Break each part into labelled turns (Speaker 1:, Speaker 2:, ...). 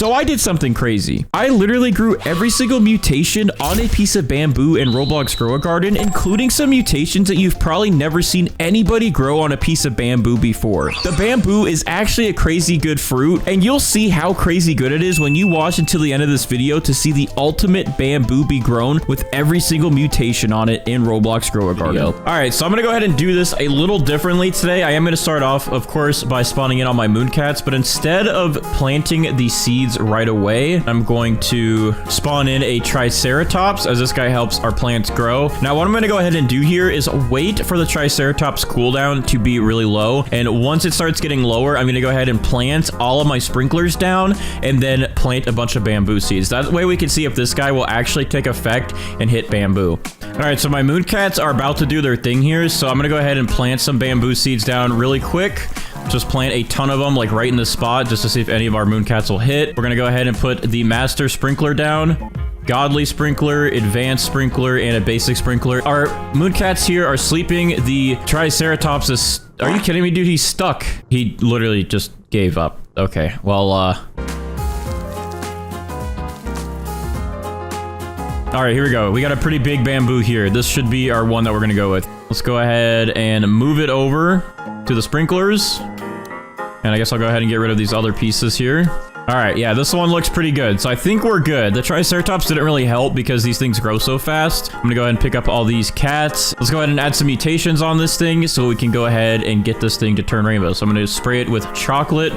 Speaker 1: So I did something crazy. I literally grew every single mutation on a piece of bamboo in Roblox Grow a Garden, including some mutations that you've probably never seen anybody grow on a piece of bamboo before. The bamboo is actually a crazy good fruit, and you'll see how crazy good it is when you watch until the end of this video to see the ultimate bamboo be grown with every single mutation on it in Roblox Grow a Garden. All right, so I'm gonna go ahead and do this a little differently today. I am gonna start off, of course, by spawning in all my mooncats, but instead of planting the seeds right away, I'm going to spawn in a triceratops, as this guy helps our plants grow. Now, what I'm gonna go ahead and do here is wait for the triceratops cooldown to be really low, and once it starts getting lower, I'm gonna go ahead and plant all of my sprinklers down, and then plant a bunch of bamboo seeds. That way we can see if this guy will actually take effect and hit bamboo. All right, so my mooncats are about to do their thing here, so I'm gonna go ahead and plant some bamboo seeds down really quick. Just plant a ton of them, like right in the spot, just to see if any of our mooncats will hit. We're gonna go ahead and put the master sprinkler down, godly sprinkler, advanced sprinkler, and a basic sprinkler. Our mooncats here are sleeping. The triceratops is... Are you kidding me, dude? He's stuck. He literally just gave up. Okay, well, all right, here we go. We got a pretty big bamboo here. This should be our one that we're gonna go with. Let's go ahead and move it over to the sprinklers. And I guess I'll go ahead and get rid of these other pieces here. All right, yeah, this one looks pretty good. So I think we're good. The triceratops didn't really help because these things grow so fast. I'm gonna go ahead and pick up all these cats. Let's go ahead and add some mutations on this thing so we can go ahead and get this thing to turn rainbow. So I'm gonna spray it with chocolate.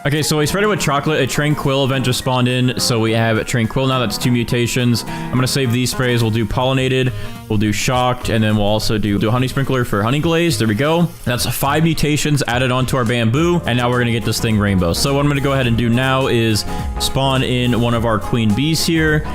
Speaker 1: Okay, so we sprayed it with chocolate. A tranquil event just spawned in, so we have tranquil now. That's 2 mutations. I'm gonna save these sprays. We'll do pollinated, we'll do shocked, and then we'll also do honey sprinkler for honey glaze. There we go. That's 5 mutations added onto our bamboo, and now we're gonna get this thing rainbow. So what I'm gonna go ahead and do now is spawn in one of our queen bees here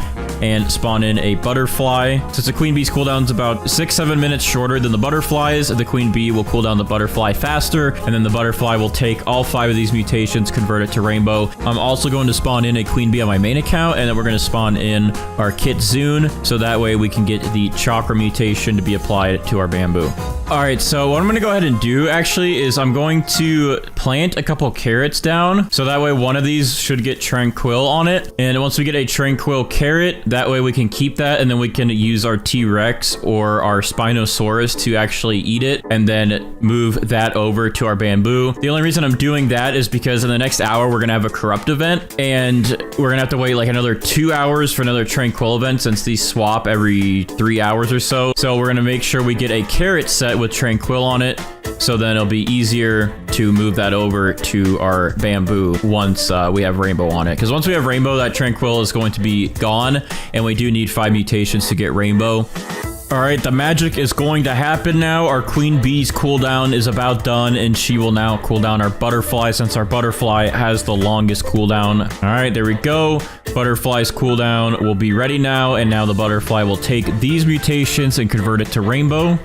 Speaker 1: and spawn in a butterfly. Since the queen bee's cooldown is about 6-7 minutes shorter than the butterflies, the queen bee will cool down the butterfly faster, and then the butterfly will take all 5 of these mutations, convert it to rainbow. I'm also going to spawn in a queen bee on my main account, and then we're going to spawn in our kitsune, so that way we can get the chakra mutation to be applied to our bamboo. All right, so what I'm going to go ahead and do actually is I'm going to plant a couple carrots down, so that way one of these should get tranquil on it, and once we get a tranquil carrot, that way we can keep that, and then we can use our T-Rex or our Spinosaurus to actually eat it, and then move that over to our bamboo. The only reason I'm doing that is because in the next hour, we're gonna have a corrupt event, and we're gonna have to wait like another 2 hours for another tranquil event since these swap every 3 hours or so. So we're gonna make sure we get a carrot set with tranquil on it, so then it'll be easier to move that over to our bamboo once we have rainbow on it. Because once we have rainbow, that tranquil is going to be gone, and we do need 5 mutations to get rainbow. All right, the magic is going to happen now. Our queen bee's cooldown is about done, and she will now cool down our butterfly since our butterfly has the longest cooldown. All right, there we go. Butterfly's cooldown will be ready now, and now the butterfly will take these mutations and convert it to rainbow.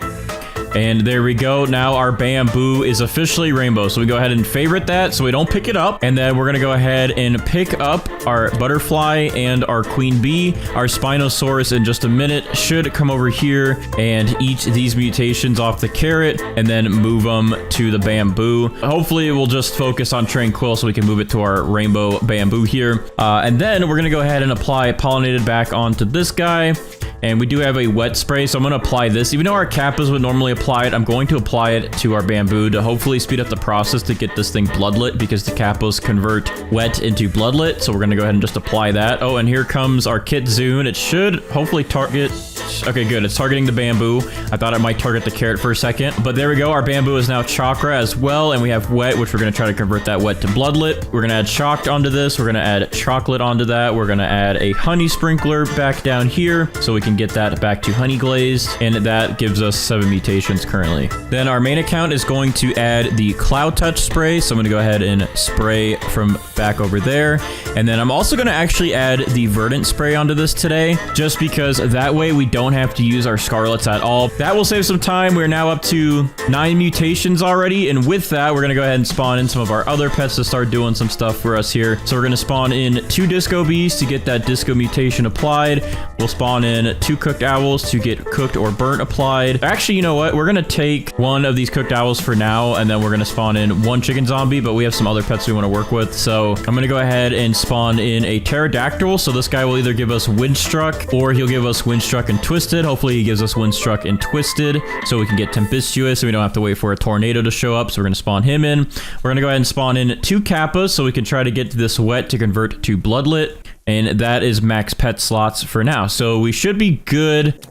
Speaker 1: And there we go. Now our bamboo is officially rainbow. So we go ahead and favorite that so we don't pick it up. And then we're going to go ahead and pick up our butterfly and our queen bee. Our Spinosaurus in just a minute should come over here and eat these mutations off the carrot and then move them to the bamboo. Hopefully we'll just focus on tranquil so we can move it to our rainbow bamboo here. And then we're going to go ahead and apply pollinated back onto this guy. And we do have a wet spray, so I'm going to apply this. Even though our kappas would normally apply it, I'm going to apply it to our bamboo to hopefully speed up the process to get this thing bloodlit, because the kappas convert wet into bloodlit. So we're going to go ahead and just apply that. Oh, and here comes our kitsune. It should hopefully target... Okay, good. It's targeting the bamboo. I thought it might target the carrot for a second. But there we go. Our bamboo is now chakra as well, and we have wet, which we're going to try to convert that wet to bloodlit. We're going to add shocked onto this. We're going to add chocolate onto that. We're going to add a honey sprinkler back down here so we can get that back to honey glazed, and that gives us 7 mutations currently. Then our main account is going to add the cloud touch spray, so I'm going to go ahead and spray from back over there. And then I'm also going to actually add the verdant spray onto this today, just because that way we don't don't have to use our Scarlets at all. That will save some time. We're now up to 9 mutations already. And with that, we're going to go ahead and spawn in some of our other pets to start doing some stuff for us here. So we're going to spawn in 2 disco bees to get that disco mutation applied. We'll spawn in 2 cooked owls to get cooked or burnt applied. Actually, you know what? We're going to take one of these cooked owls for now, and then we're going to spawn in 1 chicken zombie, but we have some other pets we want to work with. So I'm going to go ahead and spawn in a pterodactyl. So this guy will either give us windstruck or he'll give us windstruck and twisted. Hopefully he gives us windstruck and twisted so we can get tempestuous and we don't have to wait for a tornado to show up. So we're going to spawn him in. We're going to go ahead and spawn in 2 kappas so we can try to get this wet to convert to bloodlet. And that is max pet slots for now. So we should be good.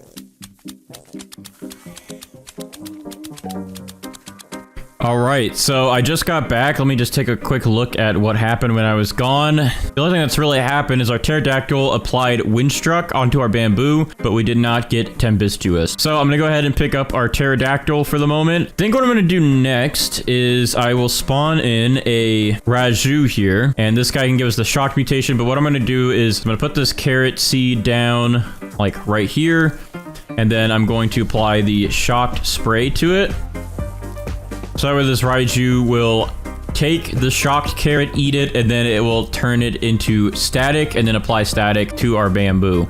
Speaker 1: All right, so I just got back. Let me just take a quick look at what happened when I was gone. The only thing that's really happened is our pterodactyl applied windstruck onto our bamboo, but we did not get tempestuous. So I'm gonna go ahead and pick up our pterodactyl for the moment. I think what I'm gonna do next is I will spawn in a Raju here, and this guy can give us the shock mutation, but what I'm gonna do is I'm gonna put this carrot seed down like right here, and then I'm going to apply the shocked spray to it. So where this Raiju will take the shocked carrot, eat it, and then it will turn it into static and then apply static to our bamboo.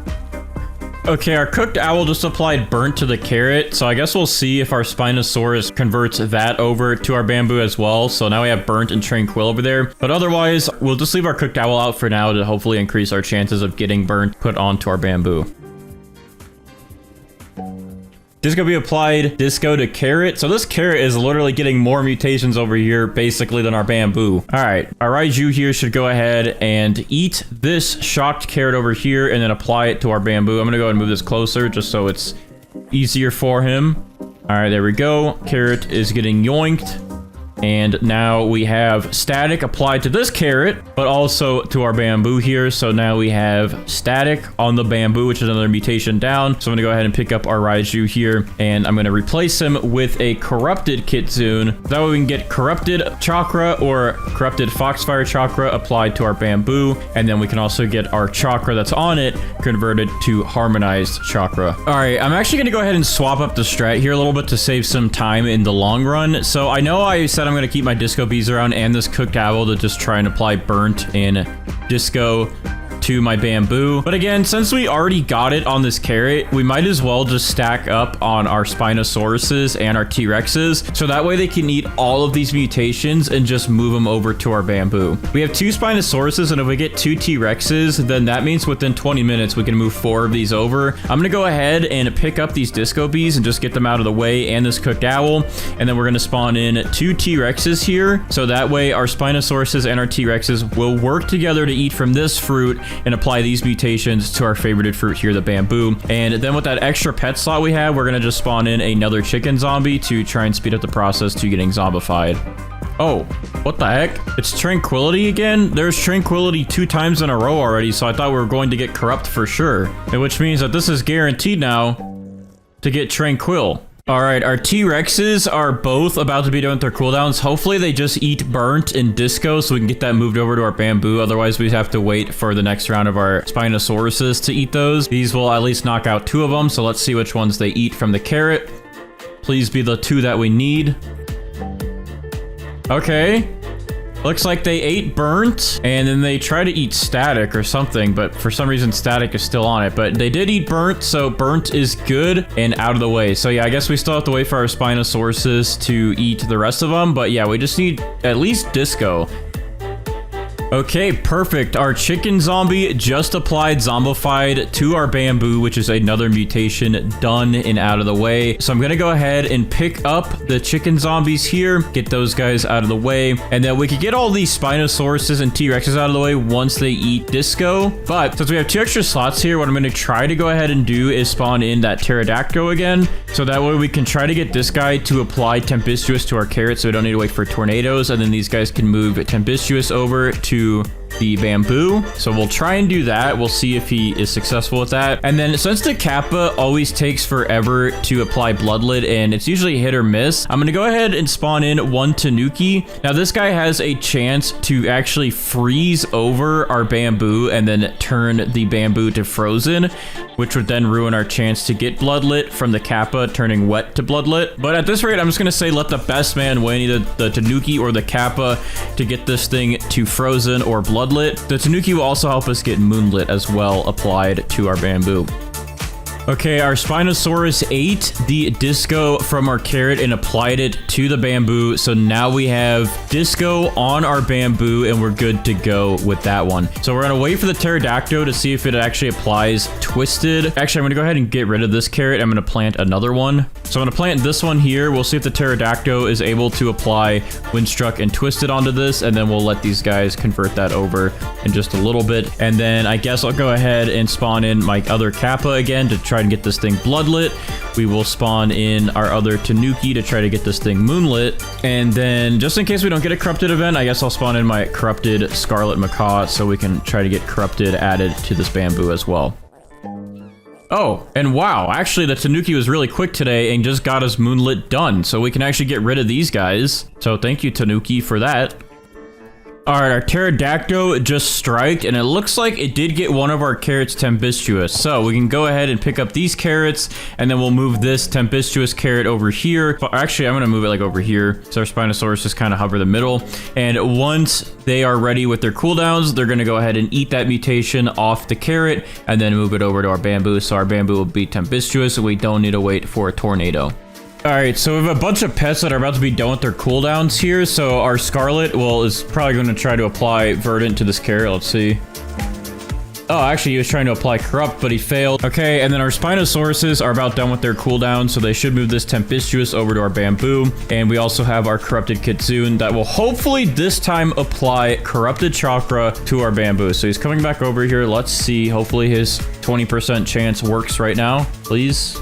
Speaker 1: Okay, our cooked owl just applied burnt to the carrot, so I guess we'll see if our Spinosaurus converts that over to our bamboo as well. So now we have burnt and tranquil over there, but otherwise we'll just leave our cooked owl out for now to hopefully increase our chances of getting burnt put onto our bamboo. Disco be applied disco to carrot. So this carrot is literally getting more mutations over here basically than our bamboo. All right, our Raiju here should go ahead and eat this shocked carrot over here and then apply it to our bamboo. I'm gonna go ahead and move this closer just so it's easier for him. All right, there we go. Carrot is getting yoinked. And now we have static applied to this carrot, but also to our bamboo here. So now we have static on the bamboo, which is another mutation down. So I'm gonna go ahead and pick up our Raiju here, and I'm gonna replace him with a corrupted Kitsune. That way we can get corrupted chakra or corrupted foxfire chakra applied to our bamboo. And then we can also get our chakra that's on it converted to harmonized chakra. All right, I'm actually gonna go ahead and swap up the strat here a little bit to save some time in the long run. So I know I said I'm going to keep my disco bees around and this cooked owl to just try and apply burnt and disco to my bamboo. But again, since we already got it on this carrot, we might as well just stack up on our Spinosauruses and our T-Rexes. So that way they can eat all of these mutations and just move them over to our bamboo. We have 2 Spinosauruses, and if we get 2 T-Rexes, then that means within 20 minutes, we can move 4 of these over. I'm going to go ahead and pick up these disco bees and just get them out of the way and this cooked owl. And then we're going to spawn in 2 T-Rexes here. So that way our Spinosauruses and our T-Rexes will work together to eat from this fruit and apply these mutations to our favorited fruit here, the bamboo. And then with that extra pet slot we have, we're going to just spawn in another chicken zombie to try and speed up the process to getting zombified. Oh, what the heck? It's Tranquility again? There's Tranquility 2 times in a row already, so I thought we were going to get Corrupt for sure. And which means that this is guaranteed now to get Tranquil. All right, our T-Rexes are both about to be done with their cooldowns. Hopefully they just eat burnt and disco so we can get that moved over to our bamboo. Otherwise we have to wait for the next round of our Spinosauruses to eat those. These will at least knock out 2 of them. So let's see which ones they eat from the carrot. Please be the 2 that we need. Okay. Looks like they ate burnt, and then they try to eat static or something, but for some reason static is still on it. But they did eat burnt, so burnt is good and out of the way. So yeah, I guess we still have to wait for our Spinosauruses to eat the rest of them. But yeah, we just need at least disco. Okay, perfect. Our chicken zombie just applied zombified to our bamboo, which is another mutation done and out of the way. So I'm going to go ahead and pick up the chicken zombies here, get those guys out of the way, and then we could get all these Spinosauruses and T-Rexes out of the way once they eat disco. But since we have 2 extra slots here, what I'm going to try to go ahead and do is spawn in that pterodactyl again. So that way we can try to get this guy to apply tempestuous to our carrot so we don't need to wait for tornadoes. And then these guys can move tempestuous over to the bamboo. So we'll try and do that. We'll see if he is successful with that. And then since the Kappa always takes forever to apply bloodlet and it's usually hit or miss, I'm going to go ahead and spawn in one Tanuki. Now this guy has a chance to actually freeze over our bamboo and then turn the bamboo to frozen, which would then ruin our chance to get bloodlet from the Kappa turning wet to bloodlet. But at this rate, I'm just going to say let the best man win, either the Tanuki or the Kappa, to get this thing to frozen or bloodlet. The Tanuki will also help us get moonlit as well applied to our bamboo. Okay, our Spinosaurus ate the disco from our carrot and applied it to the bamboo. So now we have disco on our bamboo and we're good to go with that one. So we're gonna wait for the pterodactyl to see if it actually applies twisted. Actually, I'm gonna go ahead and get rid of this carrot. I'm gonna plant another one. So I'm gonna plant this one here. We'll see if the pterodactyl is able to apply windstruck and twisted onto this, and then we'll let these guys convert that over in just a little bit. And then I guess I'll go ahead and spawn in my other Kappa again to try and get this thing bloodlit. We will spawn in our other Tanuki to try to get this thing moonlit. And then just in case we don't get a corrupted event, I guess I'll spawn in my corrupted scarlet macaw so we can try to get corrupted added to this bamboo as well. Oh, and wow, actually the Tanuki was really quick today and just got us moonlit done. So we can actually get rid of these guys. So thank you, Tanuki, for that. All right, our pterodactyl just striked, and it looks like it did get one of our carrots tempestuous. So we can go ahead and pick up these carrots, and then we'll move this tempestuous carrot over here. But actually, I'm gonna move it like over here. So our Spinosaurus just kind of hover the middle. And once they are ready with their cooldowns, they're gonna go ahead and eat that mutation off the carrot, and then move it over to our bamboo. So our bamboo will be tempestuous, and we don't need to wait for a tornado. All right, so we have a bunch of pets that are about to be done with their cooldowns here. So our Scarlet, well, is probably going to try to apply Verdant to this carrot. Let's see. Oh, actually, he was trying to apply Corrupt, but he failed. Okay, and then our Spinosauruses are about done with their cooldown, so they should move this Tempestuous over to our Bamboo. And we also have our Corrupted Kitsune that will hopefully this time apply Corrupted Chakra to our Bamboo. So he's coming back over here. Let's see. Hopefully his 20% chance works right now. Please.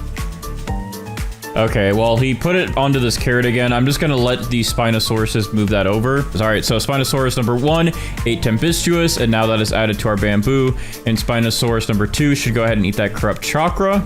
Speaker 1: Okay, well, he put it onto this carrot again. I'm just going to let the Spinosauruses move that over. All right, so Spinosaurus number 1 ate Tempestuous, and now that is added to our Bamboo. And Spinosaurus number 2 should go ahead and eat that Corrupt Chakra.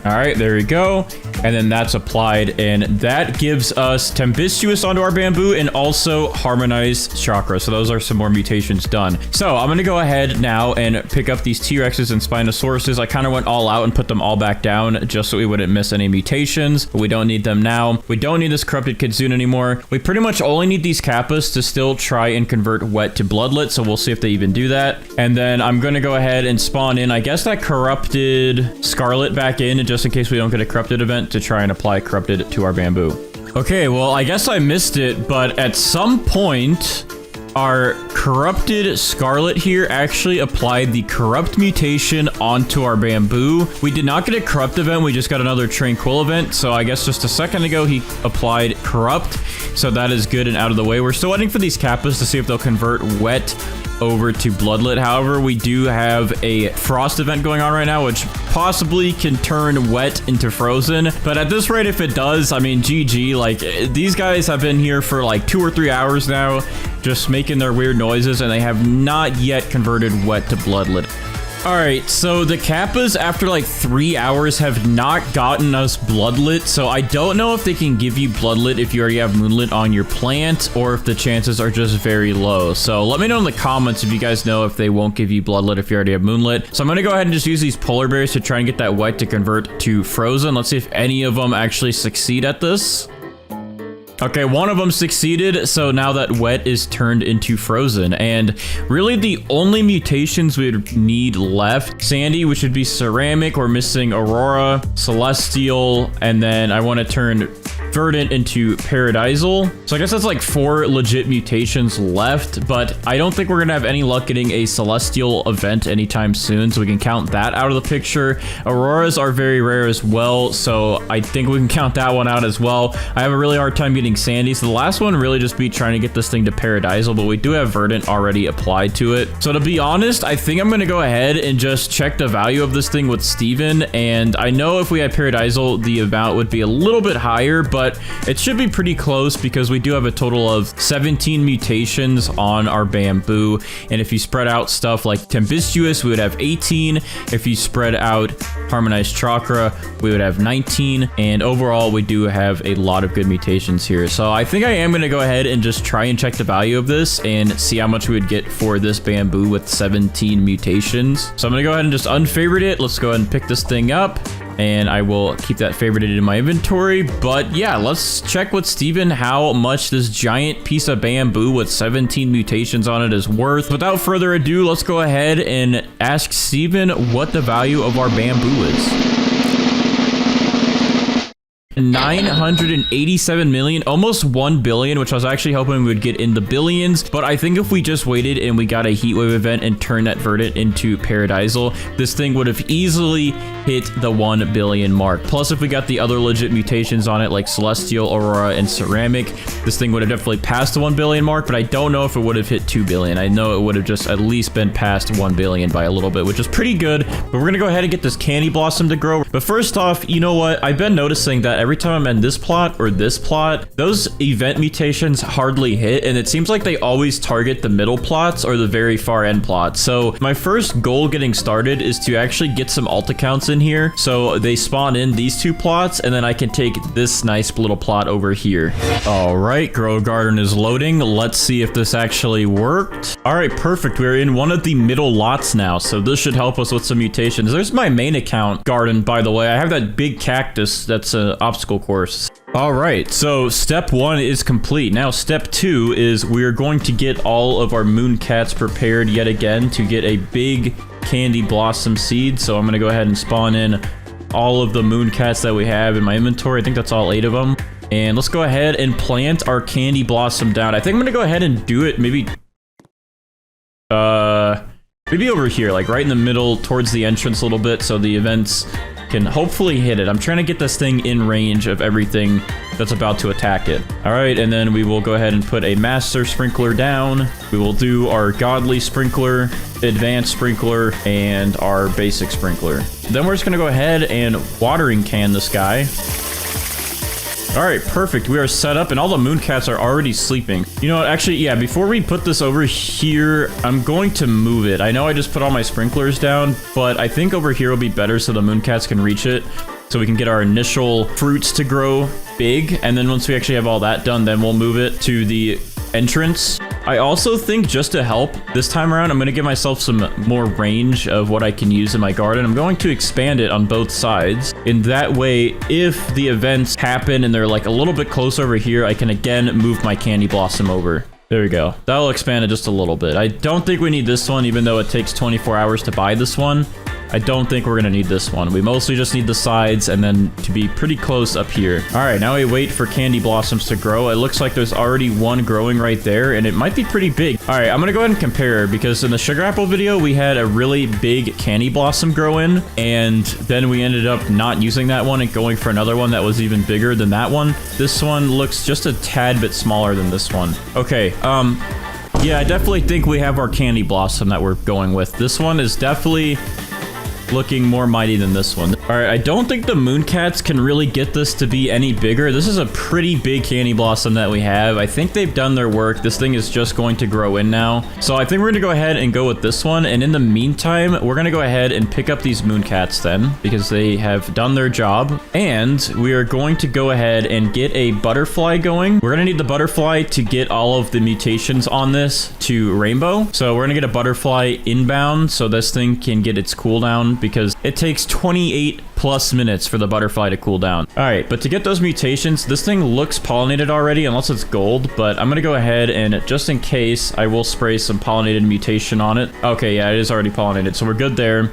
Speaker 1: All right, there we go. And then that's applied, and that gives us Tempestuous onto our Bamboo and also Harmonized Chakra. So those are some more mutations done. So I'm going to go ahead now and pick up these T-Rexes and Spinosauruses. I kind of went all out and put them all back down just so we wouldn't miss any mutations, but we don't need them now. We don't need this Corrupted Kitsune anymore. We pretty much only need these Kappas to still try and convert Wet to Bloodlet, so we'll see if they even do that. And then I'm going to go ahead and spawn in, I guess, that Corrupted Scarlet back in just in case we don't get a Corrupted event, to try and apply Corrupted to our Bamboo. Okay, well, I guess I missed it, but at some point, our Corrupted Scarlet here actually applied the Corrupt mutation onto our Bamboo. We did not get a Corrupt event, we just got another Tranquil event, so I guess just a second ago he applied Corrupt, so that is good and out of the way. We're still waiting for these Kappas to see if they'll convert Wet over to Bloodlet. However, we do have a Frost event going on right now, which possibly can turn Wet into Frozen. But at this rate, if it does, I mean, GG. Like, these guys have been here for like 2 or 3 hours now, just making their weird noises, and they have not yet converted Wet to Bloodlet. All right, so the Kappas, after like 3 hours, have not gotten us Bloodlet, so I don't know if they can give you Bloodlet if you already have Moonlit on your plant, or if the chances are just very low. So let me know in the comments if you guys know if they won't give you Bloodlet if you already have Moonlit. So I'm gonna go ahead and just use these polar bears to try and get that Wet to convert to Frozen. Let's see if any of them actually succeed at this. Okay, one of them succeeded, so now that Wet is turned into Frozen. And really the only mutations we would need left, Sandy, which would be Ceramic, we're missing Aurora, Celestial, and then I want to turn Verdant into Paradisal. So I guess that's like 4 legit mutations left, but I don't think we're gonna have any luck getting a Celestial event anytime soon, so we can count that out of the picture. Auroras are very rare as well, so I think we can count that one out as well. I have a really hard time getting Sandy, so the last one really just be trying to get this thing to Paradisal, but we do have Verdant already applied to it. So to be honest, I think I'm gonna go ahead and just check the value of this thing with Steven, and I know if we had Paradisal, the amount would be a little bit higher, but but it should be pretty close because we do have a total of 17 mutations on our bamboo. And if you spread out stuff like tempestuous, we would have 18. If you spread out harmonized chakra, we would have 19. And overall, we do have a lot of good mutations here. So I think I am going to go ahead and just try and check the value of this and see how much we would get for this bamboo with 17 mutations. So I'm going to go ahead and just unfavorite it. Let's go ahead and pick this thing up. And I will keep that favorited in my inventory. But yeah, let's check with Steven how much this giant piece of bamboo with 17 mutations on it is worth. Without further ado, let's go ahead and ask Steven what the value of our bamboo is. 987 million, almost 1 billion, which I was actually hoping we would get in the billions. But I think if we just waited and we got a heatwave event and turned that verdant into paradisal, this thing would have easily hit the 1 billion mark. Plus, if we got the other legit mutations on it, like celestial, aurora, and ceramic, this thing would have definitely passed the 1 billion mark, but I don't know if it would have hit 2 billion. I know it would have just at least been past 1 billion by a little bit, which is pretty good. But we're gonna go ahead and get this candy blossom to grow. But first off, you know what? I've been noticing that every time I'm in this plot or this plot, those event mutations hardly hit, and it seems like they always target the middle plots or the very far end plots. So my first goal getting started is to actually get some alt accounts in here, so they spawn in these two plots, and then I can take this nice little plot over here. All right, Grow Garden is loading. Let's see if this actually worked. All right, perfect. We're in one of the middle lots now, so this should help us with some mutations. There's my main account garden, by the way. I have that big cactus that's an obstacle course. All right, so step 1 is complete. Now step 2 is we are going to get all of our moon cats prepared yet again to get a big candy blossom seed. So I'm gonna go ahead and spawn in all of the moon cats that we have in my inventory. I think that's all 8 of them. And let's go ahead and plant our candy blossom down. I think I'm gonna go ahead and do it maybe over here, like right in the middle towards the entrance a little bit, so the events can hopefully hit it. I'm trying to get this thing in range of everything that's about to attack it. All right, and then we will go ahead and put a master sprinkler down. We will do our godly sprinkler, advanced sprinkler, and our basic sprinkler. Then we're just gonna go ahead and watering can this guy. All right, perfect. We are set up, and all the moon cats are already sleeping. You know what? Actually, yeah, before we put this over here, I'm going to move it. I know I just put all my sprinklers down, but I think over here will be better so the moon cats can reach it, so we can get our initial fruits to grow big. And then once we actually have all that done, then we'll move it to the entrance. I also think, just to help this time around, I'm going to give myself some more range of what I can use in my garden. I'm going to expand it on both sides. In that way, if the events happen and they're like a little bit close over here, I can again move my candy blossom over. There we go. That'll expand it just a little bit. I don't think we need this one, even though it takes 24 hours to buy this one. I don't think we're gonna need this one. We mostly just need the sides and then to be pretty close up here. All right, now we wait for candy blossoms to grow. It looks like there's already one growing right there, and it might be pretty big. All right, I'm gonna go ahead and compare, because in the sugar apple video, we had a really big candy blossom grow in, and then we ended up not using that one and going for another one that was even bigger than that one. This one looks just a tad bit smaller than this one. Okay, yeah, I definitely think we have our candy blossom that we're going with. This one is definitely looking more mighty than this one. All right, I don't think the moon cats can really get this to be any bigger. This is a pretty big candy blossom that we have. I think they've done their work. This thing is just going to grow in now. So I think we're gonna go ahead and go with this one. And in the meantime, we're gonna go ahead and pick up these moon cats then, because they have done their job. And we are going to go ahead and get a butterfly going. We're gonna need the butterfly to get all of the mutations on this to rainbow. So we're gonna get a butterfly inbound so this thing can get its cooldown, because it takes 28 plus minutes for the butterfly to cool down. All right, but to get those mutations, this thing looks pollinated already, unless it's gold, but I'm gonna go ahead and, just in case, I will spray some pollinated mutation on it. Okay, yeah, it is already pollinated, so we're good there.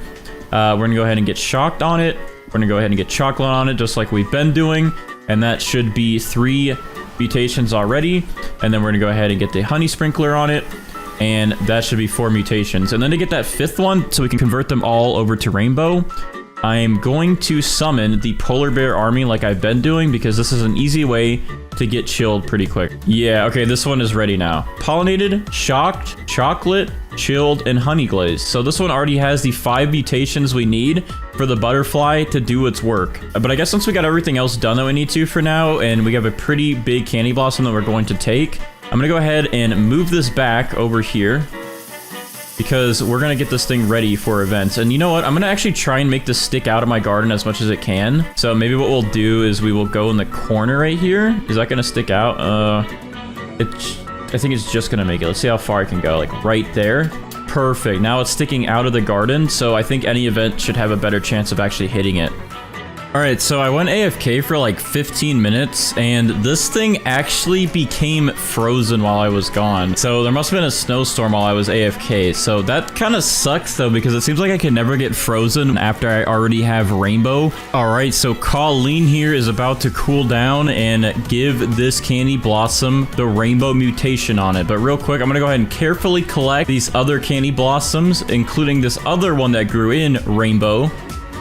Speaker 1: We're gonna go ahead and get shocked on it. We're gonna go ahead and get chocolate on it, just like we've been doing, and that should be 3 mutations already. And then we're gonna go ahead and get the honey sprinkler on it, and that should be 4 mutations. And then to get that 5th one, so we can convert them all over to rainbow, I'm going to summon the polar bear army like I've been doing because this is an easy way to get chilled pretty quick. Yeah, okay, this one is ready now. Pollinated, shocked, chocolate, chilled, and honey glazed. So this one already has the 5 mutations we need for the butterfly to do its work. But I guess since we got everything else done that we need to for now, and we have a pretty big candy blossom that we're going to take, I'm gonna go ahead and move this back over here because we're gonna get this thing ready for events. And you know what? I'm gonna actually try and make this stick out of my garden as much as it can. So maybe what we'll do is we will go in the corner right here. Is that gonna stick out? I think it's just gonna make it. Let's see how far I can go. Like right there. Perfect. Now it's sticking out of the garden, so I think any event should have a better chance of actually hitting it. All right, so I went AFK for like 15 minutes, and this thing actually became frozen while I was gone. So there must have been a snowstorm while I was AFK. So that kind of sucks, though, because it seems like I can never get frozen after I already have Rainbow. All right, so Colleen here is about to cool down and give this candy blossom the Rainbow mutation on it. But real quick, I'm going to go ahead and carefully collect these other candy blossoms, including this other one that grew in Rainbow.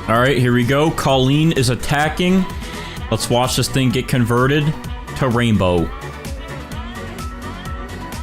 Speaker 1: All right, here we go. Colleen is attacking. Let's watch this thing get converted to Rainbow.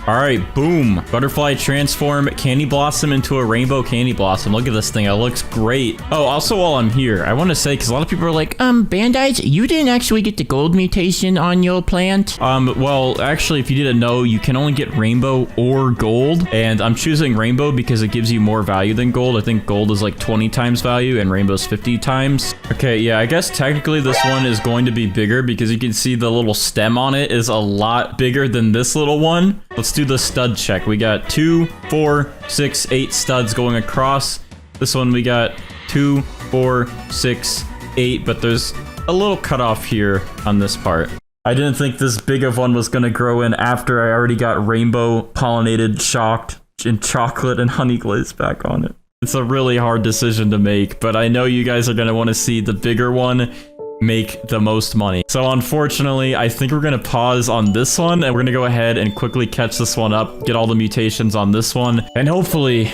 Speaker 1: All right, boom. Butterfly transform candy blossom into a rainbow candy blossom. Look at this thing. It looks great. Oh, also while I'm here, I want to say, because a lot of people are like, Bandites, you didn't actually get the gold mutation on your plant. Well, actually, if you didn't know, you can only get rainbow or gold. And I'm choosing rainbow because it gives you more value than gold. I think gold is like 20 times value and rainbow's 50 times. Okay, yeah, I guess technically this one is going to be bigger because you can see the little stem on it is a lot bigger than this little one. Let's do the stud check. We got 2, 4, 6, 8 studs going across. This one we got 2, 4, 6, 8, but there's a little cutoff here on this part. I didn't think this big of one was gonna grow in after I already got rainbow, pollinated, shocked, and chocolate and honey glaze back on it. It's a really hard decision to make, but I know you guys are gonna want to see the bigger one make the most money. So unfortunately, I think we're gonna pause on this one and we're gonna go ahead and quickly catch this one up, get all the mutations on this one, and hopefully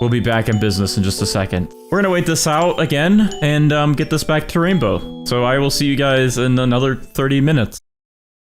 Speaker 1: we'll be back in business in just a second. We're gonna wait this out again and get this back to rainbow. So I will see you guys in another 30 minutes.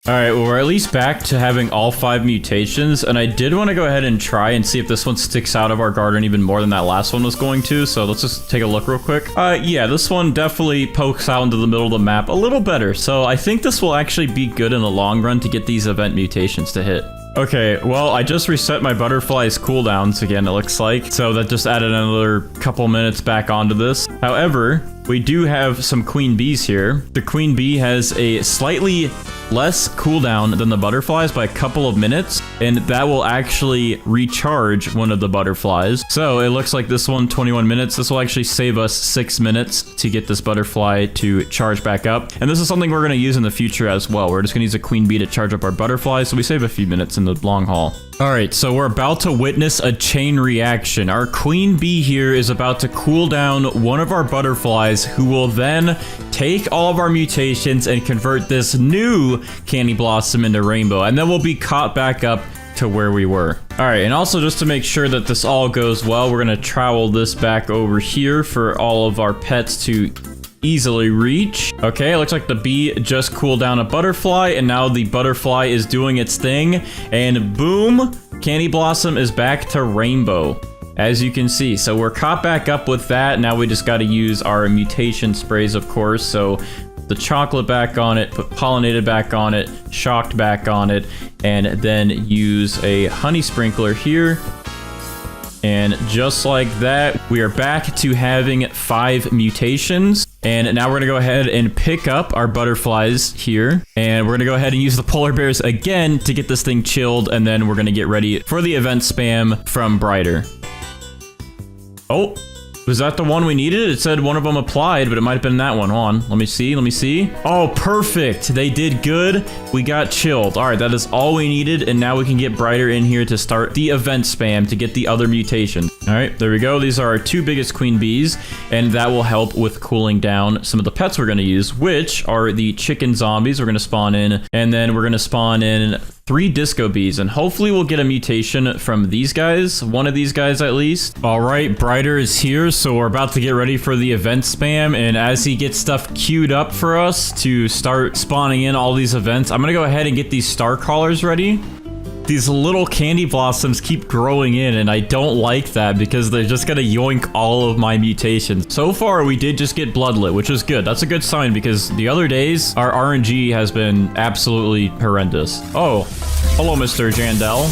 Speaker 1: All right, well, we're at least back to having all 5 mutations, and I did want to go ahead and try and see if this one sticks out of our garden even more than that last one was going to, so let's just take a look real quick. Yeah, this one definitely pokes out into the middle of the map a little better, so I think this will actually be good in the long run to get these event mutations to hit. Okay, well, I just reset my butterfly's cooldowns again, it looks like, so that just added another couple minutes back onto this. However, we do have some queen bees here. The queen bee has a slightly less cooldown than the butterflies by a couple of minutes, and that will actually recharge one of the butterflies. So it looks like this one, 21 minutes. This will actually save us 6 minutes to get this butterfly to charge back up. And this is something we're going to use in the future as well. We're just going to use a queen bee to charge up our butterfly, so we save a few minutes in the long haul. All right, so we're about to witness a chain reaction. Our queen bee here is about to cool down one of our butterflies, who will then take all of our mutations and convert this new candy blossom into rainbow, and then we'll be caught back up to where we were. All right, and also just to make sure that this all goes well, we're gonna trowel this back over here for all of our pets to easily reach. Okay, it looks like the bee just cooled down a butterfly, and now the butterfly is doing its thing, and boom, candy blossom is back to rainbow, as you can see. So we're caught back up with that. Now we just got to use our mutation sprays, of course. So the chocolate back on it, put pollinated back on it, shocked back on it, and then use a honey sprinkler here. And just like that, we are back to having 5 mutations. And now we're gonna go ahead and pick up our butterflies here. And we're gonna go ahead and use the polar bears again to get this thing chilled. And then we're gonna get ready for the event spam from Brighter. Oh, was that the one we needed? It said one of them applied, but it might have been that one. Hold on, let me see. Oh, perfect. They did good. We got chilled. All right, that is all we needed. And now we can get Brighter in here to start the event spam to get the other mutation. All right, there we go. These are our 2 biggest queen bees, and that will help with cooling down some of the pets we're going to use, which are the chicken zombies we're going to spawn in, and then we're going to spawn in 3 disco bees, and hopefully we'll get a mutation from these guys, one of these guys at least. All right, Brighter is here, so we're about to get ready for the event spam, and as he gets stuff queued up for us to start spawning in all these events, I'm going to go ahead and get these star crawlers ready. These little candy blossoms keep growing in, and I don't like that because they're just gonna yoink all of my mutations. So far, we did just get bloodlit, which is good. That's a good sign because the other days, our RNG has been absolutely horrendous. Oh, hello, Mr. Jandel.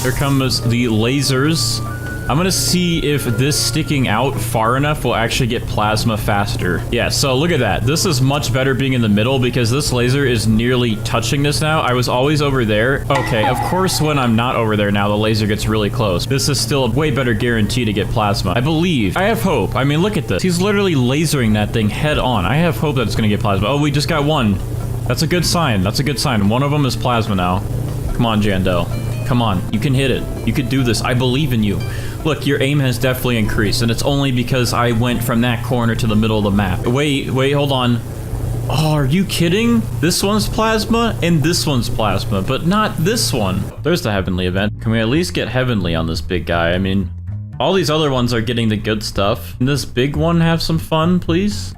Speaker 1: Here comes the lasers. I'm gonna see if this sticking out far enough will actually get plasma faster. Yeah, so look at that. This is much better being in the middle because this laser is nearly touching this now. I was always over there. Okay, of course when I'm not over there now, the laser gets really close. This is still a way better guarantee to get plasma. I believe. I have hope. I mean, look at this. He's literally lasering that thing head on. I have hope that it's gonna get plasma. Oh, we just got one. That's a good sign. That's a good sign. One of them is plasma now. Come on, Jandel. Come on. You can hit it. You could do this. I believe in you. Look, your aim has definitely increased, and it's only because I went from that corner to the middle of the map. Wait, hold on. Oh, are you kidding? This one's plasma, and this one's plasma, but not this one. There's the heavenly event. Can we at least get heavenly on this big guy? I mean, all these other ones are getting the good stuff. Can this big one have some fun, please?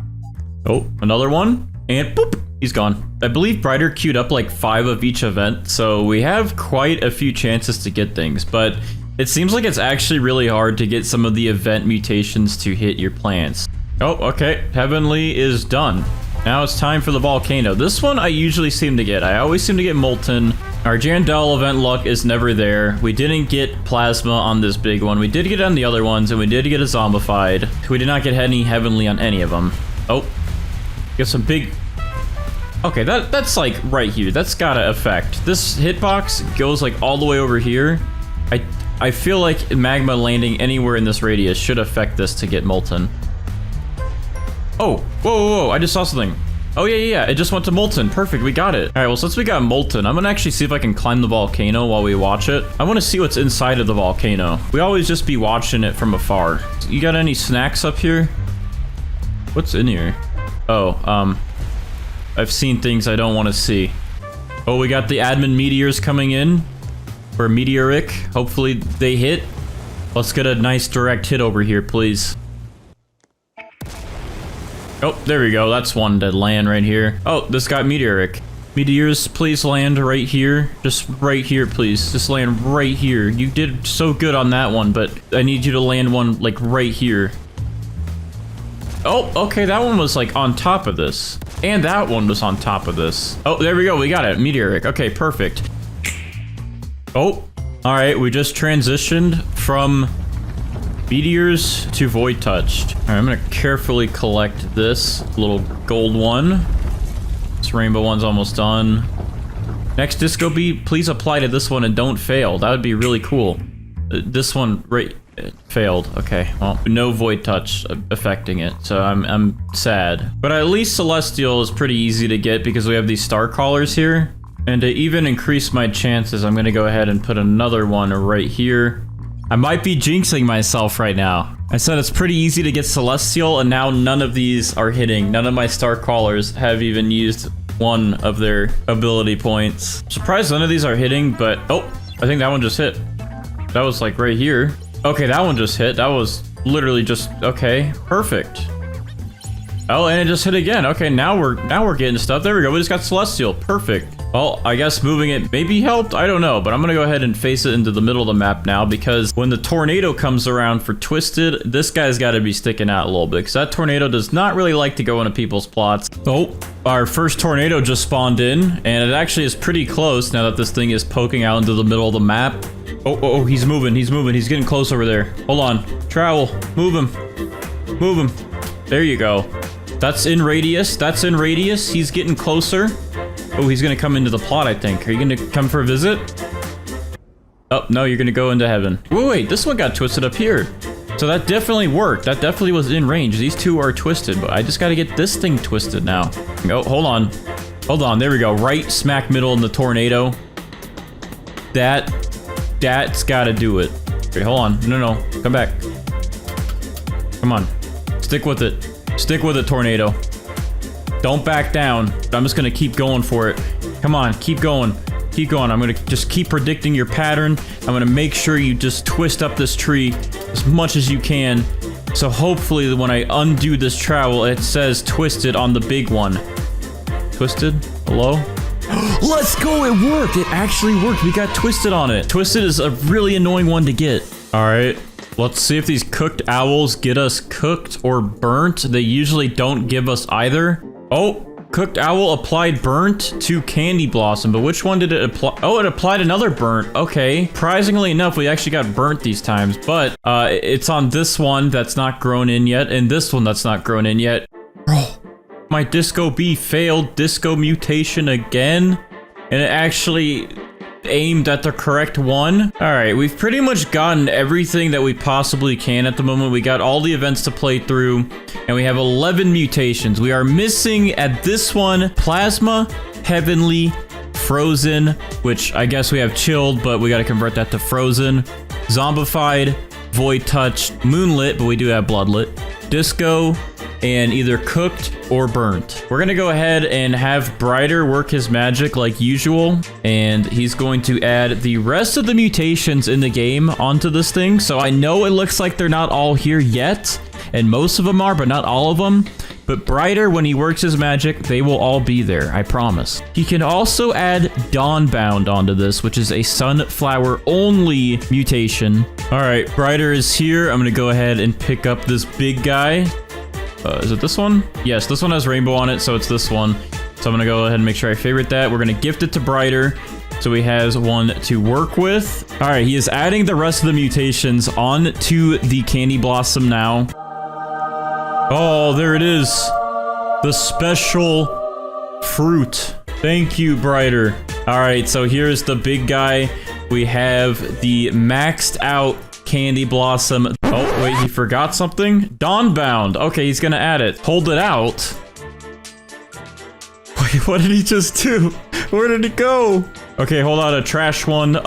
Speaker 1: Oh, another one, and boop, he's gone. I believe Brighter queued up like 5 of each event, so we have quite a few chances to get things, but it seems like it's actually really hard to get some of the event mutations to hit your plants. Oh, okay. Heavenly is done. Now it's time for the volcano. This one I usually seem to get. I always seem to get molten. Our Jandel event luck is never there. We didn't get plasma on this big one. We did get on the other ones, and we did get a zombified. We did not get any heavenly on any of them. Oh, get some big... Okay, that's like right here. That's gotta affect. This hitbox goes like all the way over here. I feel like magma landing anywhere in this radius should affect this to get molten. Oh, whoa, I just saw something. Oh, yeah, it just went to molten. Perfect, we got it. All right, well, since we got molten, I'm gonna actually see if I can climb the volcano while we watch it. I wanna see what's inside of the volcano. We always just be watching it from afar. You got any snacks up here? What's in here? Oh, I've seen things I don't want to see. Oh, we got the admin meteors coming in. Or meteoric. Hopefully they hit. Let's get a nice direct hit over here, please. Oh, there we go. That's one to land right here. Oh, this got meteoric. Meteors, please land right here. Just right here, please. Just land right here. You did so good on that one, but I need you to land one, like, right here. Oh, okay, that one was, like, on top of this. And that one was on top of this. Oh, there we go. We got it. Meteoric. Okay, perfect. Oh, all right, we just transitioned from meteors to void touched. All right, I'm gonna carefully collect this little gold one. This rainbow one's almost done. Next disco bee, please apply to this one and don't fail. That would be really cool. This one, right, failed. Okay, well, no void touch affecting it, so I'm sad. But at least Celestial is pretty easy to get because we have these star crawlers here. And to even increase my chances, I'm gonna go ahead and put another one right here. I might be jinxing myself right now. I said it's pretty easy to get Celestial, and now none of these are hitting. None of my star crawlers have even used one of their ability points. I'm surprised none of these are hitting, but... Oh, I think that one just hit. That was like right here. Okay, that one just hit. That was literally just... Okay, perfect. Oh, and it just hit again. Okay, now we're getting stuff. There we go. We just got Celestial. Perfect. Well, I guess moving it maybe helped. I don't know, but I'm gonna go ahead and face it into the middle of the map now because when the tornado comes around for Twisted, this guy's got to be sticking out a little bit because that tornado does not really like to go into people's plots. Oh, our first tornado just spawned in, and it actually is pretty close now that this thing is poking out into the middle of the map. Oh, he's moving. He's getting close over there. Hold on. Trowel. Move him. There you go. That's in radius. He's getting closer. Oh, he's gonna come into the plot, I think. Are you gonna come for a visit? Oh, no, you're gonna go into heaven. Wait, this one got twisted up here. So that definitely worked. That definitely was in range. These two are twisted, but I just gotta get this thing twisted now. Oh, hold on. There we go. Right smack middle in the tornado. That's gotta do it. Wait, hold on. No. Come back. Come on. Stick with it. Stick with it, Tornado. Don't back down. I'm just gonna keep going for it. Come on, keep going. Keep going. I'm gonna just keep predicting your pattern. I'm gonna make sure you just twist up this tree as much as you can. So hopefully when I undo this trowel, it says twisted on the big one. Twisted? Hello? Let's go! It worked! It actually worked. We got twisted on it. Twisted is a really annoying one to get. Alright. Let's see if these cooked owls get us cooked or burnt. They usually don't give us either. Oh! Cooked owl applied burnt to candy blossom, but which one did it apply? Oh, it applied another burnt. Okay. Surprisingly enough, we actually got burnt these times, but it's on this one that's not grown in yet, and this one that's not grown in yet. Oh, my disco bee failed disco mutation again, and it actually aimed at the correct one. All right, we've pretty much gotten everything that we possibly can at the moment. We got all the events to play through, and we have 11 mutations. We are missing at this one plasma, heavenly, frozen, which I guess we have chilled, but we got to convert that to frozen, zombified, void touch, moonlit, but we do have bloodlit, disco, and either cooked or burnt. We're gonna go ahead and have Brighter work his magic like usual, and he's going to add the rest of the mutations in the game onto this thing. So I know it looks like they're not all here yet, and most of them are, but not all of them. But Brighter, when he works his magic, they will all be there, I promise. He can also add Dawnbound onto this, which is a sunflower only mutation. All right, Brighter is here. I'm gonna go ahead and pick up this big guy. Is it this one? Yes, this one has rainbow on it, so it's this one. So I'm gonna go ahead and make sure I favorite that. We're gonna gift it to Brighter, so he has one to work with. All right, he is adding the rest of the mutations onto the candy blossom now. Oh, there it is. The special fruit. Thank you, Brighter. All right, so here's the big guy. We have the maxed out candy blossom. Oh, wait, he forgot something? Dawnbound. Okay, he's gonna add it. Hold it out. Wait, what did he just do? Where did it go? Okay, hold on, a trash one.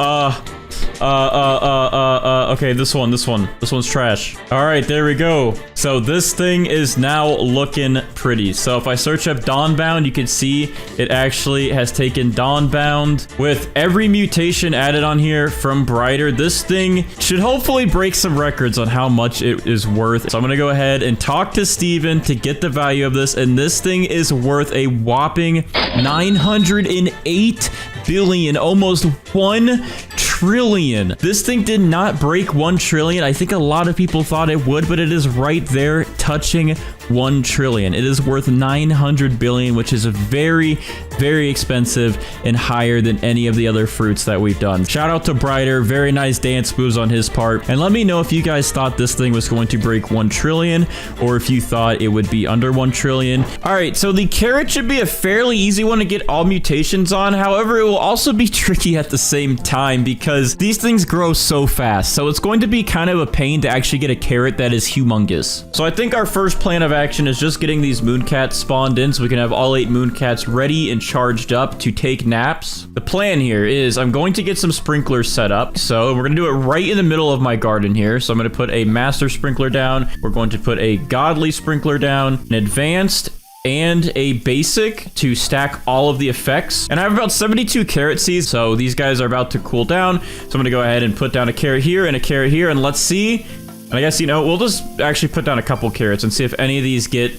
Speaker 1: Okay, this one's trash. All right, there we go. So this thing is now looking pretty. So if I search up Dawnbound, you can see it actually has taken Dawnbound with every mutation added on here from Brighter. This thing should hopefully break some records on how much it is worth. So I'm gonna go ahead and talk to Steven to get the value of this, and this thing is worth a whopping 908 billion, almost 1 trillion. This thing did not break 1 trillion. I think a lot of people thought it would, but it is right there touching 1 trillion. It is worth 900 billion, which is a very, very expensive and higher than any of the other fruits that we've done. Shout out to Brighter. Very nice dance moves on his part. And let me know if you guys thought this thing was going to break 1 trillion or if you thought it would be under 1 trillion. All right, so the carrot should be a fairly easy one to get all mutations on. However, it will also be tricky at the same time because these things grow so fast. So it's going to be kind of a pain to actually get a carrot that is humongous. So I think our first plan of action is just getting these mooncats spawned in so we can have all 8 mooncats ready and charged up to take naps. The plan here is I'm going to get some sprinklers set up. So we're going to do it right in the middle of my garden here. So I'm going to put a master sprinkler down. We're going to put a godly sprinkler down, an advanced, and a basic to stack all of the effects. And I have about 72 carrot seeds, so these guys are about to cool down. So I'm gonna go ahead and put down a carrot here and a carrot here, and let's see. And I guess, you know, we'll just actually put down a couple carrots and see if any of these get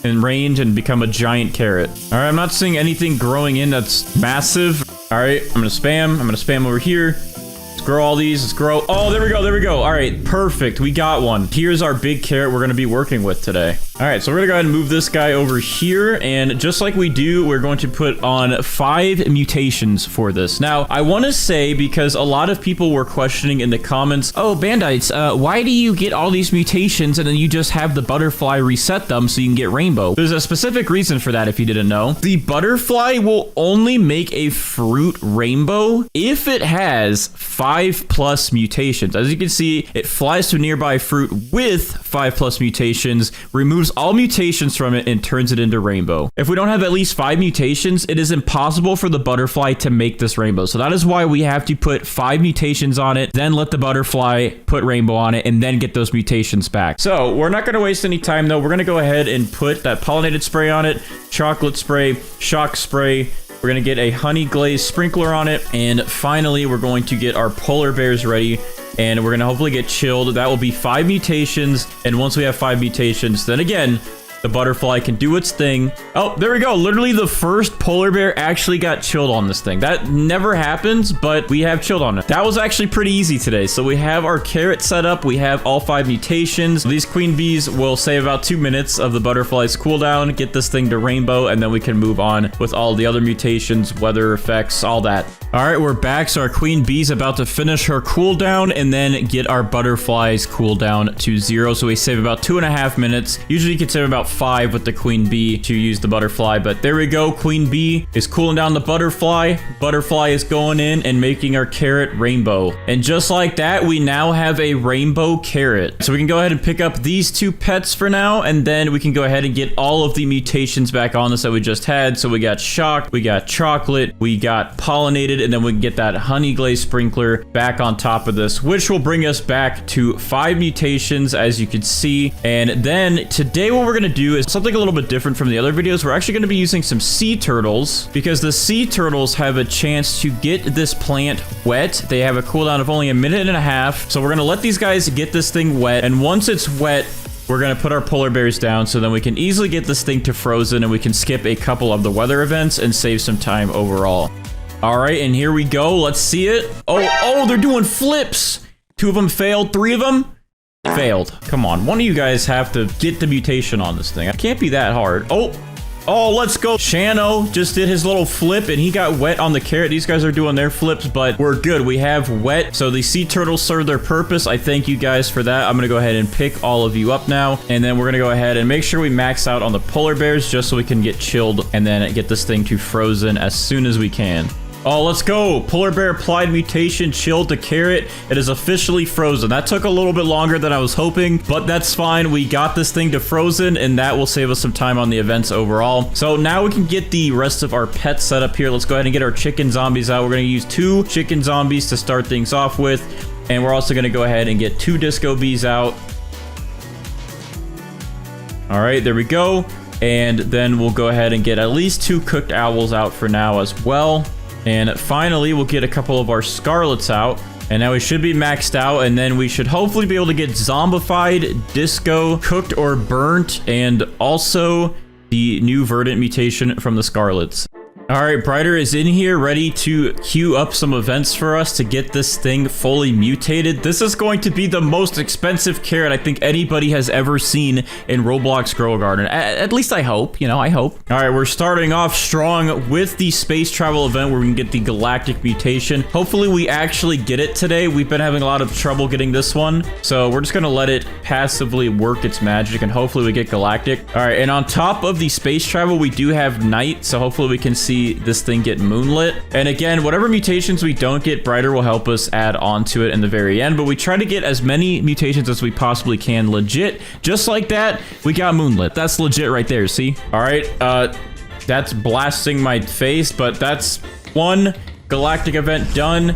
Speaker 1: in range and become a giant carrot. All right, I'm not seeing anything growing in that's massive. All right, I'm gonna spam over here. Let's grow all these, let's grow. Oh, there we go. All right, perfect, we got one. Here's our big carrot we're gonna be working with today. All right, so we're gonna go ahead and move this guy over here, and just like we do, we're going to put on 5 mutations for this. Now, I wanna say, because a lot of people were questioning in the comments, oh, Bandites, why do you get all these mutations and then you just have the butterfly reset them so you can get rainbow? There's a specific reason for that if you didn't know. The butterfly will only make a fruit rainbow if it has 5+ mutations. As you can see, it flies to a nearby fruit with 5+ mutations, removes all mutations from it and turns it into rainbow. If we don't have at least 5 mutations, it is impossible for the butterfly to make this rainbow. So that is why we have to put 5 mutations on it, then let the butterfly put rainbow on it, and then get those mutations back. So we're not going to waste any time though. We're going to go ahead and put that pollinated spray on it, chocolate spray, shock spray. We're going to get a honey glaze sprinkler on it. And finally, we're going to get our polar bears ready. And we're going to hopefully get chilled. That will be 5 mutations. And once we have 5 mutations, then again, the butterfly can do its thing. Oh, there we go. Literally the first polar bear actually got chilled on this thing. That never happens, but we have chilled on it. That was actually pretty easy today. So we have our carrot set up. We have all 5 mutations. These queen bees will save about 2 minutes of the butterfly's cooldown, get this thing to rainbow, and then we can move on with all the other mutations, weather effects, all that. All right, we're back. So our queen bee's about to finish her cooldown and then get our butterfly's cooldown to 0. So we save about 2.5 minutes. Usually you can save about 5 with the queen bee to use the butterfly, but there we go. Queen bee is cooling down the butterfly. Butterfly is going in and making our carrot rainbow. And just like that, we now have a rainbow carrot. So we can go ahead and pick up these 2 pets for now, and then we can go ahead and get all of the mutations back on this that we just had. So we got shocked, we got chocolate, we got pollinated, and then we can get that honey glaze sprinkler back on top of this, which will bring us back to 5 mutations, as you can see. And then today what we're going to do is something a little bit different from the other videos. We're actually going to be using some sea turtles, because the sea turtles have a chance to get this plant wet. They have a cooldown of only 1.5 minutes. So we're going to let these guys get this thing wet. And once it's wet, we're going to put our polar bears down so then we can easily get this thing to frozen, and we can skip a couple of the weather events and save some time overall. All right, and here we go. Let's see it. Oh, they're doing flips. 2 of them failed. 3 of them failed. Come on, one of you guys have to get the mutation on this thing. It can't be that hard. Oh, let's go. Shano just did his little flip and he got wet on the carrot. These guys are doing their flips, but we're good. We have wet. So the sea turtles serve their purpose. I thank you guys for that. I'm going to go ahead and pick all of you up now. And then we're going to go ahead and make sure we max out on the polar bears just so we can get chilled and then get this thing to frozen as soon as we can. Oh, let's go. Polar bear applied mutation, chilled to carrot. It is officially frozen. That took a little bit longer than I was hoping, but that's fine. We got this thing to frozen, and that will save us some time on the events overall. So now we can get the rest of our pets set up here. Let's go ahead and get our chicken zombies out. We're going to use 2 chicken zombies to start things off with, and we're also going to go ahead and get 2 disco bees out. All right, there we go. And then we'll go ahead and get at least 2 cooked owls out for now as well. And finally, we'll get a couple of our scarlets out. And now we should be maxed out. And then we should hopefully be able to get zombified, disco, cooked or burnt, and also the new verdant mutation from the scarlets. All right, Brighter is in here ready to queue up some events for us to get this thing fully mutated. This is going to be the most expensive carrot I think anybody has ever seen in Roblox Grow Garden. At least I hope, I hope. All right, we're starting off strong with the space travel event where we can get the galactic mutation. Hopefully we actually get it today. We've been having a lot of trouble getting this one. So we're just going to let it passively work its magic and hopefully we get galactic. All right, and on top of the space travel, we do have night. So hopefully we can see this thing get moonlit. And again, whatever mutations we don't get, Brighter will help us add on to it in the very end. But we try to get as many mutations as we possibly can legit. Just like that, we got moonlit. That's legit right there, see? All right, that's blasting my face, but that's 1 galactic event done.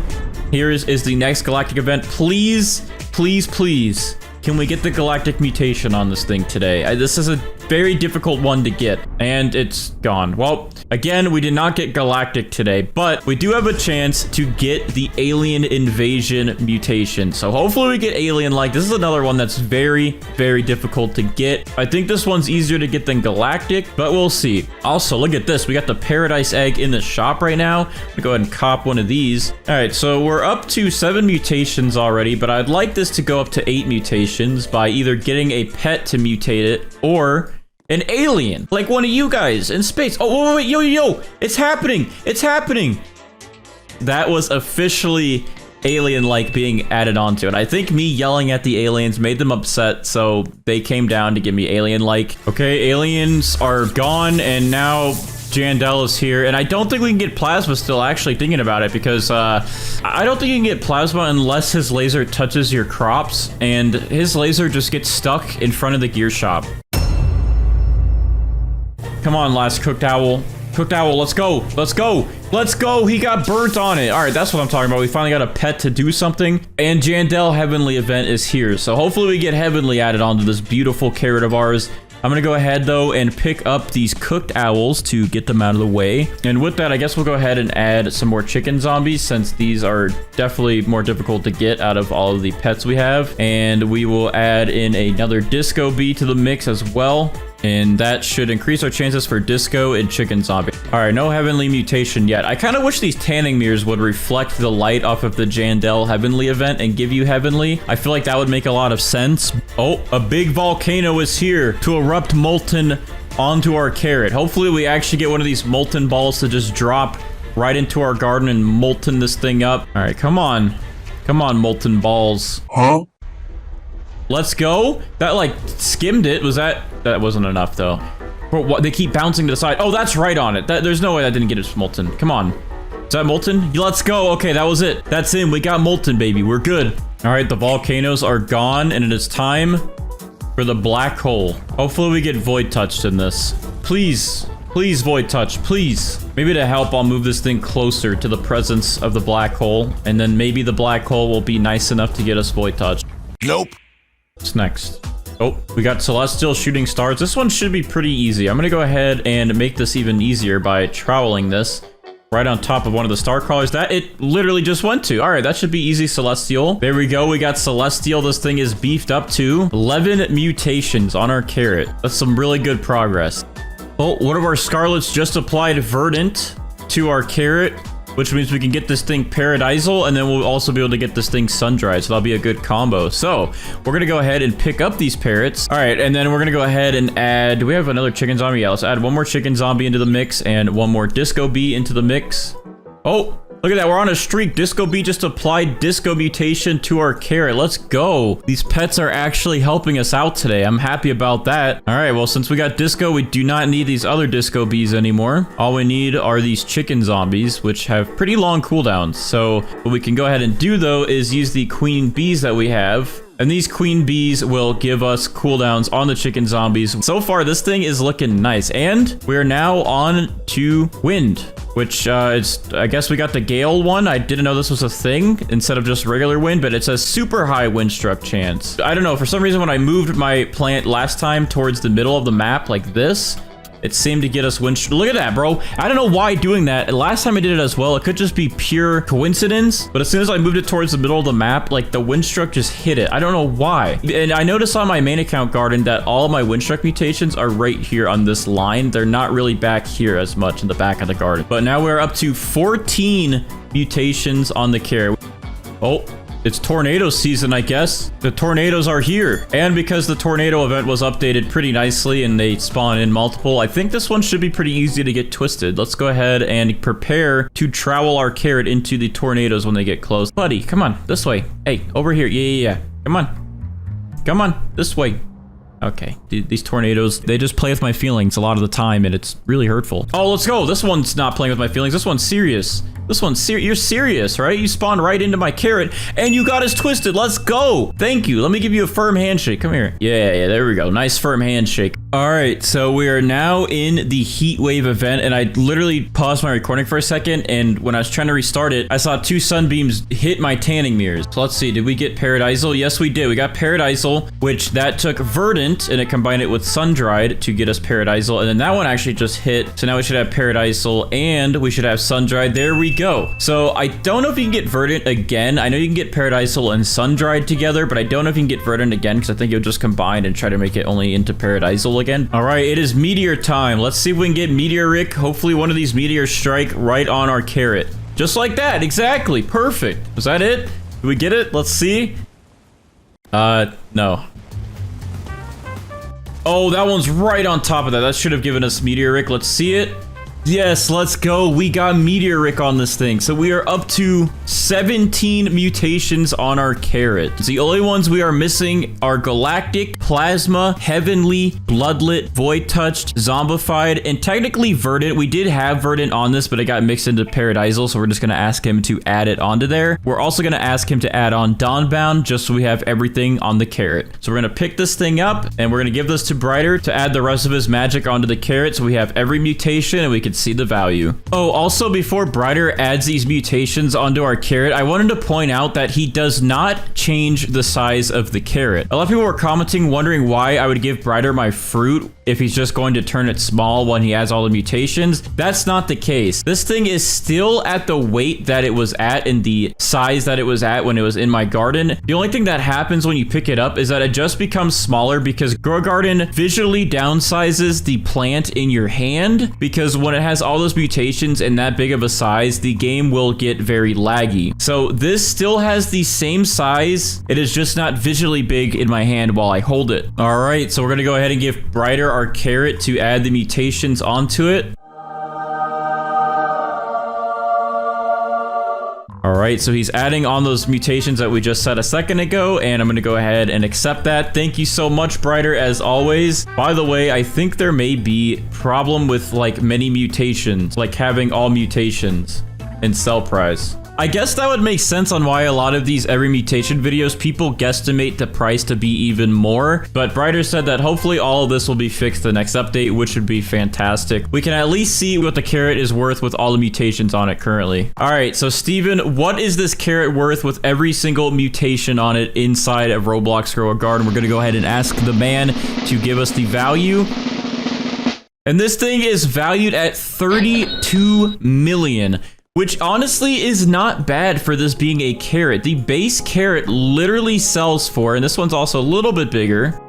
Speaker 1: Here is the next galactic event. Please, please, please, can we get the galactic mutation on this thing today? This is a very difficult one to get, and it's gone. Well, again, we did not get galactic today, but we do have a chance to get the alien invasion mutation. So hopefully we get alien-like. This is another one that's very, very difficult to get. I think this one's easier to get than galactic, but we'll see. Also, look at this. We got the paradise egg in the shop right now. I'm gonna go ahead and cop one of these. All right, so we're up to 7 mutations already, but I'd like this to go up to 8 mutations by either getting a pet to mutate it or an alien, like one of you guys in space. Oh, wait, yo, it's happening. It's happening. That was officially alien-like being added onto it. I think me yelling at the aliens made them upset, so they came down to give me alien-like. Okay, aliens are gone, and now Jandel is here, and I don't think we can get plasma still, actually thinking about it, because I don't think you can get plasma unless his laser touches your crops, and his laser just gets stuck in front of the gear shop. Come on, last cooked owl. Cooked owl, let's go. Let's go. Let's go. He got burnt on it. All right, that's what I'm talking about. We finally got a pet to do something. And Jandel Heavenly event is here. So hopefully we get Heavenly added onto this beautiful carrot of ours. I'm gonna go ahead though and pick up these cooked owls to get them out of the way. And with that, I guess we'll go ahead and add some more chicken zombies, since these are definitely more difficult to get out of all of the pets we have. And we will add in another disco bee to the mix as well. And that should increase our chances for disco and chicken zombie. All right, no heavenly mutation yet. I kind of wish these tanning mirrors would reflect the light off of the Jandel Heavenly event and give you heavenly. I feel like that would make a lot of sense. Oh, a big volcano is here to erupt molten onto our carrot. Hopefully we actually get one of these molten balls to just drop right into our garden and molten this thing up. All right, come on. Come on, molten balls.
Speaker 2: Huh?
Speaker 1: Let's go. That like skimmed it. Was that wasn't enough though. But what, they keep bouncing to the side. Oh, that's right on it. There's no way that didn't get it molten. Come on. Is that molten? Let's go. Okay, that was it. That's in. We got molten, baby. We're good. All right, the volcanoes are gone, and it is time for the black hole. Hopefully we get void touched in this. Please. Please, void touch. Please. Maybe to help, I'll move this thing closer to the presence of the black hole, and then maybe the black hole will be nice enough to get us void touch.
Speaker 2: Nope.
Speaker 1: What's next? Oh, we got celestial shooting stars. This one should be pretty easy. I'm gonna go ahead and make this even easier by troweling this right on top of one of the star crawlers that it literally just went to. All right, that should be easy. Celestial. There we go. We got celestial. This thing is beefed up to 11 mutations on our carrot. That's some really good progress. Oh, one of our scarlets just applied verdant to our carrot, which means we can get this thing paradisal, and then we'll also be able to get this thing sun-dried, so that'll be a good combo. So, we're gonna go ahead and pick up these parrots. All right, and then we're gonna go ahead and add... Do we have another chicken zombie? Yeah, let's add one more chicken zombie into the mix, and one more disco bee into the mix. Oh, look at that, we're on a streak. Disco bee just applied disco mutation to our carrot. Let's go. These pets are actually helping us out today. I'm happy about that. All right, well, since we got disco, we do not need these other disco bees anymore. All we need are these chicken zombies, which have pretty long cooldowns. So what we can go ahead and do, though, is use the queen bees that we have. And these queen bees will give us cooldowns on the chicken zombies. So far, this thing is looking nice. And we're now on to wind, which is, I guess we got the gale one. I didn't know this was a thing instead of just regular wind, but it says super high wind struck chance. I don't know, for some reason when I moved my plant last time towards the middle of the map like this, it seemed to get us wind. Look at that, bro. I don't know why doing that. Last time I did it as well. It could just be pure coincidence. But as soon as I moved it towards the middle of the map, like the wind struck just hit it. I don't know why. And I noticed on my main account garden that all of my wind struck mutations are right here on this line. They're not really back here as much in the back of the garden. But now we're up to 14 mutations on the carrot. Oh. It's tornado season, I guess. The tornadoes are here. And because the tornado event was updated pretty nicely and they spawn in multiple, I think this one should be pretty easy to get twisted. Let's go ahead and prepare to trowel our carrot into the tornadoes when they get close. Buddy, come on, this way. Hey, over here. Yeah. Come on. Come on, this way. Okay, these tornadoes, they just play with my feelings a lot of the time, and it's really hurtful. Oh, let's go. This one's not playing with my feelings. This one's serious. This one's serious. You're serious, right? You spawned right into my carrot, and you got us twisted. Let's go. Thank you. Let me give you a firm handshake. Come here. Yeah, there we go. Nice firm handshake. All right, so we are now in the heat wave event, and I literally paused my recording for a second, and when I was trying to restart it, I saw 2 sunbeams hit my tanning mirrors. So let's see. Did we get paradisal? Yes, we did. We got paradisal, which that took verdant, and it combined it with sun-dried to get us paradisal, and then that one actually just hit. So now we should have paradisal, and we should have sun-dried. There we go. So I don't know if you can get verdant again. I know you can get paradisal and sun-dried together, but I don't know if you can get verdant again, because I think it would just combine and try to make it only into paradisal again. All right, it is meteor time. Let's see if we can get meteoric. Hopefully one of these meteors strike right on our carrot. Just like that, exactly. Perfect. Was that it? Did we get it? Let's see. No. Oh, that one's right on top of that. That should have given us meteoric. Let's see it. Yes, let's go. We got Meteoric on this thing. So we are up to 17 mutations on our carrot. The only ones we are missing are Galactic, Plasma, Heavenly, Bloodlit, Void Touched, Zombified, and technically Verdant. We did have Verdant on this, but it got mixed into Paradisal, so we're just going to ask him to add it onto there. We're also going to ask him to add on Dawnbound, just so we have everything on the carrot. So we're going to pick this thing up, and we're going to give this to Brighter to add the rest of his magic onto the carrot, so we have every mutation, and we can see the value. Oh, also, before Brighter adds these mutations onto our carrot, I wanted to point out that he does not change the size of the carrot. A lot of people were commenting, wondering why I would give Brighter my fruit if he's just going to turn it small when he has all the mutations. That's not the case. This thing is still at the weight that it was at and the size that it was at when it was in my garden. The only thing that happens when you pick it up is that it just becomes smaller because Grow Garden visually downsizes the plant in your hand, because when it has all those mutations and that big of a size, the game will get very laggy. So this still has the same size. It is just not visually big in my hand while I hold it. All right, so we're gonna go ahead and give Brighter our carrot to add the mutations onto it. All right, so he's adding on those mutations that we just said a second ago, and I'm gonna go ahead and accept that. Thank you so much, Brighter, as always. By the way, I think there may be problem with like many mutations, like having all mutations in sell price. I guess that would make sense on why a lot of these every mutation videos, people guesstimate the price to be even more. But Brighter said that hopefully all of this will be fixed the next update, which would be fantastic. We can at least see what the carrot is worth with all the mutations on it currently. All right, so Steven, what is this carrot worth with every single mutation on it inside of Roblox Grow a Garden? We're gonna go ahead and ask the man to give us the value. And this thing is valued at 32 million. Which honestly is not bad for this being a carrot. The base carrot literally sells for, and this one's also a little bit bigger,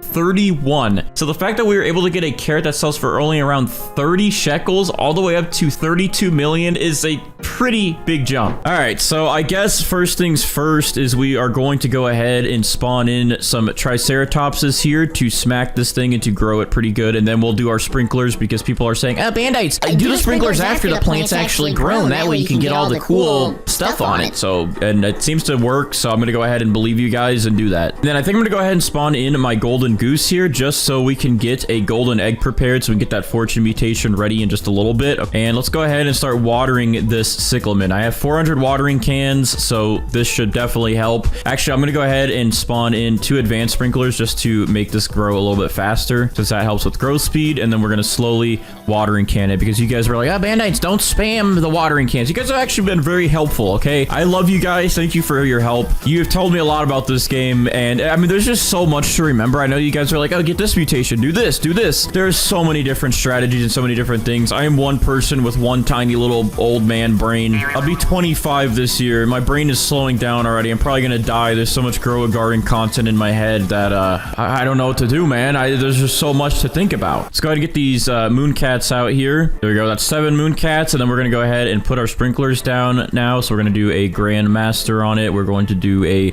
Speaker 1: 31. So the fact that we were able to get a carrot that sells for only around 30 shekels all the way up to 32 million is a pretty big jump. All right, so I guess first things first is we are going to go ahead and spawn in some Triceratopses here to smack this thing and to grow it pretty good, and then we'll do our sprinklers because people are saying, Bandites, do the sprinklers after the plant's actually grown. That way you can get all the cool stuff on it. So, and it seems to work, so I'm gonna go ahead and believe you guys and do that. And then I think I'm gonna go ahead and spawn in my golden goose here just so we can get a golden egg prepared, so we can get that fortune mutation ready in just a little bit. And let's go ahead and start watering this Cyclamen. I have 400 watering cans, so this should definitely help. Actually, I'm gonna go ahead and spawn in 2 advanced sprinklers just to make this grow a little bit faster, since that helps with growth speed. And then we're gonna slowly watering can it because you guys were like, Bandites, don't spam the watering cans. You guys have actually been very helpful, okay? I love you guys. Thank you for your help. You have told me a lot about this game, and I mean, there's just so much to remember. I know you guys are like, get this mutation, do this, do this. There's so many different strategies and so many different things. I am one person with one tiny little old man brain. I'll be 25 this year. My brain is slowing down already. I'm probably gonna die. There's so much Grow a Garden content in my head that I don't know what to do, man. There's just so much to think about. Let's go ahead and get these mooncats out here. There we go. That's 7 mooncats, and then we're gonna go ahead and put our sprinklers down now. So we're gonna do a Grand Master on it. We're going to do a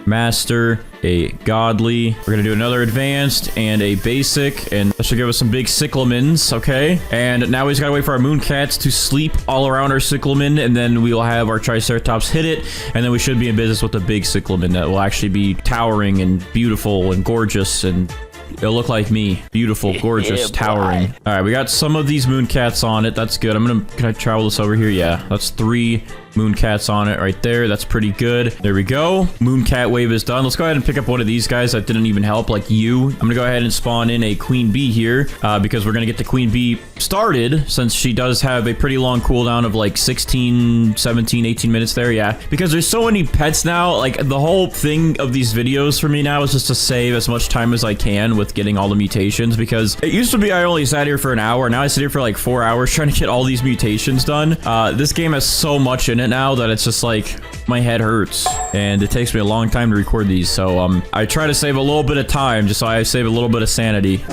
Speaker 1: Master, a Godly. We're gonna do another Advanced and a Basic, and that should give us some big Cyclamens, okay? And now we just gotta wait for our Mooncats to sleep all around our Cyclamen, and then we will have our Triceratops hit it, and then we should be in business with a big Cyclamen that will actually be towering and beautiful and gorgeous, and it'll look like me. Beautiful, gorgeous, towering. All right, we got some of these Mooncats on it. That's good. Can I travel this over here? Yeah, that's 3 Mooncats on it right there. That's pretty good. There we go. Mooncat wave is done. Let's go ahead and pick up one of these guys that didn't even help, like you. I'm gonna go ahead and spawn in a Queen Bee here because we're gonna get the Queen Bee started, since she does have a pretty long cooldown of like 16, 17, 18 minutes there. Yeah, because there's so many pets now. Like, the whole thing of these videos for me now is just to save as much time as I can with getting all the mutations, because it used to be I only sat here for an hour. Now I sit here for like 4 hours trying to get all these mutations done. This game has so much in it now that it's just like my head hurts, and it takes me a long time to record these. So I try to save a little bit of time just so I save a little bit of sanity.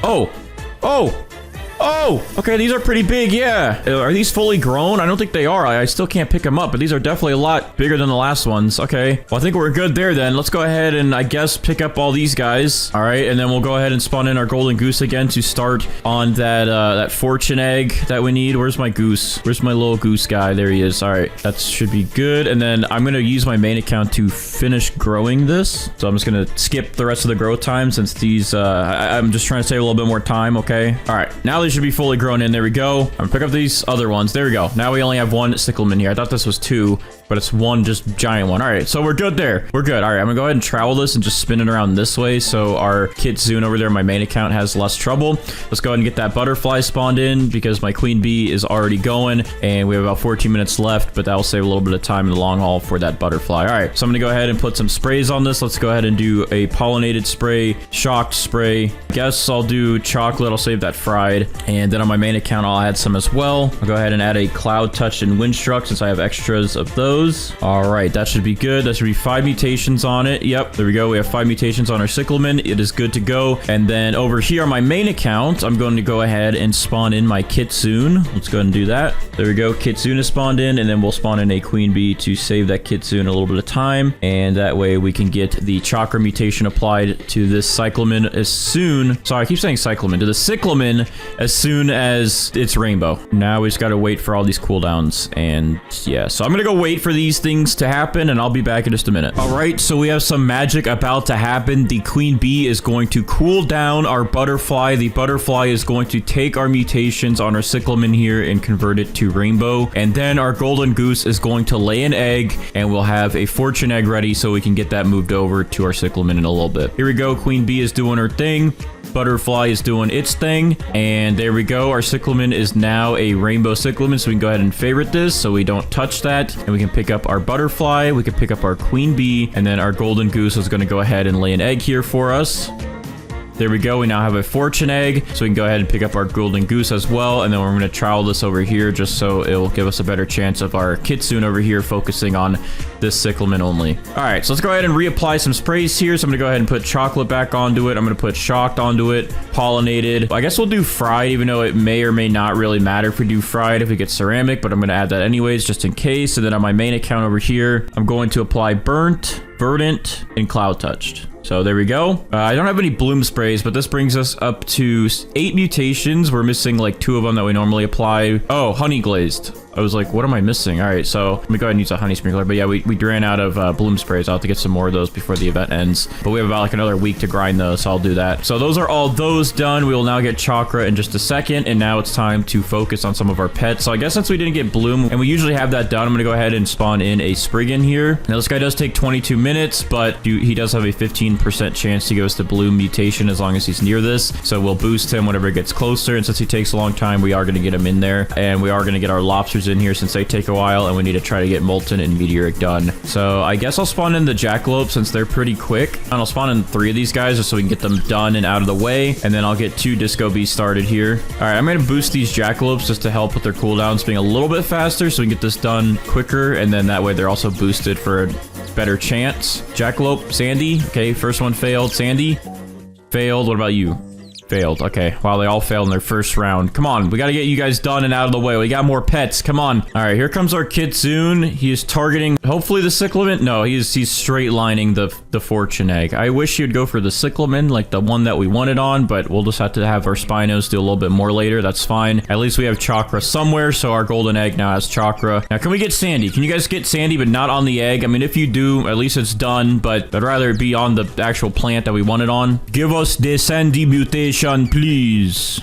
Speaker 1: Oh, Oh, okay, these are pretty big, yeah. Are these fully grown? I don't think they are. I still can't pick them up, but these are definitely a lot bigger than the last ones. Okay, well, I think we're good there then. Let's go ahead and, I guess, pick up all these guys. All right, and then we'll go ahead and spawn in our golden goose again to start on that fortune egg that we need. Where's my goose? Where's my little goose guy? There he is. All right, that should be good. And then I'm going to use my main account to finish growing this. So I'm just going to skip the rest of the growth time since these, I'm just trying to save a little bit more time, okay? All right, now they should be fully grown in. There we go. I'm gonna pick up these other ones. There we go. Now we only have one cyclamen here. I thought this was two, but it's one just giant one. All right, so we're good there. We're good. All right, I'm gonna go ahead and travel this and just spin it around this way so our kitsune over there, my main account, has less trouble. Let's go ahead and get that butterfly spawned in because my queen bee is already going and we have about 14 minutes left, but that will save a little bit of time in the long haul for that butterfly. All right, so I'm gonna go ahead and put some sprays on this. Let's go ahead and do a pollinated spray, shocked spray. Guess I'll do chocolate. I'll save that fried. And then on my main account, I'll add some as well. I'll go ahead and add a cloud touch and windstruck since I have extras of those. All right, that should be good. That should be 5 mutations on it. Yep, there we go. We have 5 mutations on our cyclamen. It is good to go. And then over here on my main account, I'm going to go ahead and spawn in my kitsune. Let's go ahead and do that. There we go. Kitsune is spawned in, and then we'll spawn in a queen bee to save that kitsune a little bit of time. And that way we can get the chakra mutation applied to this cyclamen as soon. Sorry, I keep saying cyclamen. To the cyclamen as soon as it's rainbow. Now we just got to wait for all these cooldowns. And yeah, so I'm going to go wait for these things to happen, and I'll be back in just a minute. All right, so we have some magic about to happen. The queen bee is going to cool down our butterfly. The butterfly is going to take our mutations on our cyclamen here and convert it to rainbow. And then our golden goose is going to lay an egg, and we'll have a fortune egg ready so we can get that moved over to our cyclamen in a little bit. Here we go. Queen bee is doing her thing. Butterfly is doing its thing, and there we go. Our cyclamen is now a rainbow cyclamen, so we can go ahead and favorite this so we don't touch that, and we can pick up our butterfly, we can pick up our queen bee, and then our golden goose is going to go ahead and lay an egg here for us. There we go. We now have a fortune egg, so we can go ahead and pick up our golden goose as well, and then we're going to trowel this over here just so it will give us a better chance of our kitsune over here focusing on this cyclamen only. All right, so let's go ahead and reapply some sprays here. So I'm going to go ahead and put chocolate back onto it. I'm going to put shocked onto it, pollinated. I guess we'll do fried, even though it may or may not really matter if we do fried, if we get ceramic, but I'm going to add that anyways just in case. And then on my main account over here, I'm going to apply burnt, verdant, and cloud touched. So there we go. I don't have any bloom sprays, but this brings us up to 8 mutations. We're missing like 2 of them that we normally apply. Oh, honey glazed. I was like, what am I missing? All right, so let me go ahead and use a honey sprinkler. But yeah, we ran out of bloom sprays. I'll have to get some more of those before the event ends. But we have about like another week to grind those, so I'll do that. So those are all those done. We will now get chakra in just a second. And now it's time to focus on some of our pets. So I guess since we didn't get bloom, and we usually have that done, I'm going to go ahead and spawn in a Spriggan here. Now this guy does take 22 minutes, but he does have a 15% chance he goes to bloom mutation as long as he's near this. So we'll boost him whenever it gets closer. And since he takes a long time, we are going to get him in there. And we are going to get our lobsters in here since they take a while, and we need to try to get molten and meteoric done. So I guess I'll spawn in the jackalope since they're pretty quick. And I'll spawn in 3 of these guys just so we can get them done and out of the way. And then I'll get 2 disco bees started here. All right, I'm going to boost these jackalopes just to help with their cooldowns being a little bit faster so we can get this done quicker. And then that way they're also boosted for a better chance. Jackalope, Sandy. Okay, first one failed. Sandy failed. What about you? Failed. Okay. Wow, they all failed in their first round. Come on. We got to get you guys done and out of the way. We got more pets. Come on. All right. Here comes our kitsune. He is targeting, hopefully, the cyclamen. No, he's straight lining the fortune egg. I wish you'd go for the cyclamen, like the one that we wanted on, but we'll just have to have our Spinos do a little bit more later. That's fine. At least we have chakra somewhere, so our golden egg now has chakra. Now, can we get Sandy? Can you guys get Sandy, but not on the egg? I mean, if you do, at least it's done, but I'd rather it be on the actual plant that we want it on. Give us the Sandy mutation, please.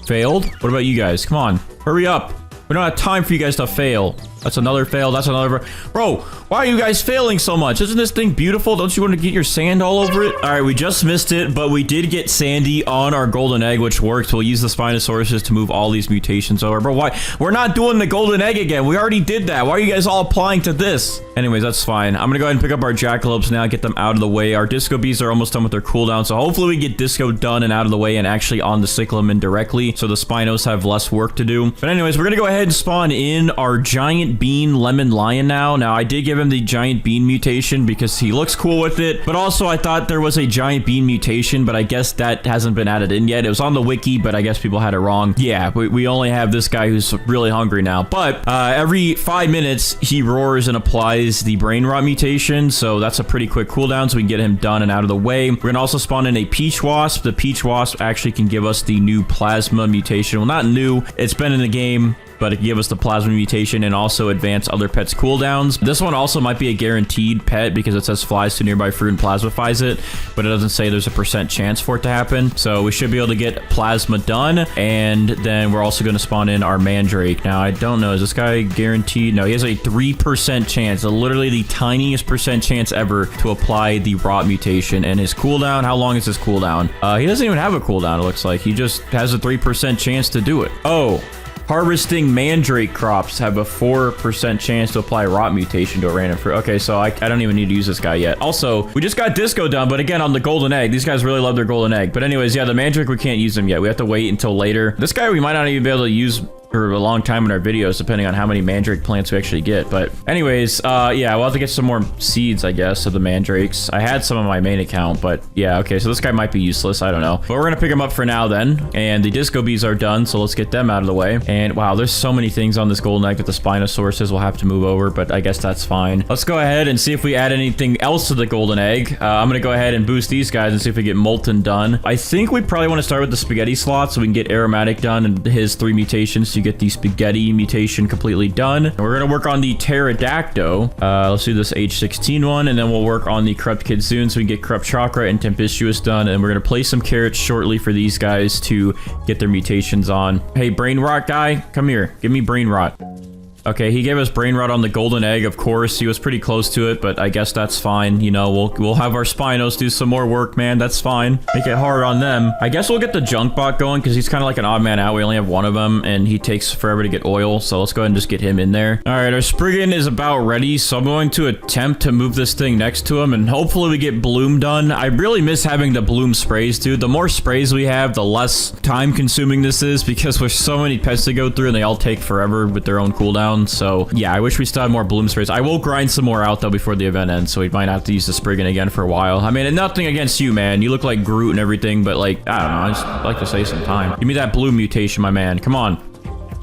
Speaker 1: Failed? What about you guys? Come on. Hurry up. We don't have time for you guys to fail. That's another fail. That's another... Bro, why are you guys failing so much? Isn't this thing beautiful? Don't you want to get your sand all over it? All right, we just missed it, but we did get Sandy on our golden egg, which works. We'll use the Spinosaurus to move all these mutations over. Bro, why? We're not doing the golden egg again. We already did that. Why are you guys all applying to this? Anyways, that's fine. I'm going to go ahead and pick up our jackalopes now, get them out of the way. Our disco bees are almost done with their cooldown, so hopefully we get disco done and out of the way and actually on the cyclamen directly, so the Spinos have less work to do. But anyways, we're going to go ahead and spawn in our giant giant bean lemon lion now. Now, I did give him the giant bean mutation because he looks cool with it. But also, I thought there was a giant bean mutation, but I guess that hasn't been added in yet. It was on the wiki, but I guess people had it wrong. Yeah, we only have this guy who's really hungry now. But every 5 minutes, he roars and applies the brain rot mutation. So that's a pretty quick cooldown, so we can get him done and out of the way. We're going to also spawn in a peach wasp. The peach wasp actually can give us the new plasma mutation. Well, not new. It's been in the game, but it can give us the plasma mutation and also advance other pets' cooldowns. This one also might be a guaranteed pet because it says flies to nearby fruit and plasmifies it, but it doesn't say there's a % chance for it to happen. So we should be able to get plasma done, and then we're also going to spawn in our mandrake. Now, I don't know. Is this guy guaranteed? No, he has a 3% chance, literally the tiniest % chance ever to apply the rot mutation. And his cooldown, how long is his cooldown? He doesn't even have a cooldown, it looks like. He just has a 3% chance to do it. Oh. Harvesting mandrake crops have a 4% chance to apply rot mutation to a random fruit. Okay, so I don't even need to use this guy yet. Also, we just got disco done, but again, on the golden egg. These guys really love their golden egg. But anyways, yeah, the mandrake, we can't use them yet. We have to wait until later. This guy, we might not even be able to use for a long time in our videos, depending on how many mandrake plants we actually get. But anyways, yeah, we'll have to get some more seeds, I guess, of the mandrakes. I had some on my main account, but yeah, okay, so this guy might be useless. I don't know. But we're gonna pick him up for now then. And the disco bees are done, so let's get them out of the way. And wow, there's so many things on this golden egg that the Spinosaurus will have to move over, but I guess that's fine. Let's go ahead and see if we add anything else to the golden egg. I'm gonna go ahead and boost these guys and see if we get molten done. I think we probably want to start with the spaghetti slot so we can get aromatic done and his 3 mutations to get the spaghetti mutation completely done. And we're gonna work on the pterodactyl. Let's do this H16 one, and then we'll work on the corrupt kitsune so we can get corrupt chakra and tempestuous done. And we're gonna place some carrots shortly for these guys to get their mutations on. Hey, brain rot guy, come here. Give me brain rot. Okay, he gave us brain rot on the golden egg, of course. He was pretty close to it, but I guess that's fine. You know, we'll have our Spinos do some more work, man. That's fine. Make it hard on them. I guess we'll get the junk bot going because he's kind of like an odd man out. We only have one of them, and he takes forever to get oil. So let's go ahead and just get him in there. All right, our Spriggan is about ready, so I'm going to attempt to move this thing next to him, and hopefully we get bloom done. I really miss having the bloom sprays, dude. The more sprays we have, the less time-consuming this is because there's so many pets to go through, and they all take forever with their own cooldown. So yeah, I wish we still had more bloom sprays. I will grind some more out though before the event ends, so we might have to use the Spriggan again for a while. I mean, and nothing against you, man. You look like Groot and everything, but like, I don't know. I just like to save some time. Give me that bloom mutation, my man. Come on.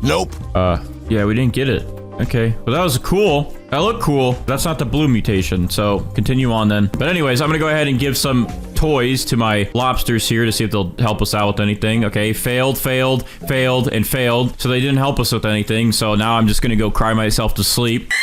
Speaker 2: Nope.
Speaker 1: Yeah, we didn't get it. Okay, well, that was cool. That looked cool. That's not the blue mutation, so continue on then. But anyways, I'm gonna go ahead and give some toys to my lobsters here to see if they'll help us out with anything. Okay, failed, failed, failed, and failed. So they didn't help us with anything, so now I'm just gonna go cry myself to sleep.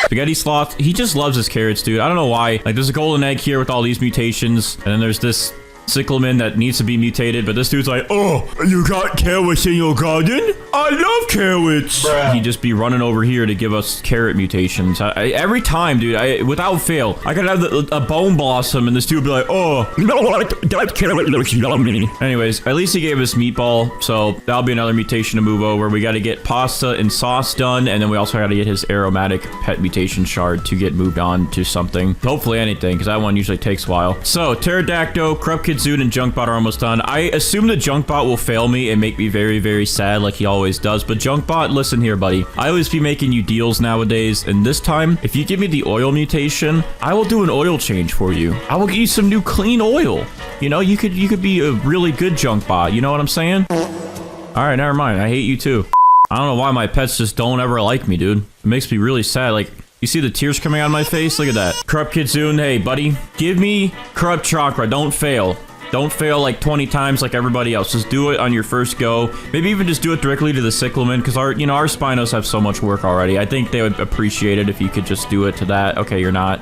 Speaker 1: Spaghetti Sloth, he just loves his carrots, dude. I don't know why. Like, there's a golden egg here with all these mutations, and then there's this Cyclamen that needs to be mutated, but this dude's like, oh, you got carrots in your garden? I love carrots. Bruh. He'd just be running over here to give us carrot mutations. Every time, dude, without fail, I could have a bone blossom and this dude would be like, oh, that carrot looks yummy. Anyways, at least he gave us meatball, so that'll be another mutation to move over. We got to get pasta and sauce done, and then we also got to get his aromatic pet mutation shard to get moved on to something. Hopefully anything, because that one usually takes a while. So, pterodactyl, corrupt kitsune, and junkbot are almost done. I assume the junkbot will fail me and make me very, very sad like he always does. But junkbot, listen here, buddy. I always be making you deals nowadays, and this time, if you give me the oil mutation, I will do an oil change for you. I will get you some new clean oil. You know, you could be a really good junkbot. You know what I'm saying? All right, never mind. I hate you too. I don't know why my pets just don't ever like me, dude. It makes me really sad. Like, you see the tears coming out of my face? Look at that. Corrupt kitsune, hey, buddy. Give me corrupt chakra. Don't fail. Don't fail like 20 times like everybody else. Just do it on your first go. Maybe even just do it directly to the Cyclamen, because our Spinos have so much work already. I think they would appreciate it if you could just do it to that. Okay, you're not.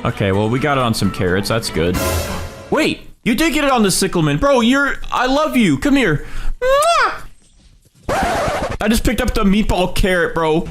Speaker 1: Okay, well, we got it on some carrots. That's good. Wait, you did get it on the Cyclamen. Bro, I love you. Come here. I just picked up the meatball carrot, bro.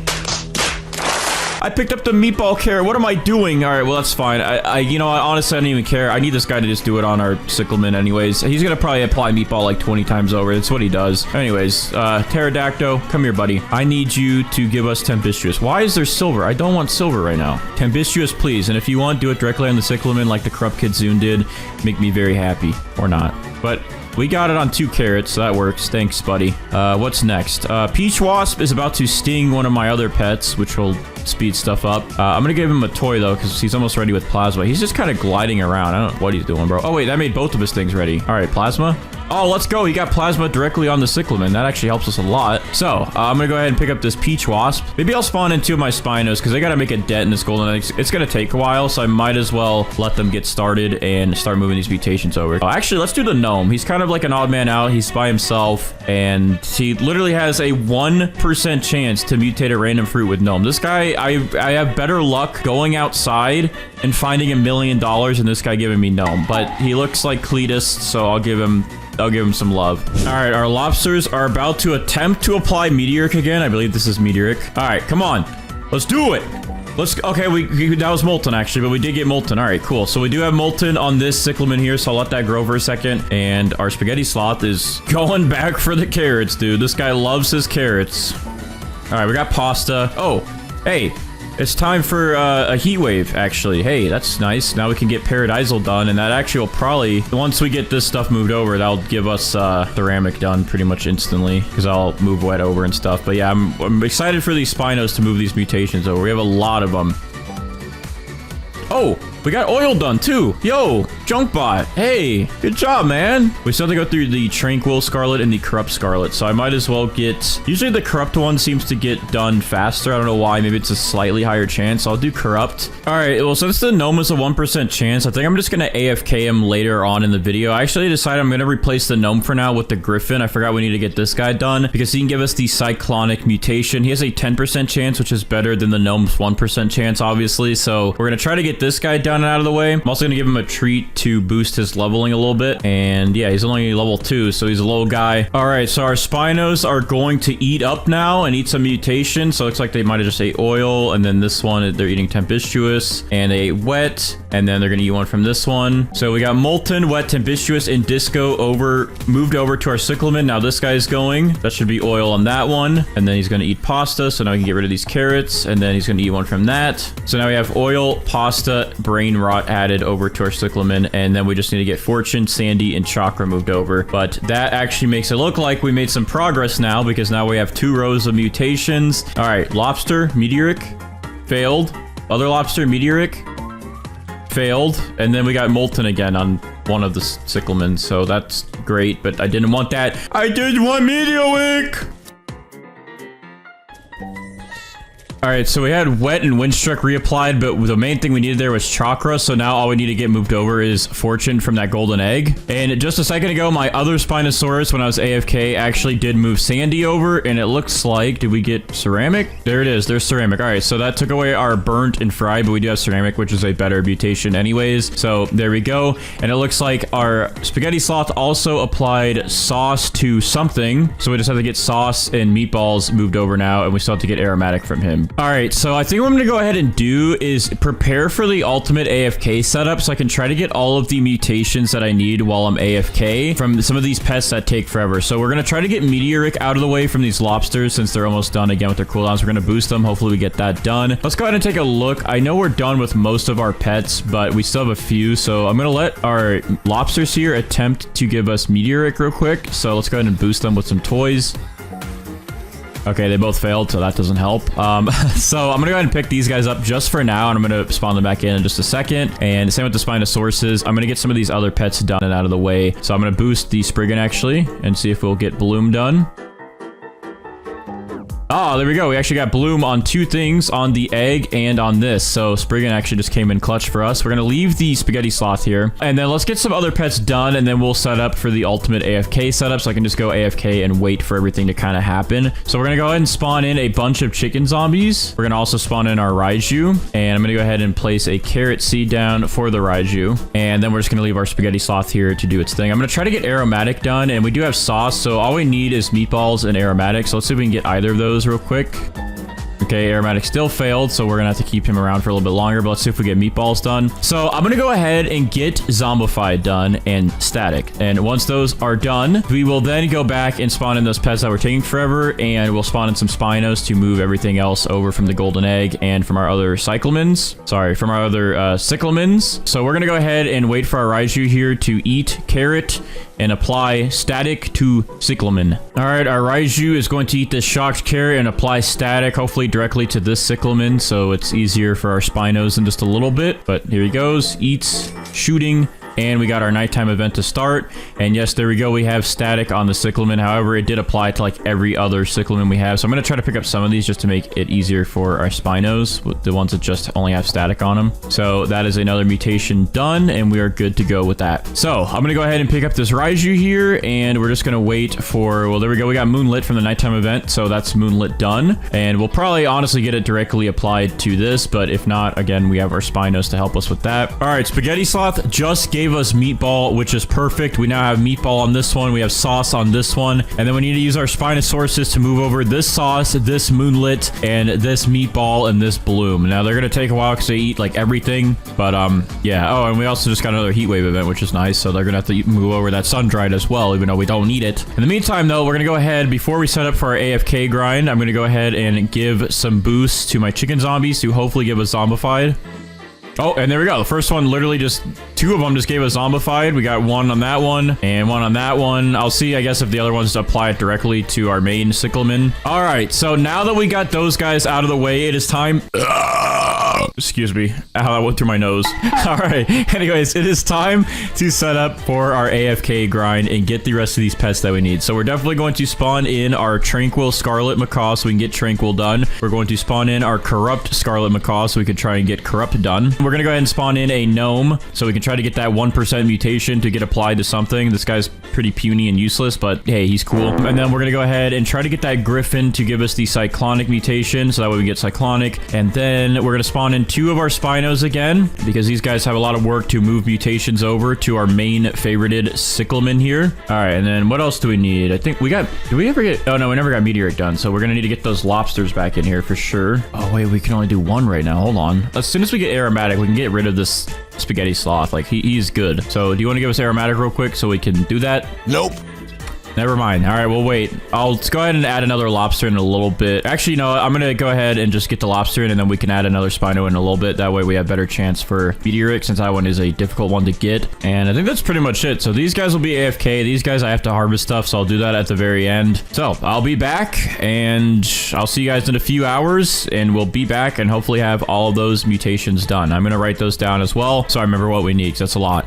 Speaker 1: I picked up the meatball carrot. What am I doing? All right, well, that's fine. You know, honestly, I don't even care. I need this guy to just do it on our Cyclamen anyways. He's gonna probably apply meatball like 20 times over. That's what he does. Anyways, pterodactyl, come here, buddy. I need you to give us tempestuous. Why is there silver? I don't want silver right now. Tempestuous, please. And if you want, do it directly on the Cyclamen like the corrupt kitsune did. Make me very happy. Or not. But We got it on 2 carrots, so that works. Thanks, buddy. What's next? Peach Wasp is about to sting one of my other pets, which will speed stuff up. I'm gonna give him a toy, though, because he's almost ready with Plasma. He's just kind of gliding around. I don't know what he's doing, bro. Oh, wait, that made both of his things ready. All right, Plasma. Oh, let's go. He got Plasma directly on the Cyclamen. That actually helps us a lot. So, I'm gonna go ahead and pick up this Peach Wasp. Maybe I'll spawn in 2 of my Spinos, because they gotta make a dent in this golden egg. It's gonna take a while, so I might as well let them get started and start moving these mutations over. Actually, let's do the gnome. He's kind of like an odd man out. He's by himself, and he literally has a 1% chance to mutate a random fruit with gnome. This guy, I have better luck going outside and finding $1 million than this guy giving me gnome. But he looks like Cletus, so I'll give him some love. All right, our lobsters are about to attempt to apply meteoric again. I believe this is meteoric. All right, come on. Let's do it. Okay, that was molten actually, but we did get molten. All right, cool. So we do have molten on this Cyclamen here, so I'll let that grow for a second. And our spaghetti sloth is going back for the carrots, dude. This guy loves his carrots. All right, we got pasta. Oh, hey. It's time for a heat wave, actually. Hey, that's nice. Now we can get Paradisal done, and that actually will probably... Once we get this stuff moved over, that'll give us ceramic done pretty much instantly, because I'll move wet over and stuff. But yeah, I'm excited for these Spinos to move these mutations over. We have a lot of them. Oh, we got oil done too. Yo, Junkbot. Hey, good job, man. We still have to go through the Tranquil Scarlet and the Corrupt Scarlet, so I might as well get... Usually the Corrupt one seems to get done faster. I don't know why. Maybe it's a slightly higher chance. I'll do Corrupt. All right, well, since the gnome is a 1% chance, I think I'm just going to AFK him later on in the video. I actually decided I'm going to replace the gnome for now with the Griffin. I forgot we need to get this guy done because he can give us the Cyclonic Mutation. He has a 10% chance, which is better than the gnome's 1% chance, obviously. So we're going to try to get this guy done and out of the way. I'm also going to give him a treat to boost his leveling a little bit. And yeah, he's only level 2, so he's a low guy. All right, so our Spinos are going to eat up now and eat some mutation. So it looks like they might have just ate oil. And then this one, they're eating tempestuous. And they ate wet. And then they're going to eat one from this one. So we got molten, wet, tempestuous, and disco moved over to our Cyclamen. Now this guy's going. That should be oil on that one. And then he's going to eat pasta. So now we can get rid of these carrots. And then he's going to eat one from that. So now we have oil, pasta, brain rot added over to our Cyclamen, and then we just need to get Fortune, Sandy, and Chakra moved over. But that actually makes it look like we made some progress now, because now we have 2 rows of mutations. All right, lobster, meteoric, failed. Other lobster, meteoric, failed. And then we got molten again on one of the Cyclamen, so that's great, but I didn't want that. I did want meteoric! All right, so we had wet and windstruck reapplied, but the main thing we needed there was chakra. So now all we need to get moved over is fortune from that golden egg. And just a second ago, my other Spinosaurus, when I was AFK, actually did move Sandy over. And it looks like, did we get ceramic? There it is. There's ceramic. All right, so that took away our burnt and fried, but we do have ceramic, which is a better mutation anyways. So there we go. And it looks like our spaghetti sloth also applied sauce to something. So we just have to get sauce and meatballs moved over now. And we still have to get aromatic from him. All right, so I think what I'm gonna go ahead and do is prepare for the ultimate AFK setup so I can try to get all of the mutations that I need while I'm AFK from some of these pests that take forever. So we're gonna try to get meteoric out of the way from these lobsters since they're almost done again with their cooldowns. We're gonna boost them. Hopefully we get that done. Let's go ahead and take a look. I know we're done with most of our pets, but we still have a few. So I'm gonna let our lobsters here attempt to give us meteoric real quick. So let's go ahead and boost them with some toys. Okay, they both failed, so that doesn't help. So I'm gonna go ahead and pick these guys up just for now, and I'm gonna spawn them back in just a second. And same with the Spinosauruses. I'm gonna get some of these other pets done and out of the way. So I'm gonna boost the Spriggan actually, and see if we'll get Bloom done. Oh, there we go. We actually got Bloom on 2 things, on the egg and on this. So Spriggan actually just came in clutch for us. We're going to leave the spaghetti sloth here. And then let's get some other pets done, and then we'll set up for the ultimate AFK setup. So I can just go AFK and wait for everything to kind of happen. So we're going to go ahead and spawn in a bunch of chicken zombies. We're going to also spawn in our Raiju. And I'm going to go ahead and place a carrot seed down for the Raiju. And then we're just going to leave our spaghetti sloth here to do its thing. I'm going to try to get aromatic done, and we do have sauce. So all we need is meatballs and aromatic. So let's see if we can get either of those real quick. Okay, aromatic still failed, so we're gonna have to keep him around for a little bit longer, but let's see if we get meatballs done. So I'm gonna go ahead and get zombified done and static. And once those are done, we will then go back and spawn in those pets that were taking forever, and we'll spawn in some Spinos to move everything else over from the golden egg and from our other Cyclamens. Sorry, from our other Cyclamens. So we're gonna go ahead and wait for our Raiju here to eat carrot and apply static to Cyclamen. All right, our Raiju is going to eat this shocked carrot and apply static, hopefully directly to this Cyclamen, so it's easier for our Spinos in just a little bit. But here he goes, eats, shooting, and we got our nighttime event to start. And yes, there we go. We have static on the Cyclamen. However, it did apply to like every other Cyclamen we have. So I'm going to try to pick up some of these just to make it easier for our Spinos, with the ones that just only have static on them. So that is another mutation done, and we are good to go with that. So I'm going to go ahead and pick up this Raiju here, and we're just going to wait for, well, there we go. We got Moonlit from the nighttime event. So that's Moonlit done. And we'll probably honestly get it directly applied to this. But if not, again, we have our Spinos to help us with that. All right, Spaghetti Sloth just gave us meatball, which is perfect. We now have meatball on this one. We have sauce on this one. And then we need to use our Spinosauruses to move over this sauce, this Moonlit, and this meatball, and this bloom. Now, they're going to take a while because they eat like everything. But, yeah. Oh, and we also just got another heat wave event, which is nice. So they're going to have to move over that sun dried as well, even though we don't need it. In the meantime, though, we're going to go ahead, before we set up for our AFK grind, I'm going to go ahead and give some boosts to my chicken zombies to hopefully give us zombified. Oh, and there we go. The first one literally just, two of them just gave us zombified. We got one on that one and one on that one. I'll see, I guess, if the other ones apply it directly to our main Cyclamen. All right, so now that we got those guys out of the way, it is time... Excuse me. Ow, that went through my nose. All right. Anyways, it is time to set up for our AFK grind and get the rest of these pets that we need. So we're definitely going to spawn in our Tranquil Scarlet Macaw so we can get Tranquil done. We're going to spawn in our Corrupt Scarlet Macaw so we can try and get Corrupt done. We're going to go ahead and spawn in a Gnome so we can try to get that 1% mutation to get applied to something. This guy's pretty puny and useless, but hey, he's cool. And then we're going to go ahead and try to get that Griffin to give us the Cyclonic mutation so that way we get Cyclonic. And then we're going to spawn in two of our Spinos again because these guys have a lot of work to move mutations over to our main favorited Cyclamen here. All right, and then what else do we need? I think we got, did we ever get, oh no, we never got Meteoric done. So we're going to need to get those lobsters back in here for sure. Oh wait, we can only do one right now. Hold on. As soon as we get aromatic, we can get rid of this Spaghetti Sloth. Like he's good. So do you want to give us aromatic real quick so we can do that?
Speaker 2: Nope.
Speaker 1: Never mind. All right, we'll wait. I'll go ahead and add another lobster in a little bit. Actually, no, I'm going to go ahead and just get the lobster in, and then we can add another Spino in a little bit. That way we have better chance for Meteoric, since that one is a difficult one to get. And I think that's pretty much it. So these guys will be AFK. These guys, I have to harvest stuff, so I'll do that at the very end. So I'll be back, and I'll see you guys in a few hours, and we'll be back and hopefully have all of those mutations done. I'm going to write those down as well, so I remember what we need, because that's a lot.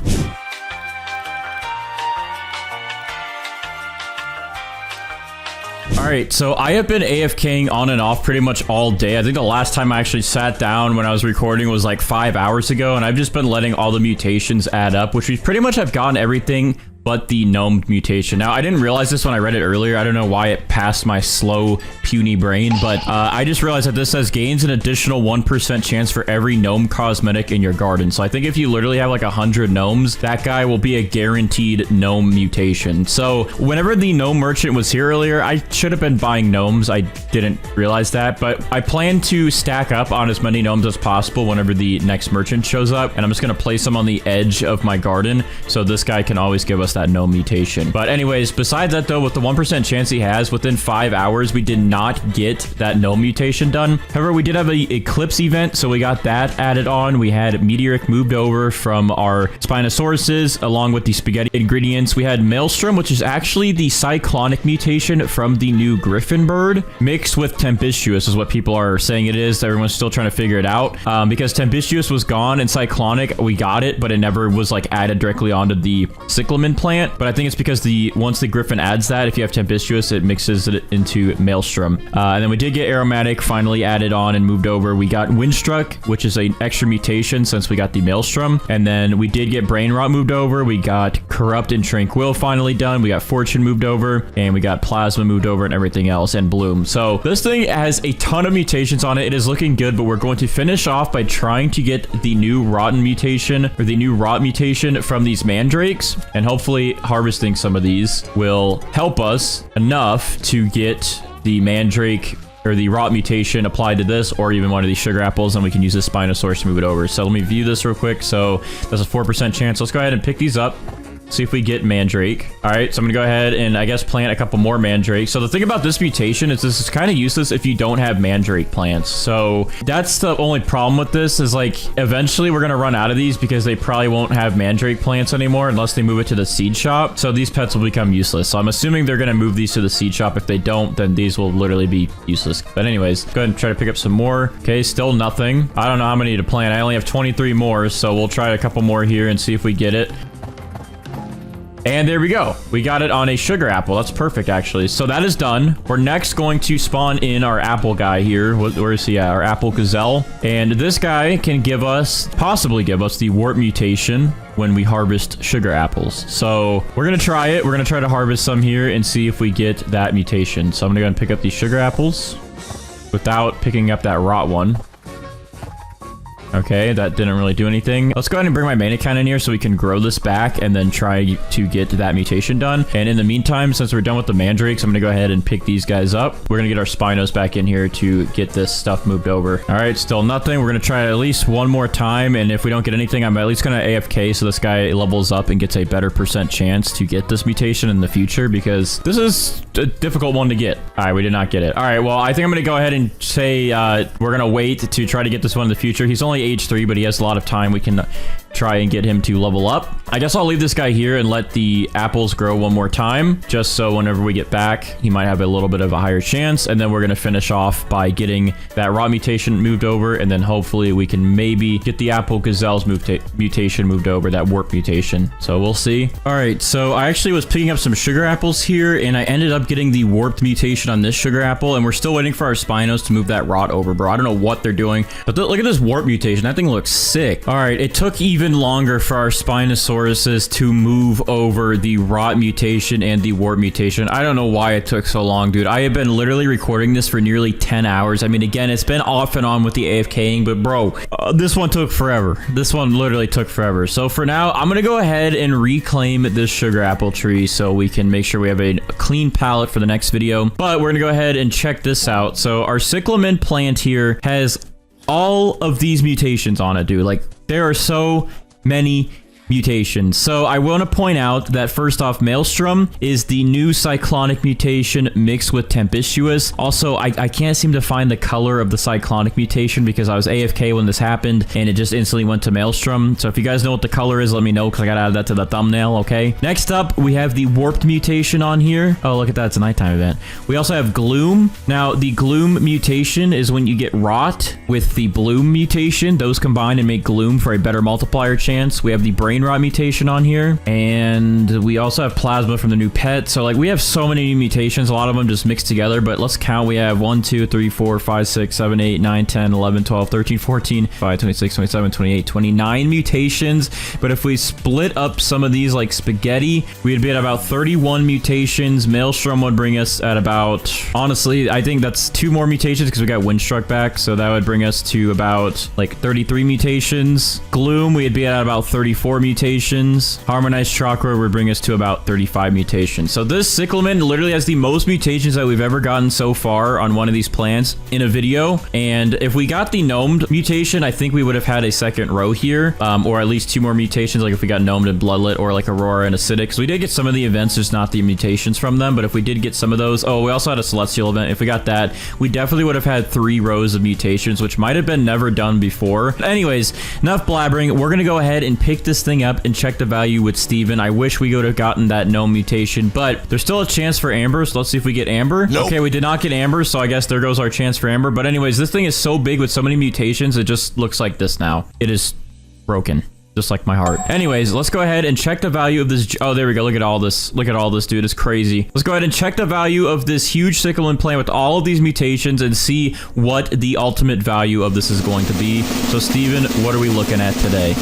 Speaker 1: All right, so I have been AFKing on and off pretty much all day. I think the last time I actually sat down when I was recording was like 5 hours ago, and I've just been letting all the mutations add up, which we pretty much have gotten everything but the gnome mutation. Now, I didn't realize this when I read it earlier. I don't know why it passed my slow, puny brain, but I just realized that this says gains an additional 1% chance for every gnome cosmetic in your garden. So I think if you literally have like 100 gnomes, that guy will be a guaranteed gnome mutation. So whenever the gnome merchant was here earlier, I should have been buying gnomes. I didn't realize that, but I plan to stack up on as many gnomes as possible whenever the next merchant shows up, and I'm just gonna place them on the edge of my garden, so this guy can always give us that gnome mutation. But anyways, besides that though, with the 1% chance he has, within 5 hours, we did not get that gnome mutation done. However, we did have an eclipse event, so we got that added on. We had Meteoric moved over from our Spinosauruses, along with the spaghetti ingredients. We had Maelstrom, which is actually the Cyclonic mutation from the new Griffin bird, mixed with Tempestuous is what people are saying it is. Everyone's still trying to figure it out. Because Tempestuous was gone and Cyclonic, we got it, but it never was like added directly onto the Cyclamen plant. But I think it's because once the Griffin adds that, if you have Tempestuous, it mixes it into Maelstrom. And then we did get Aromatic finally added on and moved over. We got Windstruck, which is an extra mutation since we got the Maelstrom. And then we did get Brain Rot moved over. We got Corrupt and Tranquil finally done. We got Fortune moved over, and we got Plasma moved over and everything else, and Bloom. So this thing has a ton of mutations on it. It is looking good, but we're going to finish off by trying to get the new Rotten mutation, or the new Rot mutation from these Mandrakes, and hopefully harvesting some of these will help us enough to get the Mandrake or the rot mutation applied to this, or even one of these sugar apples, and we can use this Spinosaurus to move it over. So let me view this real quick. So there's a 4% chance. Let's go ahead and pick these up. See if we get Mandrake. All right, so I'm gonna go ahead and I guess plant a couple more Mandrake. So the thing about this mutation is this is kind of useless if you don't have Mandrake plants. So that's the only problem with this is like eventually we're gonna run out of these because they probably won't have Mandrake plants anymore unless they move it to the seed shop. So these pets will become useless. So I'm assuming they're gonna move these to the seed shop. If they don't, then these will literally be useless. But anyways, go ahead and try to pick up some more. Okay, still nothing. I don't know how many to plant. I only have 23 more, so we'll try a couple more here and see if we get it. And there we go. We got it on a sugar apple. That's perfect, actually. So that is done. We're next going to spawn in our apple guy here. Where is he at? Our apple gazelle. And this guy can possibly give us the warp mutation when we harvest sugar apples. So we're going to try it. We're going to try to harvest some here and see if we get that mutation. So I'm going to go and pick up these sugar apples without picking up that rot one. Okay, that didn't really do anything. Let's go ahead and bring my mannequin in here so we can grow this back and then try to get that mutation done. And in the meantime, since we're done with the mandrakes, I'm going to go ahead and pick these guys up. We're going to get our Spinos back in here to get this stuff moved over. All right, still nothing. We're going to try at least one more time. And if we don't get anything, I'm at least going to AFK so this guy levels up and gets a better % chance to get this mutation in the future because this is a difficult one to get. All right, we did not get it. All right, well, I think I'm going to go ahead and say we're going to wait to try to get this one in the future. He's only age 3, but he has a lot of time. We can try and get him to level up. I guess I'll leave this guy here and let the apples grow one more time, just so whenever we get back, he might have a little bit of a higher chance. And then we're going to finish off by getting that rot mutation moved over. And then hopefully we can maybe get the apple gazelle's mutation moved over, that warp mutation. So we'll see. All right, so I actually was picking up some sugar apples here, and I ended up getting the warped mutation on this sugar apple. And we're still waiting for our Spinos to move that rot over, bro. I don't know what they're doing, but look at this warp mutation. That thing looks sick. All right, it took even longer for our Spinosauruses to move over the rot mutation and the warp mutation. I don't know why it took so long, dude. I have been literally recording this for nearly 10 hours. I mean, again, it's been off and on with the AFKing, but bro, this one took forever. This one literally took forever. So for now, I'm gonna go ahead and reclaim this sugar apple tree so we can make sure we have a clean palette for the next video. But we're gonna go ahead and check this out. So our Cyclamen plant here has all of these mutations on it, dude. Like, there are so many mutations. So I want to point out that first off, Maelstrom is the new cyclonic mutation mixed with tempestuous. Also, I can't seem to find the color of the cyclonic mutation because I was AFK when this happened and it just instantly went to Maelstrom. So if you guys know what the color is, let me know because I gotta add that to the thumbnail. Okay, next up we have the warped mutation on here. Oh, look at that, it's a nighttime event. We also have gloom. Now the gloom mutation is when you get rot with the bloom mutation. Those combine and make gloom for a better multiplier chance. We have the brain rot mutation on here, and we also have plasma from the new pet. So like we have so many new mutations, a lot of them just mixed together, but let's count. We have 1 2 3 4 5 6 7 8 9 10 11 12 13 14 5 26 27 28 29 mutations. But if we split up some of these like spaghetti, we'd be at about 31 mutations. Maelstrom would bring us at about, honestly, I think that's 2 more mutations because we got Windstruck back, so that would bring us to about like 33 mutations. Gloom, we'd be at about 34 mutations. Harmonized Chakra would bring us to about 35 mutations. So this Cyclamen literally has the most mutations that we've ever gotten so far on one of these plants in a video. And if we got the gnomed mutation, I think we would have had a second row here, or at least 2 more mutations, like if we got gnomed and bloodlet, or like Aurora and acidic. So we did get some of the events, just not the mutations from them. But if we did get some of those, oh, we also had a celestial event. If we got that, we definitely would have had 3 rows of mutations, which might have been never done before. But anyways, enough blabbering. We're gonna go ahead and pick this thing up and check the value with Steven. I wish we would have gotten that gnome mutation, but there's still a chance for amber, so let's see if we get amber. Nope. Okay, we did not get amber, so I guess there goes our chance for amber. But anyways, this thing is so big with so many mutations, it just looks like this now. It is broken. Just like my heart. Anyways, let's go ahead and check the value of this. Oh, there we go. Look at all this. Look at all this, dude. It's crazy. Let's go ahead and check the value of this huge Cyclamen plant with all of these mutations and see what the ultimate value of this is going to be. So, Steven, what are we looking at today?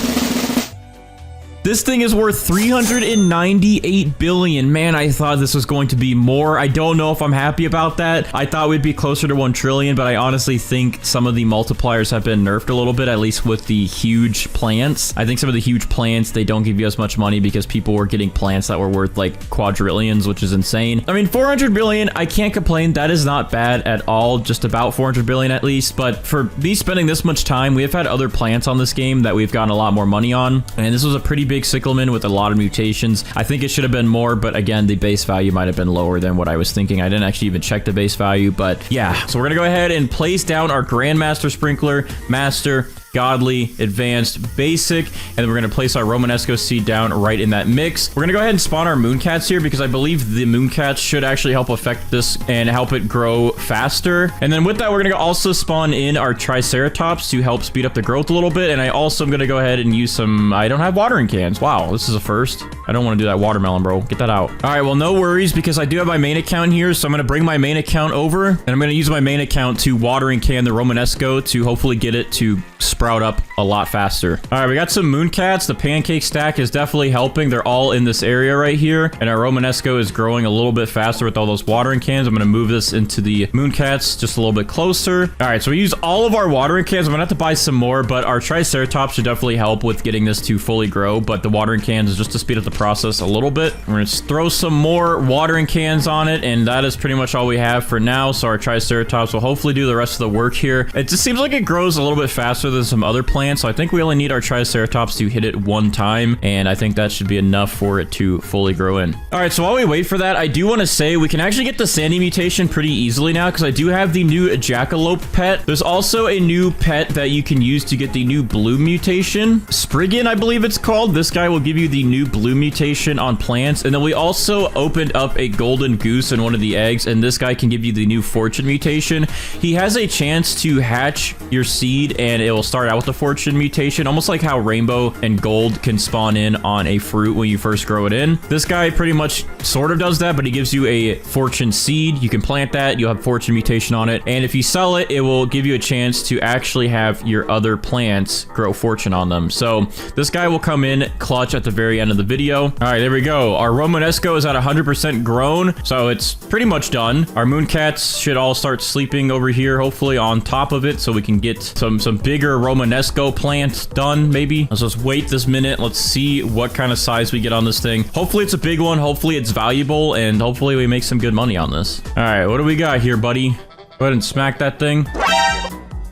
Speaker 1: This thing is worth 398 billion. Man, I thought this was going to be more. I don't know if I'm happy about that. I thought we'd be closer to 1 trillion, but I honestly think some of the multipliers have been nerfed a little bit, at least with the huge plants. I think some of the huge plants, they don't give you as much money because people were getting plants that were worth like quadrillions, which is insane. I mean, 400 billion, I can't complain. That is not bad at all. Just about 400 billion at least. But for me spending this much time, we have had other plants on this game that we've gotten a lot more money on. And this was a pretty big Cyclamen with a lot of mutations. I think it should have been more, but again, the base value might have been lower than what I was thinking. I didn't actually even check the base value, but yeah. So we're gonna go ahead and place down our Grandmaster Sprinkler, Master, Godly, Advanced, Basic, and then we're going to place our Romanesco seed down right in that mix. We're going to go ahead and spawn our Mooncats here because I believe the Mooncats should actually help affect this and help it grow faster. And then with that, we're going to also spawn in our Triceratops to help speed up the growth a little bit. And I also am going to go ahead and use some... I don't have watering cans. Wow, this is a first. I don't want to do that watermelon, bro. Get that out. All right, well, no worries because I do have my main account here. So I'm going to bring my main account over and I'm going to use my main account to watering can the Romanesco to hopefully get it to sprout up a lot faster. All right, we got some Mooncats. The pancake stack is definitely helping. They're all in this area right here. And our Romanesco is growing a little bit faster with all those watering cans. I'm going to move this into the Mooncats just a little bit closer. All right, so we use all of our watering cans. I'm going to have to buy some more, but our Triceratops should definitely help with getting this to fully grow. But the watering cans is just to speed up the process a little bit. We're going to throw some more watering cans on it. And that is pretty much all we have for now. So our Triceratops will hopefully do the rest of the work here. It just seems like it grows a little bit faster than some other plants. So I think we only need our Triceratops to hit it one time. And I think that should be enough for it to fully grow in. All right, so while we wait for that, I do want to say we can actually get the Sandy mutation pretty easily now because I do have the new Jackalope pet. There's also a new pet that you can use to get the new blue mutation. Spriggan, I believe it's called. This guy will give you the new blue mutation on plants. And then we also opened up a golden goose in one of the eggs, and this guy can give you the new fortune mutation. He has a chance to hatch your seed and it will start out with the fortune mutation, almost like how rainbow and gold can spawn in on a fruit when you first grow it in. This guy pretty much sort of does that, but he gives you a fortune seed. You can plant that, you'll have fortune mutation on it, and if you sell it, it will give you a chance to actually have your other plants grow fortune on them. So this guy will come in clutch at the very end of the video. All right, there we go. Our Romanesco is at 100% grown, so it's pretty much done. Our Mooncats should all start sleeping over here, hopefully on top of it, so we can get some bigger Romanesco plants done, maybe. Let's just wait this minute. Let's see what kind of size we get on this thing. Hopefully it's a big one. Hopefully it's valuable, and hopefully we make some good money on this. All right, what do we got here, buddy? Go ahead and smack that thing.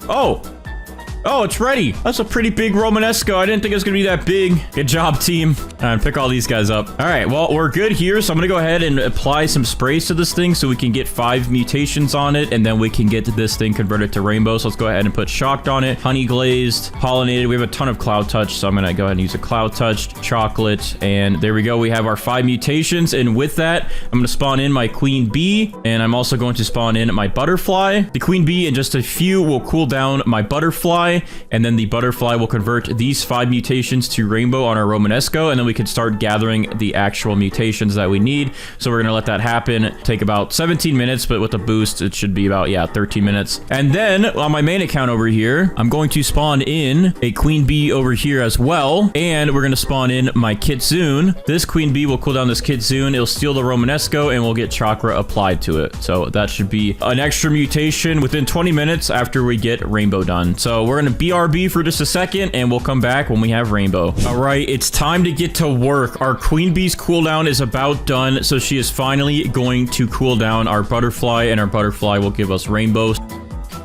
Speaker 1: Oh, it's ready. That's a pretty big Romanesco. I didn't think it was gonna be that big. Good job, team. And pick all these guys up. All right, well, we're good here. So I'm gonna go ahead and apply some sprays to this thing so we can get 5 mutations on it, and then we can get this thing converted to rainbow. So let's go ahead and put shocked on it, honey glazed, pollinated. We have a ton of cloud touch, so I'm gonna go ahead and use a cloud touch, chocolate, and there we go. We have our 5 mutations, and with that, I'm gonna spawn in my queen bee, and I'm also going to spawn in my butterfly. The queen bee in just a few will cool down my butterfly, and then the butterfly will convert these 5 mutations to rainbow on our Romanesco, and then we can start gathering the actual mutations that we need. So we're gonna let that happen. Take about 17 minutes, but with a boost, it should be about, yeah, 13 minutes. And then on my main account over here, I'm going to spawn in a queen bee over here as well, and we're gonna spawn in my kitsune. This queen bee will cool down this kitsune. It'll steal the Romanesco, and we'll get chakra applied to it. So that should be an extra mutation within 20 minutes after we get rainbow done. So we're gonna BRB for just a second, and we'll come back when we have rainbow. All right, it's time to get to work. Our queen bee's cooldown is about done, so she is finally going to cool down our butterfly, and our butterfly will give us rainbow.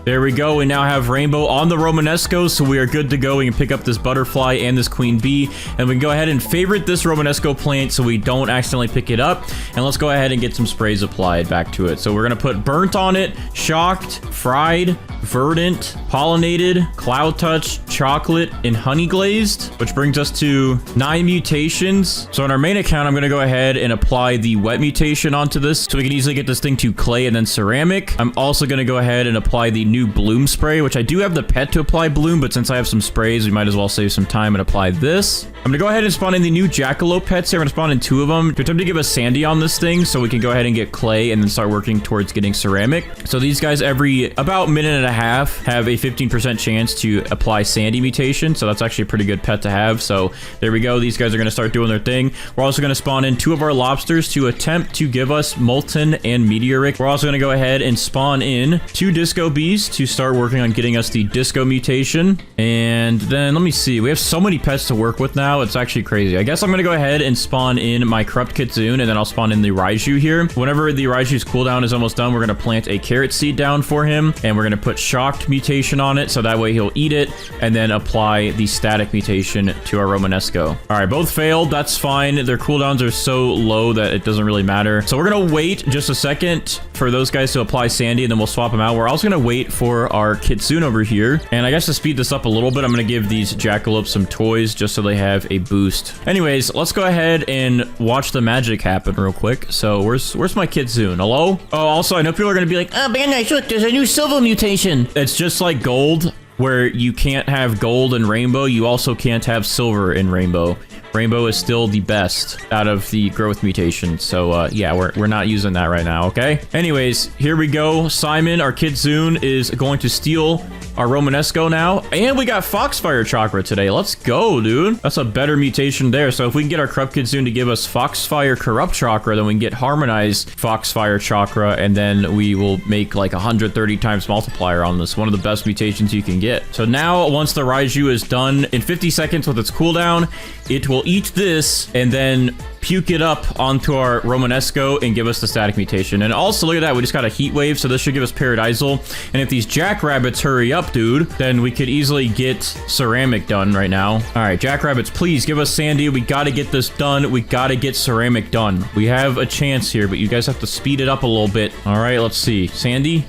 Speaker 1: There we go. We now have rainbow on the Romanesco, so we are good to go. We can pick up this butterfly and this queen bee, and we can go ahead and favorite this Romanesco plant so we don't accidentally pick it up. And let's go ahead and get some sprays applied back to it. So we're going to put burnt on it, shocked, fried, verdant, pollinated, cloud touch, chocolate, and honey glazed, which brings us to 9 mutations. So on our main account, I'm going to go ahead and apply the wet mutation onto this so we can easily get this thing to clay and then ceramic. I'm also going to go ahead and apply the new bloom spray, which I do have the pet to apply bloom, but since I have some sprays, we might as well save some time and apply this. I'm gonna go ahead and spawn in the new jackalope pets here. I'm gonna spawn in 2 of them to attempt to give us sandy on this thing so we can go ahead and get clay and then start working towards getting ceramic. So these guys every about minute and a half have a 15% chance to apply sandy mutation. So that's actually a pretty good pet to have. So there we go. These guys are gonna start doing their thing. We're also gonna spawn in 2 of our lobsters to attempt to give us molten and meteoric. We're also gonna go ahead and spawn in 2 disco bees to start working on getting us the disco mutation. And then let me see. We have so many pets to work with now. It's actually crazy. I guess I'm gonna go ahead and spawn in my corrupt kitsune, and then I'll spawn in the Raiju here. Whenever the Raiju's cooldown is almost done, we're gonna plant a carrot seed down for him, and we're gonna put shocked mutation on it, so that way he'll eat it, and then apply the static mutation to our Romanesco. All right, both failed. That's fine. Their cooldowns are so low that it doesn't really matter. So we're gonna wait just a second for those guys to apply sandy, and then we'll swap them out. We're also gonna wait for our kitsune over here, and I guess to speed this up a little bit, I'm gonna give these jackalopes some toys just so they have a boost. Anyways, let's go ahead and watch the magic happen real quick. So where's my kitsune? Hello? Oh, also I know people are gonna be like, oh, Bandites, look, there's a new silver mutation. It's just like gold, where you can't have gold and rainbow. You also can't have silver in rainbow. Rainbow is still the best out of the growth mutation. So yeah, we're not using that right now, okay? Anyways, here we go. Simon, our kitsune, is going to steal our Romanesco now. And we got Foxfire Chakra today. Let's go, dude. That's a better mutation there. So if we can get our corrupt kitsune to give us Foxfire Corrupt Chakra, then we can get Harmonized Foxfire Chakra, and then we will make like 130 times multiplier on this. One of the best mutations you can get. So now, once the Raiju is done, in 50 seconds with its cooldown, it will eat this and then puke it up onto our Romanesco and give us the static mutation. And also, look at that, we just got a heat wave, so this should give us Paradisal. And if these jackrabbits hurry up, dude, then we could easily get ceramic done right now. All right, jackrabbits, please give us sandy. We got to get this done. We got to get ceramic done. We have a chance here, but you guys have to speed it up a little bit. All right, let's see. Sandy?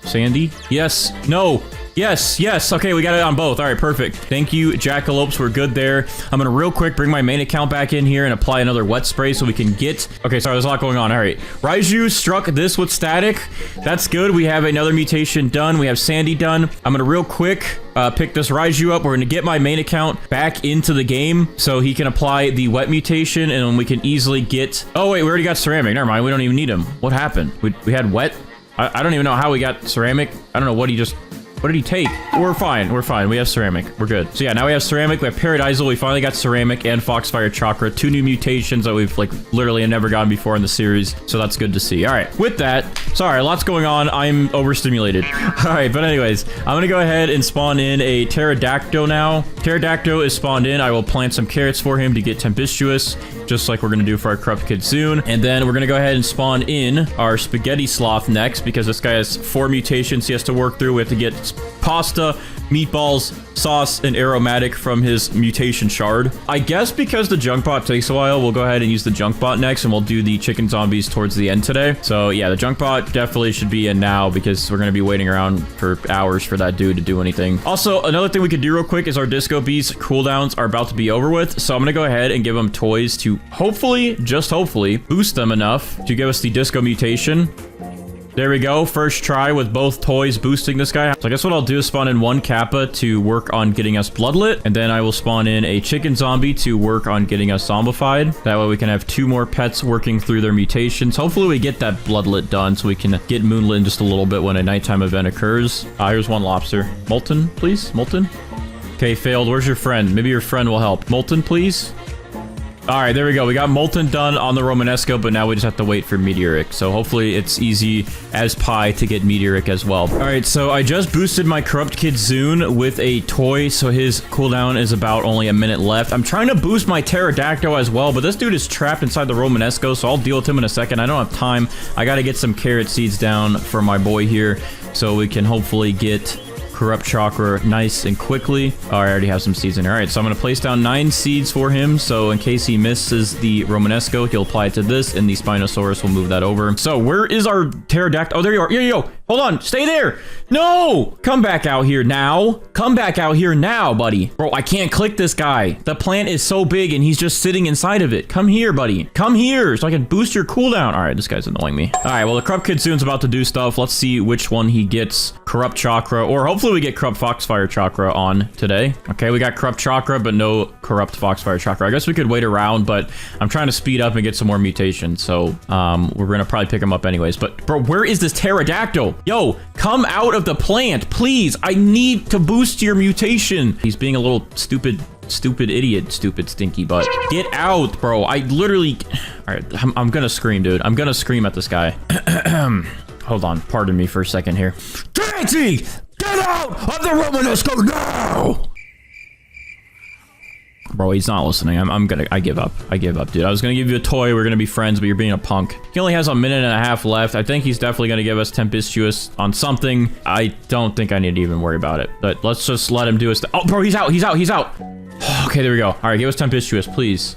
Speaker 1: Sandy? Yes. No. Yes, yes. Okay, we got it on both. All right, perfect. Thank you, jackalopes. We're good there. I'm gonna real quick bring my main account back in here and apply another wet spray so we can get... Okay, sorry, there's a lot going on. All right. Raiju struck this with static. That's good. We have another mutation done. We have sandy done. I'm gonna real quick pick this Raiju up. We're gonna get my main account back into the game so he can apply the wet mutation, and then we can easily get... Oh, wait, we already got ceramic. Never mind. We don't even need him. What happened? We had wet? I don't even know how we got ceramic. I don't know what he just... What did he take? We're fine. We're fine. We have ceramic. We're good. So yeah, now we have ceramic. We have Paradisal. We finally got ceramic and Foxfire Chakra. 2 new mutations that we've like literally never gotten before in the series. So that's good to see. All right. With that, sorry, lots going on. I'm overstimulated. All right. But anyways, I'm going to go ahead and spawn in a Pterodactyl now. Pterodactyl is spawned in. I will plant some carrots for him to get tempestuous, just like we're going to do for our corrupt kitsune. And then we're going to go ahead and spawn in our spaghetti sloth next, because this guy has 4 mutations he has to work through. We have to get pasta, meatballs, sauce, and aromatic from his mutation shard. I guess because the junk bot takes a while, we'll go ahead and use the junk bot next, and we'll do the chicken zombies towards the end today. So yeah, the junk bot definitely should be in now, because we're going to be waiting around for hours for that dude to do anything. Also, another thing we could do real quick is our disco bees cooldowns are about to be over with. So I'm going to go ahead and give them toys to hopefully, just hopefully, boost them enough to give us the disco mutation. There we go. First try with both toys boosting this guy. So I guess what I'll do is spawn in 1 Kappa to work on getting us bloodlit. And then I will spawn in a chicken zombie to work on getting us zombified. That way we can have 2 more pets working through their mutations. Hopefully we get that bloodlit done so we can get moonlit in just a little bit when a nighttime event occurs. Here's 1 lobster. Molten, please. Molten. Okay, failed. Where's your friend? Maybe your friend will help. Molten, please. All right, there we go. We got Molten done on the Romanesco, but now we just have to wait for Meteoric. So hopefully it's easy as pie to get Meteoric as well. All right, so I just boosted my Corrupt Kitsune with a toy, so his cooldown is about only a minute left. I'm trying to boost my Pterodactyl as well, but this dude is trapped inside the Romanesco, so I'll deal with him in a second. I don't have time. I got to get some carrot seeds down for my boy here so we can hopefully get corrupt chakra nice and quickly. Oh, I already have some seeds in here. All right, so I'm going to place down 9 seeds for him. So in case he misses the Romanesco, he'll apply it to this, and the Spinosaurus will move that over. So where is our pterodactyl? Oh, there you are. Yo. Hold on. Stay there. No. Come back out here now. Come back out here now, buddy. Bro, I can't click this guy. The plant is so big, and he's just sitting inside of it. Come here, buddy. Come here so I can boost your cooldown. All right, this guy's annoying me. All right, well, the Corrupt Kitsune's about to do stuff. Let's see which one he gets. Corrupt Chakra, or hopefully we get Corrupt Foxfire Chakra on today. Okay, we got Corrupt Chakra, but no Corrupt Foxfire Chakra. I guess we could wait around, but I'm trying to speed up and get some more mutations. So we're going to probably pick him up anyways. But, bro, where is this pterodactyl? Yo, come out of the plant, please. I need to boost your mutation. He's being a little stupid idiot, stupid stinky butt. Get out, bro. I literally... All right, I'm gonna scream, dude. I'm gonna scream at this guy. Hold on. Pardon me for a second here. Taxi! Get out of the Romanesco now! Bro, he's not listening. I give up. I give up, dude. I was gonna give you a toy. We're gonna be friends, but you're being a punk. He only has a minute and a half left. I think he's definitely gonna give us Tempestuous on something. I don't think I need to even worry about it. But let's just let him do his... Oh, bro, he's out. Okay, there we go. All right, give us Tempestuous, please.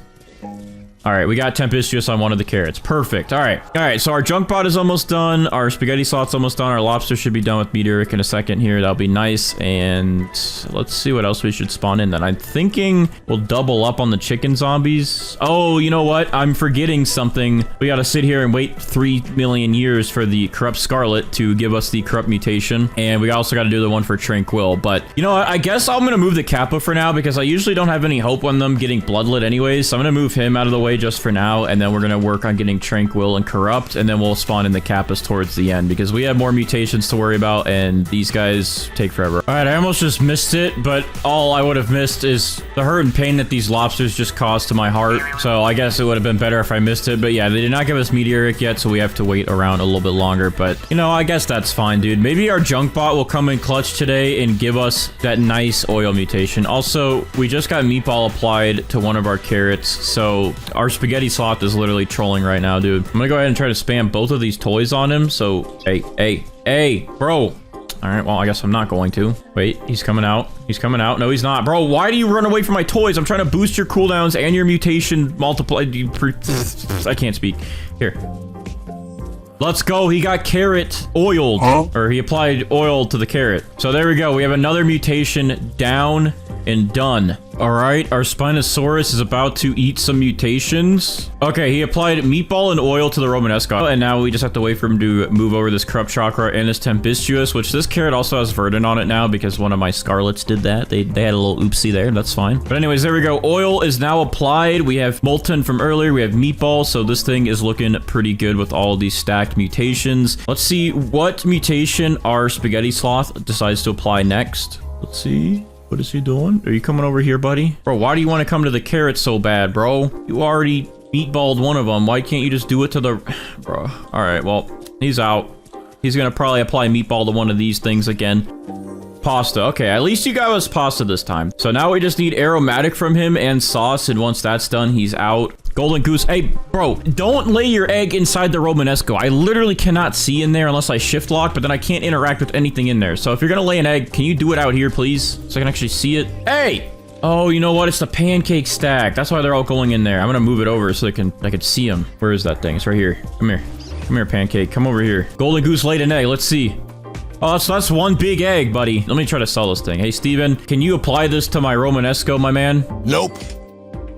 Speaker 1: All right, we got Tempestuous on one of the carrots. Perfect. All right, so our junk bot is almost done. Our spaghetti slot's almost done. Our lobster should be done with meteoric in a second here. That'll be nice. And let's see what else we should spawn in then. I'm thinking we'll double up on the chicken zombies. Oh, you know what? I'm forgetting something. We got to sit here and wait 3 million years for the Corrupt Scarlet to give us the Corrupt Mutation. And we also got to do the one for Tranquil. But you know what? I guess I'm going to move the Kappa for now because I usually don't have any hope on them getting bloodlet anyways. So I'm going to move him out of the way just for now, and then we're gonna work on getting Tranquil and Corrupt, and then we'll spawn in the Kappas towards the end because we have more mutations to worry about, and these guys take forever. All right, I almost just missed it, but all I would have missed is the hurt and pain that these lobsters just caused to my heart. So I guess it would have been better if I missed it, but yeah, they did not give us meteoric yet, so we have to wait around a little bit longer. But you know, I guess that's fine, dude. Maybe our junk bot will come in clutch today and give us that nice oil mutation. Also, we just got meatball applied to one of our carrots, so our spaghetti slot is literally trolling right now, dude. I'm gonna go ahead and try to spam both of these toys on him. So, hey, bro. All right, well, I guess I'm not going to. Wait, he's coming out. He's coming out. No, he's not. Bro, why do you run away from my toys? I'm trying to boost your cooldowns and your mutation multiply. I can't speak. Here. Let's go. He got carrot oiled. Huh? Or he applied oil to the carrot. So there we go. We have another mutation down and done. All right, our Spinosaurus is about to eat some mutations. Okay, he applied meatball and oil to the Romanesco, and now we just have to wait for him to move over this Corrupt Chakra and this Tempestuous, which this carrot also has Verdant on it now because one of my Scarlets did that. They had a little oopsie there. That's fine. But anyways, there we go. Oil is now applied. We have Molten from earlier. We have meatball, so this thing is looking pretty good with all of these stacked mutations. Let's see what mutation our Spaghetti Sloth decides to apply next. Let's see. What is he doing? Are you coming over here, buddy? Bro, why do you want to come to the carrot so bad, bro? You already meatballed one of them. Why can't you just do it to the... Bro. All right, well, he's out. He's going to probably apply meatball to one of these things again. Pasta. Okay, at least you got us pasta this time. So now we just need aromatic from him and sauce, and once that's done, he's out. Golden Goose. Hey, bro, don't lay your egg inside the Romanesco. I literally cannot see in there unless I shift lock, but then I can't interact with anything in there. So if you're gonna lay an egg, can you do it out here, please? So I can actually see it. Hey! Oh, you know what? It's the pancake stack. That's why they're all going in there. I'm gonna move it over so I can see them. Where is that thing? It's right here. Come here. Come here, pancake. Come over here. Golden Goose laid an egg. Let's see. Oh, so that's one big egg, buddy. Let me try to sell this thing. Hey, Steven, can you apply this to my Romanesco, my man?
Speaker 2: Nope.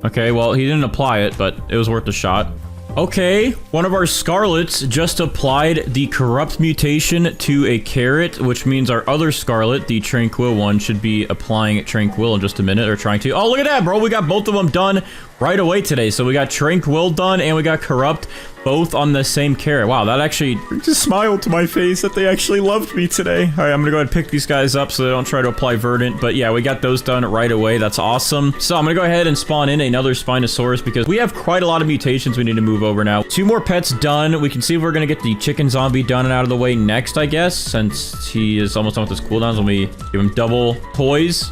Speaker 1: Okay, well, he didn't apply it, but it was worth a shot. Okay, one of our Scarlets just applied the Corrupt Mutation to a carrot, which means our other Scarlet, the Tranquil one, should be applying Tranquil in just a minute, or trying to. Oh, look at that, bro. We got both of them done right away today. So we got Tranquil done, and we got Corrupt both on the same carrot. Wow, that actually just smiled to my face that they actually loved me today. All right, I'm gonna go ahead and pick these guys up so they don't try to apply Verdant. But yeah, we got those done right away. That's awesome. So I'm gonna go ahead and spawn in another Spinosaurus because we have quite a lot of mutations we need to move over now. 2 more pets done. We can see if we're gonna get the chicken zombie done and out of the way next, I guess, since he is almost done with his cooldowns. Let me give him double toys.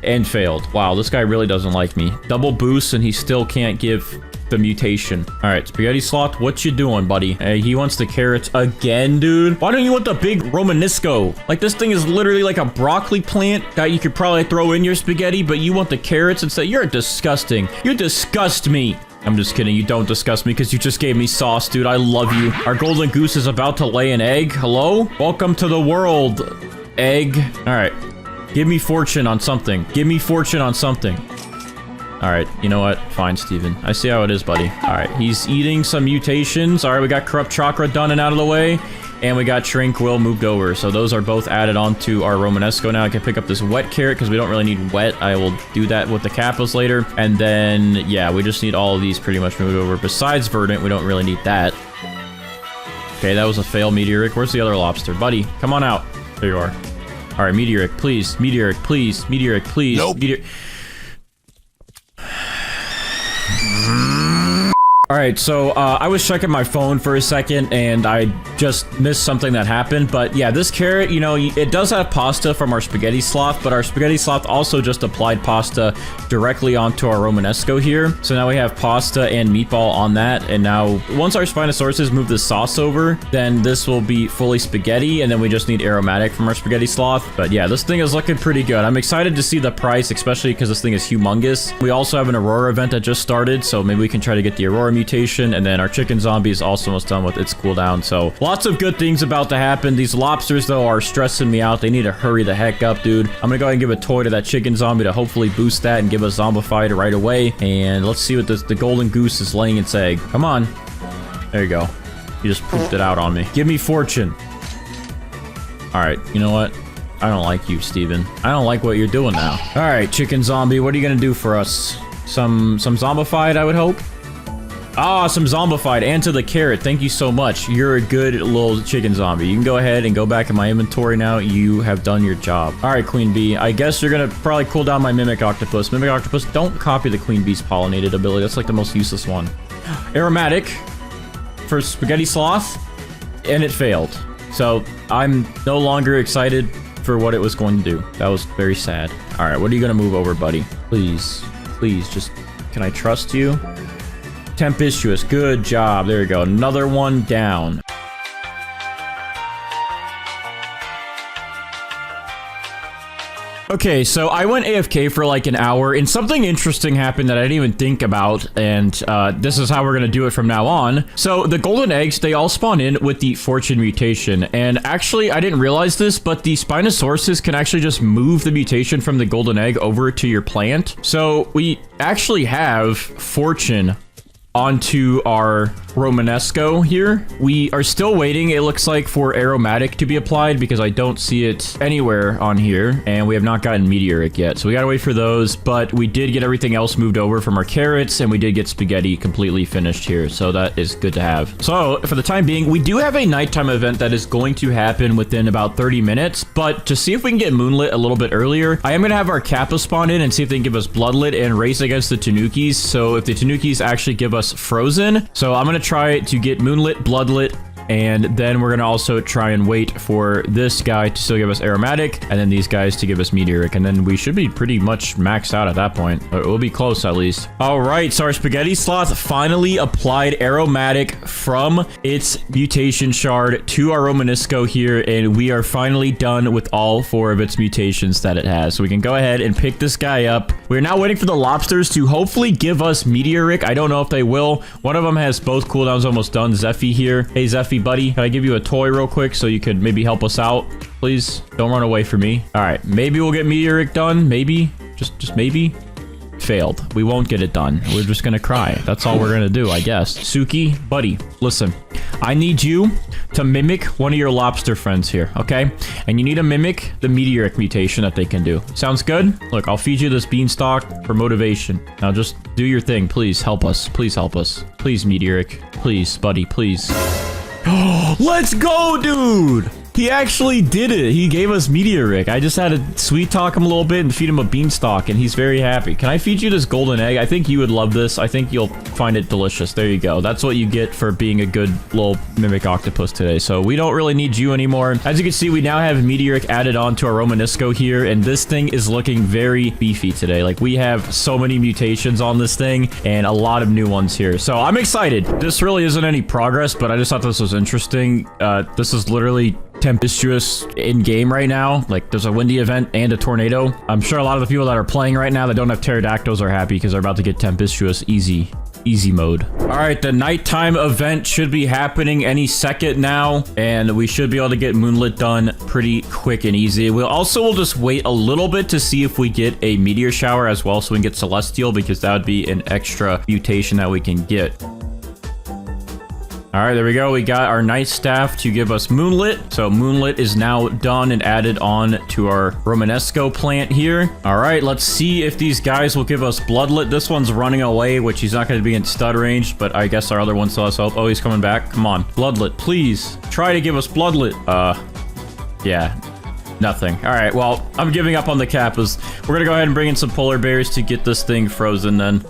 Speaker 1: And failed. Wow, this guy really doesn't like me. Double boost and he still can't give the mutation. All right, Spaghetti Sloth, what you doing, buddy? Hey, he wants the carrots again, dude. Why don't you want the big Romanesco? Like, this thing is literally like a broccoli plant that you could probably throw in your spaghetti, but you want the carrots and say, you're disgusting. You disgust me. I'm just kidding. You don't disgust me because you just gave me sauce, dude. I love you. Our golden goose is about to lay an egg. Hello? Welcome to the world, egg. All right. Give me fortune on something. Give me fortune on something. All right. You know what? Fine, Steven. I see how it is, buddy. All right. He's eating some mutations. All right. We got corrupt chakra done and out of the way. And we got tranquil moved over. So those are both added onto our Romanesco now. I can pick up this wet carrot because we don't really need wet. I will do that with the kappas later. And then, yeah, we just need all of these pretty much moved over. Besides verdant, we don't really need that. Okay, that was a fail, Meteoric. Where's the other lobster? Buddy, come on out. There you are. All right, Meteoric, please. Meteoric, please. Meteoric, please.
Speaker 2: Nope.
Speaker 1: All right, so I was checking my phone for a second, and I just missed something that happened. But yeah, this carrot, you know, it does have pasta from our Spaghetti Sloth, but our Spaghetti Sloth also just applied pasta directly onto our Romanesco here. So now we have pasta and meatball on that, and now once our Spinosauruses move the sauce over, then this will be fully spaghetti, and then we just need aromatic from our Spaghetti Sloth. But yeah, this thing is looking pretty good. I'm excited to see the price, especially because this thing is humongous. We also have an Aurora event that just started, so maybe we can try to get the Aurora mutation, and then our chicken zombie is also almost done with its cooldown. So lots of good things about to happen. These lobsters though are stressing me out. They need to hurry the heck up, dude. I'm gonna go ahead and give a toy to that chicken zombie to hopefully boost that and give us zombified right away. And let's see what the golden goose is laying its egg. Come on. There you go. You just pooped it out on me. Give me fortune. All right, you know what? I don't like you, Steven. I don't like what you're doing now. All right, chicken zombie, what are you gonna do for us? Some zombified, I would hope. Ah, some zombified and to the carrot. Thank you so much. You're a good little chicken zombie. You can go ahead and go back in my inventory now. You have done your job. All right, Queen Bee. I guess you're going to probably cool down my Mimic Octopus. Mimic Octopus, don't copy the Queen Bee's pollinated ability. That's like the most useless one. Aromatic for Spaghetti Sloth, and it failed. So I'm no longer excited for what it was going to do. That was very sad. All right, what are you going to move over, buddy? Please, please, just, can I trust you? Tempestuous, good job. There you go. Another one down. Okay, so I went AFK for like an hour, and something interesting happened that I didn't even think about, and this is how we're gonna do it from now on. So the golden eggs, they all spawn in with the fortune mutation, and actually, I didn't realize this, but the Spinosauruses can actually just move the mutation from the golden egg over to your plant. So we actually have fortune onto our Romanesco here. We are still waiting, it looks like, for aromatic to be applied because I don't see it anywhere on here, and we have not gotten meteoric yet, so we gotta wait for those. But we did get everything else moved over from our carrots, and we did get spaghetti completely finished here, so that is good to have. So for the time being, we do have a nighttime event that is going to happen within about 30 minutes, but to see if we can get moonlit a little bit earlier, I am gonna have our kappa spawn in and see if they can give us bloodlit and race against the tanukis. So if the tanukis actually give us frozen, so I'm gonna try to get moonlit, bloodlit, and then we're gonna also try and wait for this guy to still give us aromatic, and then these guys to give us meteoric, and then we should be pretty much maxed out at that point. Or we'll be close at least. All right, so our Spaghetti Sloth finally applied aromatic from its mutation shard to our Romanesco here, and we are finally done with all 4 of its mutations that it has. So we can go ahead and pick this guy up. We're now waiting for the lobsters to hopefully give us meteoric. I don't know if they will. One of them has both cooldowns almost done. Zeffy here. Hey, Zeffy, buddy, can I give you a toy real quick so you could maybe help us out? Please don't run away from me. All right, maybe we'll get meteoric done. Maybe, just maybe. Failed. We won't get it done. We're just gonna cry. That's all we're gonna do, I guess. Suki, buddy, listen. I need you to mimic one of your lobster friends here, okay? And you need to mimic the meteoric mutation that they can do. Sounds good? Look, I'll feed you this beanstalk for motivation. Now just do your thing. Please help us. Please help us. Please, meteoric. Please, buddy, please. Let's go, dude! He actually did it. He gave us Meteoric. I just had to sweet talk him a little bit and feed him a beanstalk, and he's very happy. Can I feed you this golden egg? I think you would love this. I think you'll find it delicious. There you go. That's what you get for being a good little mimic octopus today. So we don't really need you anymore. As you can see, we now have Meteoric added on to our Romanesco here, and this thing is looking very beefy today. Like, we have so many mutations on this thing and a lot of new ones here. So I'm excited. This really isn't any progress, but I just thought this was interesting. This is literally tempestuous in game right now. Like, there's a windy event and a tornado. I'm sure a lot of the people that are playing right now that don't have pterodactyls are happy because they're about to get tempestuous easy mode. All right, the nighttime event should be happening any second now, and we should be able to get moonlit done pretty quick and easy. We'll just wait a little bit to see if we get a meteor shower as well, so we can get celestial, because that would be an extra mutation that we can get. All right, there we go. We got our night staff to give us moonlit. So moonlit is now done and added on to our Romanesco plant here. All right, let's see if these guys will give us bloodlet. This one's running away, which he's not going to be in stud range, but I guess our other one still has hope. Oh, he's coming back. Come on, bloodlet, please. Try to give us bloodlet. Yeah. Nothing. All right, well, I'm giving up on the Kappas. We're going to go ahead and bring in some polar bears to get this thing frozen then.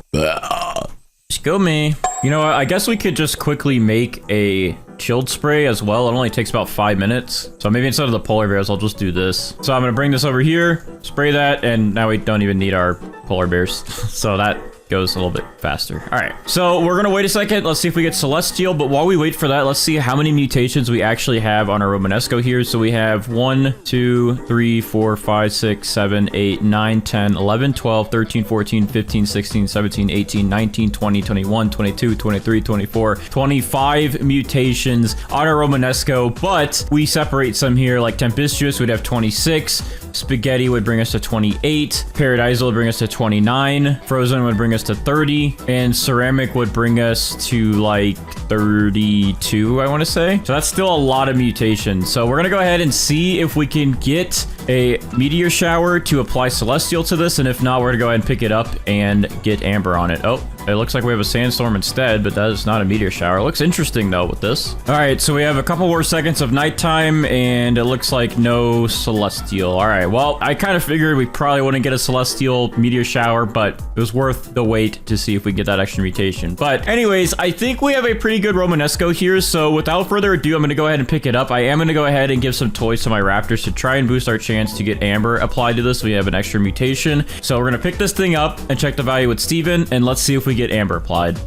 Speaker 1: Just go me. You know what? I guess we could just quickly make a chilled spray as well. It only takes about 5 minutes. So maybe instead of the polar bears, I'll just do this. So I'm going to bring this over here, spray that, and now we don't even need our polar bears. So that goes a little bit faster. All right, so we're gonna wait a second. Let's see if we get celestial, but while we wait for that, let's see how many mutations we actually have on our Romanesco here. So we have 1, 2, 3, 4, 5, 6, 7, 8, 9, 10, 11, 12, 13, 14, 15, 16, 17, 18, 19, 20, 21, 22, 23, 24, 25 mutations on our Romanesco, but we separate some here, like tempestuous would have 26, spaghetti would bring us to 28, paradisal would bring us to 29, frozen would bring us to 30, and ceramic would bring us to like 32, I want to say. So that's still a lot of mutations. So we're gonna go ahead and see if we can get a meteor shower to apply celestial to this, and if not, we're gonna go ahead and pick it up and get amber on it. Oh, it looks like we have a sandstorm instead, but that is not a meteor shower. It looks interesting though with this. All right, so we have a couple more seconds of nighttime, and it looks like no celestial. All right, well, I kind of figured we probably wouldn't get a celestial meteor shower, but it was worth the wait to see if we get that extra mutation. But anyways, I think we have a pretty good Romanesco here, so without further ado, I'm gonna go ahead and pick it up. I am gonna go ahead and give some toys to my raptors to try and boost our chance to get amber applied to this. We have an extra mutation, so we're gonna pick this thing up and check the value with Steven, and let's see if we get amber applied.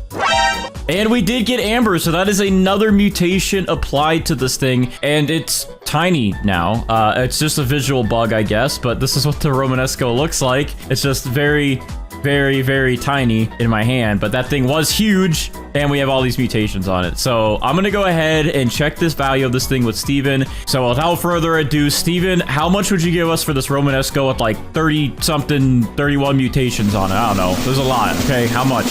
Speaker 1: And we did get amber, so that is another mutation applied to this thing, and it's tiny now. It's just a visual bug, I guess, but this is what the Romanesco looks like. It's just very, very, very tiny in my hand, but that thing was huge, and we have all these mutations on it. So I'm gonna go ahead and check this value of this thing with Steven. So without further ado, Steven, how much would you give us for this Romanesco with like 30 something, 31 mutations on it? I don't know. There's a lot. Okay, how much?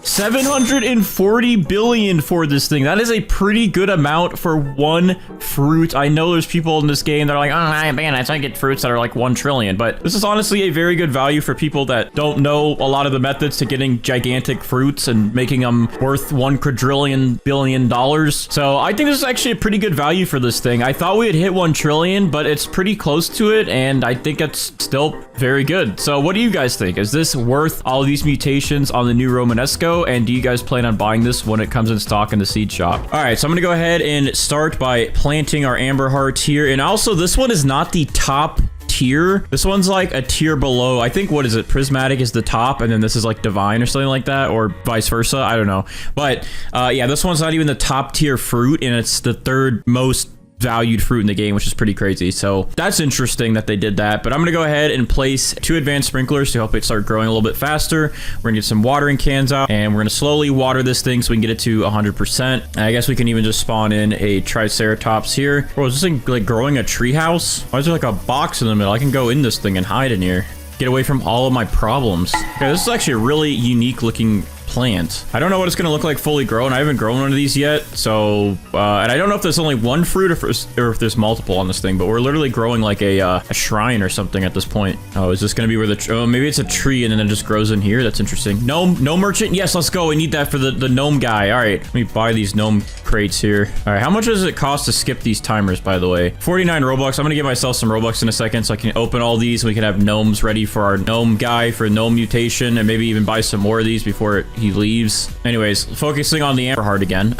Speaker 1: 740 billion for this thing. That is a pretty good amount for one fruit. I know there's people in this game that are like, oh man, I get fruits that are like 1 trillion, but this is honestly a very good value for people that don't know a lot of the methods to getting gigantic fruits and making them worth $1 quadrillion billion. So I think this is actually a pretty good value for this thing. I thought we had hit 1 trillion, but it's pretty close to it, and I think it's still very good. So what do you guys think? Is this worth all of these mutations on the new Romanesco? And do you guys plan on buying this when it comes in stock in the seed shop? All right, so I'm gonna go ahead and start by planting our amber hearts here. And also, this one is not the top tier. This one's like a tier below. I think, what is it? Prismatic is the top, and then this is like divine or something like that, or vice versa. I don't know. But yeah, this one's not even the top tier fruit, and it's the third most valued fruit in the game, which is pretty crazy. So that's interesting that they did that. But I'm gonna go ahead and place 2 advanced sprinklers to help it start growing a little bit faster. We're gonna get some watering cans out, and we're gonna slowly water this thing so we can get it to 100%. And I guess we can even just spawn in a triceratops here. Bro, is this thing like growing a tree house? Why is there like a box in the middle? I can go in this thing and hide in here. Get away from all of my problems. Okay, this is actually a really unique looking plant. I don't know what it's going to look like fully grown. I haven't grown one of these yet. So, and I don't know if there's only one fruit or if there's multiple on this thing, but we're literally growing like a shrine or something at this point. Oh, is this going to be where the, oh, maybe it's a tree and then it just grows in here. That's interesting. Gnome merchant. Yes, let's go. We need that for the gnome guy. All right, let me buy these gnome crates here. All right, how much does it cost to skip these timers, by the way? 49 Robux. I'm going to give myself some Robux in a second so I can open all these. We can have gnomes ready for our gnome guy for gnome mutation, and maybe even buy some more of these before he leaves. Anyways, focusing on the amber heart again.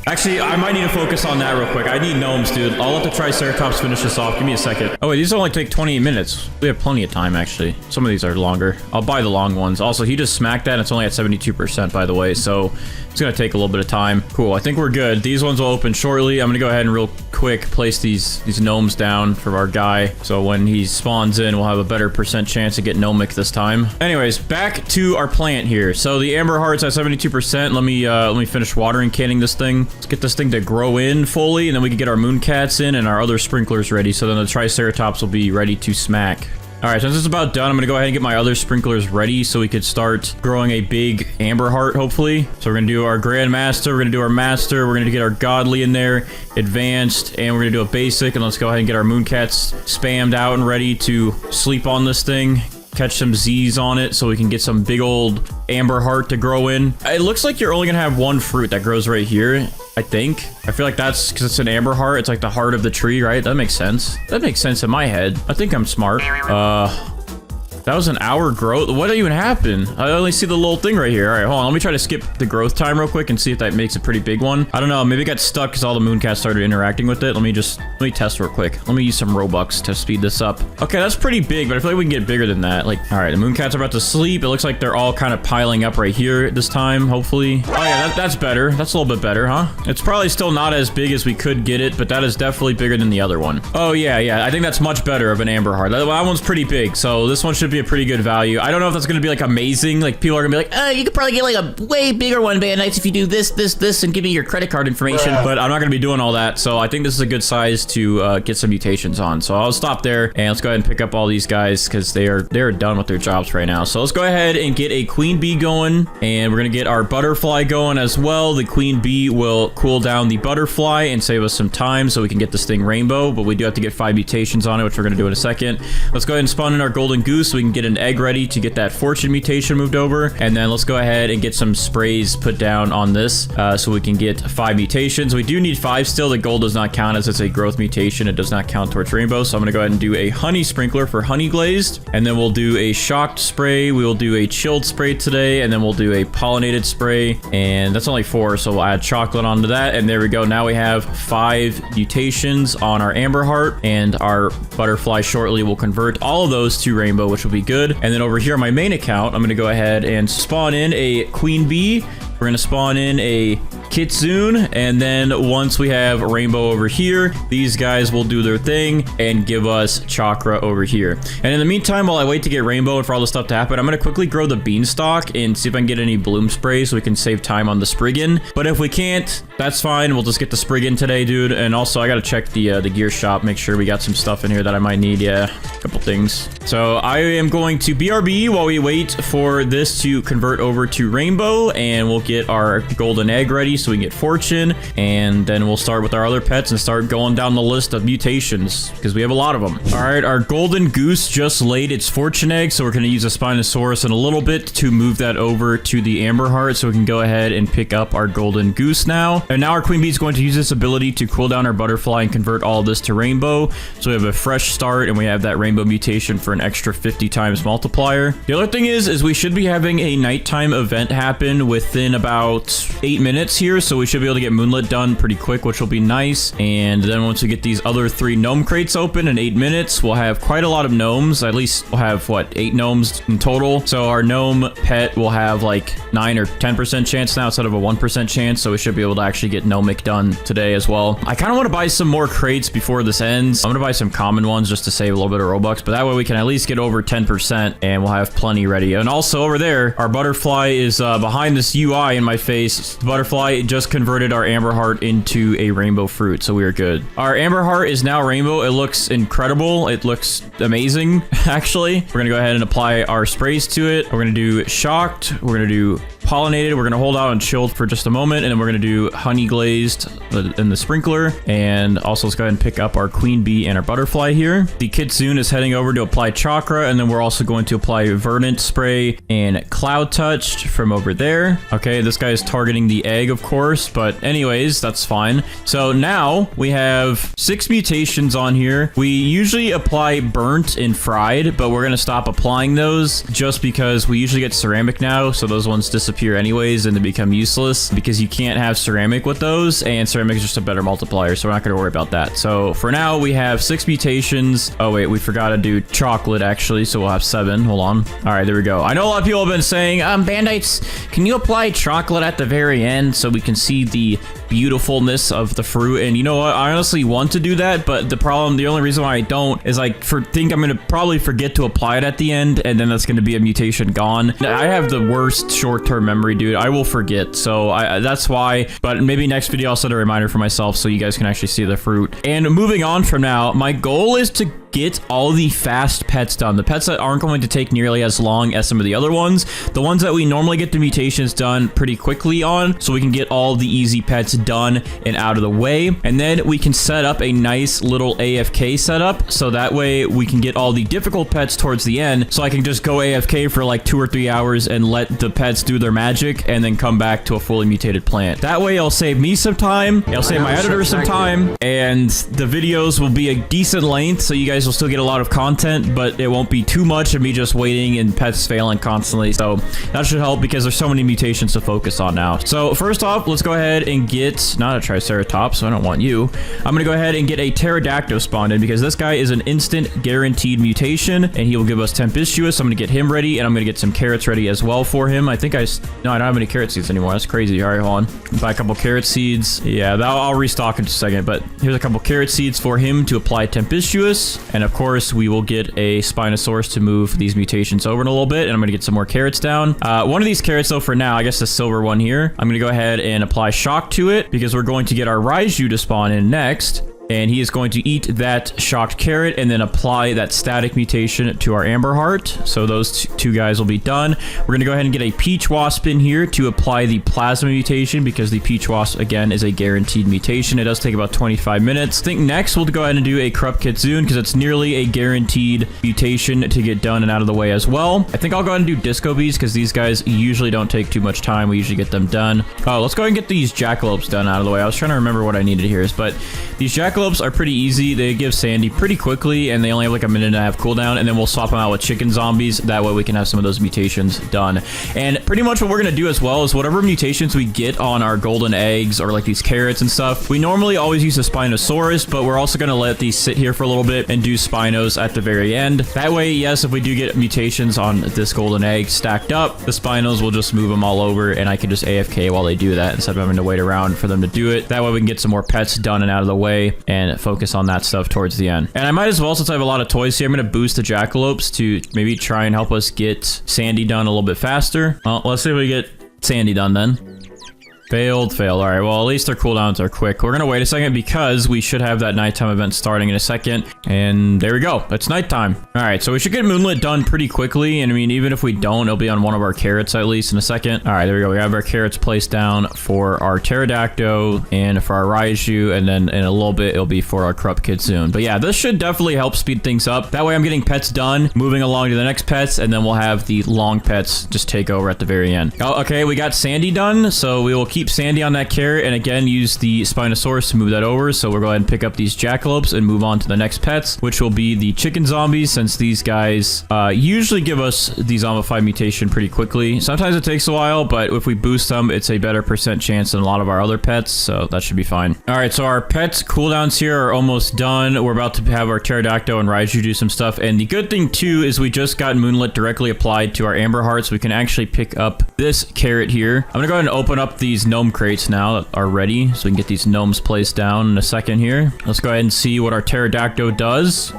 Speaker 1: Actually, I might need to focus on that real quick. I need gnomes, dude. I'll let the Triceratops finish this off. Give me a second. Oh, wait, these only take 28 minutes. We have plenty of time, actually. Some of these are longer. I'll buy the long ones. Also, he just smacked that, and it's only at 72%, by the way, so it's gonna take a little bit of time. Cool, I think we're good. These ones will open shortly. I'm gonna go ahead and real quick place these gnomes down for our guy, so when he spawns in, we'll have a better percent chance to get gnomic this time. Anyways, back to our plant here. So the amber heart's at 72%. Let me finish watering canning this thing. Let's get this thing to grow in fully, and then we can get our moon cats in and our other sprinklers ready, so then the Triceratops will be ready to smack. All right, since it's about done, I'm gonna go ahead and get my other sprinklers ready so we could start growing a big amber heart, hopefully. So we're gonna do our Grandmaster, we're gonna do our Master, we're gonna get our Godly in there, Advanced, and we're gonna do a Basic, and let's go ahead and get our Mooncats spammed out and ready to sleep on this thing. Catch some Z's on it so we can get some big old amber heart to grow in. It looks like you're only gonna have one fruit that grows right here, I think. I feel like that's because it's an amber heart. It's like the heart of the tree, right? That makes sense. That makes sense in my head. I think I'm smart. That was an hour growth. What even happened? I only see the little thing right here. All right, hold on. Let me try to skip the growth time real quick and see if that makes a pretty big one. I don't know. Maybe it got stuck because all the mooncats started interacting with it. Let me test real quick. Let me use some Robux to speed this up. Okay, that's pretty big, but I feel like we can get bigger than that. Like, all right, the mooncats are about to sleep. It looks like they're all kind of piling up right here this time, hopefully. Oh yeah, that's better. That's a little bit better, huh? It's probably still not as big as we could get it, but that is definitely bigger than the other one. Oh yeah. I think that's much better of an amber heart. That one's pretty big, so this one should be a pretty good value. I don't know if that's going to be like amazing. Like people are going to be like, oh, you could probably get like a way bigger one, Bandites, if you do this, and give me your credit card information. But I'm not going to be doing all that. So I think this is a good size to get some mutations on. So I'll stop there and let's go ahead and pick up all these guys because they're done with their jobs right now. So let's go ahead and get a queen bee going, and we're going to get our butterfly going as well. The queen bee will cool down the butterfly and save us some time so we can get this thing rainbow, but we do have to get 5 mutations on it, which we're going to do in a second. Let's go ahead and spawn in our golden goose so we can get an egg ready to get that fortune mutation moved over, and then let's go ahead and get some sprays put down on this so we can get 5 mutations. We do need 5 still. The gold does not count as it's a growth mutation. It does not count towards rainbow, so I'm going to go ahead and do a honey sprinkler for honey glazed, and then we'll do a shocked spray. We will do a chilled spray today, and then we'll do a pollinated spray, and that's only 4, so we'll add chocolate onto that, and there we go. Now we have 5 mutations on our amber heart, and our butterfly shortly will convert all of those to rainbow, which will be good. And then over here on my main account, I'm going to go ahead and spawn in a queen bee. We're going to spawn in a kitsune, and then once we have rainbow over here, these guys will do their thing and give us chakra over here. And in the meantime, while I wait to get rainbow and for all this stuff to happen, I'm going to quickly grow the beanstalk and see if I can get any bloom spray so we can save time on the Spriggan. But if we can't, that's fine. We'll just get the Spriggan today, dude. And also, I got to check the gear shop, make sure we got some stuff in here that I might need. Yeah, a couple things. So I am going to BRB while we wait for this to convert over to rainbow, and we'll get our golden egg ready so we can get fortune, and then we'll start with our other pets and start going down the list of mutations because we have a lot of them. All right, our golden goose just laid its fortune egg, so we're going to use a Spinosaurus in a little bit to move that over to the amber heart so we can go ahead and pick up our golden goose now. And now our queen bee is going to use this ability to cool down our butterfly and convert all of this to rainbow, so we have a fresh start and we have that rainbow mutation for an extra 50 times multiplier. The other thing is we should be having a nighttime event happen within about 8 minutes here, so we should be able to get moonlit done pretty quick, which will be nice. And then once we get these other 3 gnome crates open in 8 minutes, we'll have quite a lot of gnomes. At least we'll have, what, 8 gnomes in total. So our gnome pet will have like 9 or 10% chance now instead of a 1% chance, so we should be able to actually get gnomic done today as well. I kind of want to buy some more crates before this ends. I'm going to buy some common ones just to save a little bit of Robux, but that way we can at least get over 10% and we'll have plenty ready. And also over there, our butterfly is behind this UI in my face. The butterfly just converted our amber heart into a rainbow fruit, so we are good. Our amber heart is now rainbow. It looks incredible. It looks amazing, actually. We're gonna go ahead and apply our sprays to it. We're gonna do shocked. We're gonna do pollinated. We're going to hold out and chill for just a moment, and then we're going to do honey glazed in the sprinkler. And also, let's go ahead and pick up our queen bee and our butterfly here. The kitsune is heading over to apply chakra, and then we're also going to apply verdant spray and cloud touched from over there. Okay, this guy is targeting the egg, of course, but anyways, that's fine. So now we have 6 mutations on here. We usually apply burnt and fried, but we're going to stop applying those just because we usually get ceramic now, so those ones disappear anyways and they become useless because you can't have ceramic with those, and ceramic is just a better multiplier, so we're not going to worry about that. So for now, we have 6 mutations. Oh wait, we forgot to do chocolate actually, so we'll have 7. Hold on. All right, there we go. I know a lot of people have been saying, Bandites, can you apply chocolate at the very end so we can see the beautifulness of the fruit? And you know what, I honestly want to do that, but the only reason why I don't is like I'm gonna probably forget to apply it at the end, and then that's gonna be a mutation gone. I have the worst short-term memory, dude. I will forget, so that's why. But maybe next video I'll set a reminder for myself so you guys can actually see the fruit. And moving on from now, my goal is to get all the fast pets done. The pets that aren't going to take nearly as long as some of the other ones. The ones that we normally get the mutations done pretty quickly on, so we can get all the easy pets done and out of the way. And then we can set up a nice little AFK setup, so that way we can get all the difficult pets towards the end, so I can just go AFK for like 2 or 3 hours and let the pets do their magic and then come back to a fully mutated plant. That way it'll save me some time, it'll save my editor some time, and the videos will be a decent length, so you guys will still get a lot of content, but it won't be too much of me just waiting and pets failing constantly. So that should help because there's so many mutations to focus on now. So first off, let's go ahead and get, not a Triceratops, so I don't want you. I'm gonna go ahead and get a Pterodactyl spawned in because this guy is an instant guaranteed mutation, and he will give us Tempestuous. I'm gonna get him ready, and I'm gonna get some carrots ready as well for him. I don't have any carrot seeds anymore. That's crazy. All right, hold on. Buy a couple carrot seeds. Yeah, I'll restock in just a second, but here's a couple carrot seeds for him to apply Tempestuous. And of course, we will get a Spinosaurus to move these mutations over in a little bit, and I'm going to get some more carrots down. One of these carrots, though, for now, I guess the silver one here, I'm going to go ahead and apply shock to it because we're going to get our Raiju to spawn in next. And he is going to eat that shocked carrot and then apply that static mutation to our Amber Heart. So those two guys will be done. We're going to go ahead and get a Peach Wasp in here to apply the Plasma mutation because the Peach Wasp, again, is a guaranteed mutation. It does take about 25 minutes. I think next we'll go ahead and do a Corrupt Kitsune because it's nearly a guaranteed mutation to get done and out of the way as well. I think I'll go ahead and do Disco Bees because these guys usually don't take too much time. We usually get them done. Oh, let's go ahead and get these Jackalopes done out of the way. I was trying to remember what I needed here, but these Jackalopes are pretty easy. They give Sandy pretty quickly, and they only have like a minute and a half cooldown, and then we'll swap them out with chicken zombies. That way we can have some of those mutations done. And pretty much what we're going to do as well is whatever mutations we get on our golden eggs or like these carrots and stuff, we normally always use a Spinosaurus, but we're also going to let these sit here for a little bit and do Spinos at the very end. That way, yes, if we do get mutations on this golden egg stacked up, the Spinos will just move them all over, and I can just AFK while they do that instead of having to wait around for them to do it. That way we can get some more pets done and out of the way and focus on that stuff towards the end. And I might as well, since I have a lot of toys here, I'm going to boost the Jackalopes to maybe try and help us get Sandy done a little bit faster. Well, let's see if we get Sandy done then. Failed. All right, well, at least their cooldowns are quick. We're gonna wait a second because we should have that nighttime event starting in a second. And there we go. It's nighttime. All right, so we should get Moonlit done pretty quickly. And I mean, even if we don't, it'll be on one of our carrots at least in a second. All right, there we go. We have our carrots placed down for our Pterodactyl and for our Raiju. And then in a little bit, it'll be for our Corrupt Kitsune. But yeah, this should definitely help speed things up. That way I'm getting pets done, moving along to the next pets, and then we'll have the long pets just take over at the very end. Oh, okay, we got Sandy done, so we will keep Sandy on that carrot, and again use the Spinosaurus to move that over. So we'll go ahead and pick up these Jackalopes and move on to the next pets, which will be the chicken zombies, since these guys usually give us the zombified mutation pretty quickly. Sometimes it takes a while, but if we boost them, it's a better % chance than a lot of our other pets, so that should be fine. All right, so our pets cooldowns here are almost done. We're about to have our Pterodactyl and Raiju do some stuff, and the good thing too is we just got Moonlit directly applied to our Amber Heart, so we can actually pick up this carrot here. I'm gonna go ahead and open up these gnome crates now that are ready, so we can get these gnomes placed down in a second here. Let's go ahead and see what our Pterodactyl does.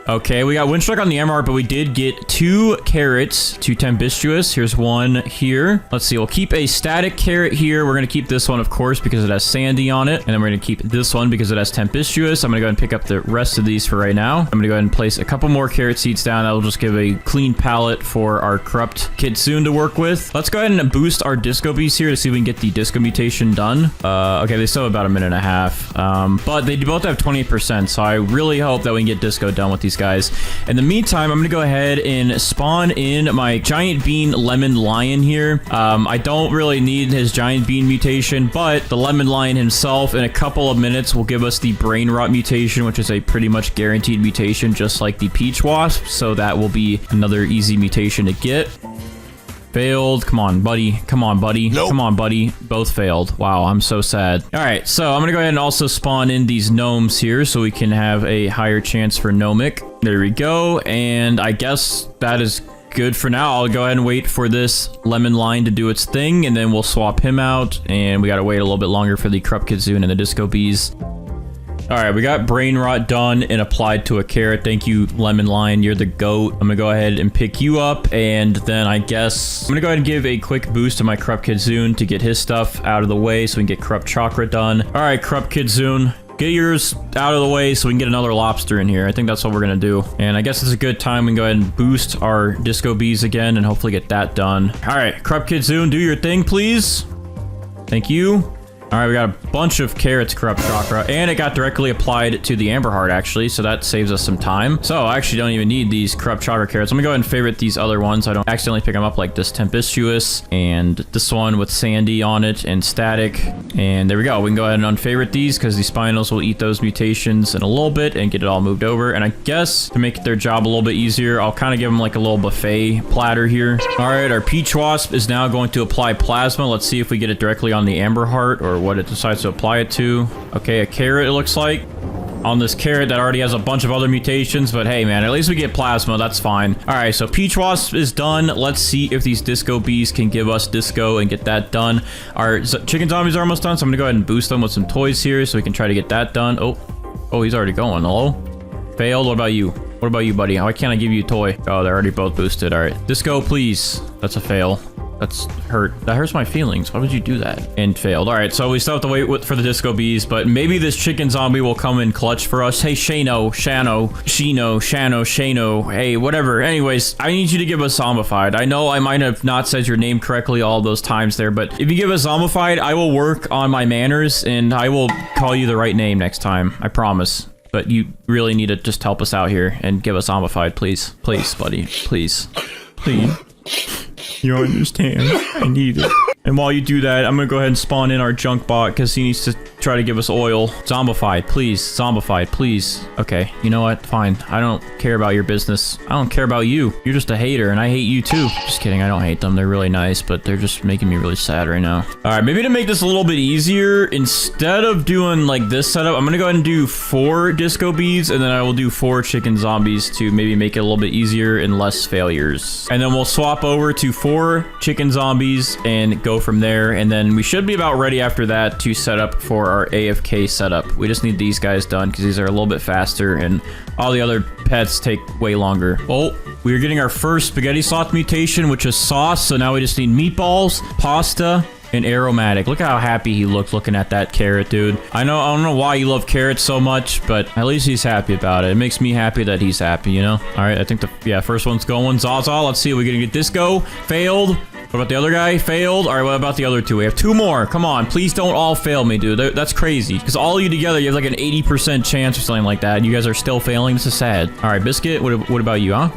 Speaker 1: Okay, we got Windstruck on the Emerald, but we did get 2 carrots, 2 tempestuous. Here's 1 here. Let's see, we'll keep a static carrot here. We're gonna keep this one, of course, because it has sandy on it. And then we're gonna keep this one because it has tempestuous. I'm gonna go ahead and pick up the rest of these for right now. I'm gonna go ahead and place a couple more carrot seeds down. That will just give a clean palette for our corrupt kitsune to work with. Let's go ahead and boost our disco bees here to see if we can get the disco mutation done. Okay, they still have about a minute and a half. But they both have 28%, so I really hope that we can get disco done with these guys. In the meantime, I'm gonna go ahead and spawn in my giant bean lemon lion here. I don't really need his giant bean mutation, but the lemon lion himself in a couple of minutes will give us the brain rot mutation, which is a pretty much guaranteed mutation, just like the peach wasp. So that will be another easy mutation to get. Failed. Come on, buddy. Come on, buddy. Nope. Come on, buddy. Both failed. Wow, I'm so sad. All right, so I'm gonna go ahead and also spawn in these gnomes here so we can have a higher chance for gnomic. There we go. And I guess that is good for now. I'll go ahead and wait for this lemon line to do its thing, and then we'll swap him out. And we gotta wait a little bit longer for the corrupt kitsune and the disco bees. All right, we got brain rot done and applied to a carrot. Thank you, lemon lion. You're the goat. I'm gonna go ahead and pick you up, and then I guess I'm gonna go ahead and give a quick boost to my corrupt kitsune to get his stuff out of the way so we can get corrupt chakra done. All right, corrupt kitsune, get yours out of the way so we can get another lobster in here. I think that's what we're gonna do. And I guess it's a good time we can go ahead and boost our disco bees again and hopefully get that done. All right, corrupt kitsune, do your thing, please. Thank you. All right, we got a bunch of carrots, corrupt chakra, and it got directly applied to the amber heart, actually, so that saves us some time. So I actually don't even need these corrupt chakra carrots. I'm gonna go ahead and favorite these other ones so I don't accidentally pick them up, like this tempestuous and this one with sandy on it and static. And there we go. We can go ahead and unfavorite these because the spinos will eat those mutations in a little bit and get it all moved over. And I guess to make their job a little bit easier, I'll kind of give them like a little buffet platter here. All right, our peach wasp is now going to apply plasma. Let's see if we get it directly on the amber heart or what it decides to apply it to. Okay, a carrot, it looks like. On this carrot that already has a bunch of other mutations, but hey, man, at least we get plasma. That's fine. All right, so peach wasp is done. Let's see if these disco bees can give us disco and get that done. Our chicken zombies are almost done, so I'm gonna go ahead and boost them with some toys here so we can try to get that done. Oh, he's already going. Hello? Failed. What about you? What about you, buddy? Why can't I give you a toy? Oh, they're already both boosted. All right, disco, please. That's a fail. That's hurt. That hurts my feelings. Why would you do that? And failed. All right, so we still have to wait for the disco bees, but maybe this chicken zombie will come in clutch for us. Hey, Shano, Shano. Hey, whatever. Anyways, I need you to give us zombified. I know I might have not said your name correctly all those times there, but if you give us zombified, I will work on my manners and I will call you the right name next time. I promise. But you really need to just help us out here and give us zombified, please. Please, buddy. Please. Please. You understand. I need it. And while you do that, I'm gonna go ahead and spawn in our junk bot because he needs to try to give us oil. Zombified, please. Zombified, please. Okay, you know what? Fine. I don't care about your business. I don't care about you. You're just a hater, and I hate you too. Just kidding. I don't hate them. They're really nice, but they're just making me really sad right now. All right, maybe to make this a little bit easier, instead of doing like this setup, I'm gonna go ahead and do 4 disco bees, and then I will do 4 chicken zombies to maybe make it a little bit easier and less failures. And then we'll swap over to 4 chicken zombies and go from there. And then we should be about ready after that to set up for our AFK setup. We just need these guys done because these are a little bit faster and all the other pets take way longer. Oh, we're getting our first spaghetti sloth mutation, which is sauce. So now we just need meatballs, pasta, and aromatic. Look how happy he looked looking at that carrot, dude. I don't know why you love carrots so much, but at least he's happy about it. It makes me happy that he's happy, you know? All right, I think first one's going. Zaza, let's see. Are we gonna get disco? Failed. What about the other guy? Failed. All right, what about the other 2? We have 2 more. Come on, please don't all fail me, dude. That's crazy. Because all of you together, you have like an 80% chance or something like that. You guys are still failing. This is sad. All right, Biscuit, what about you, huh?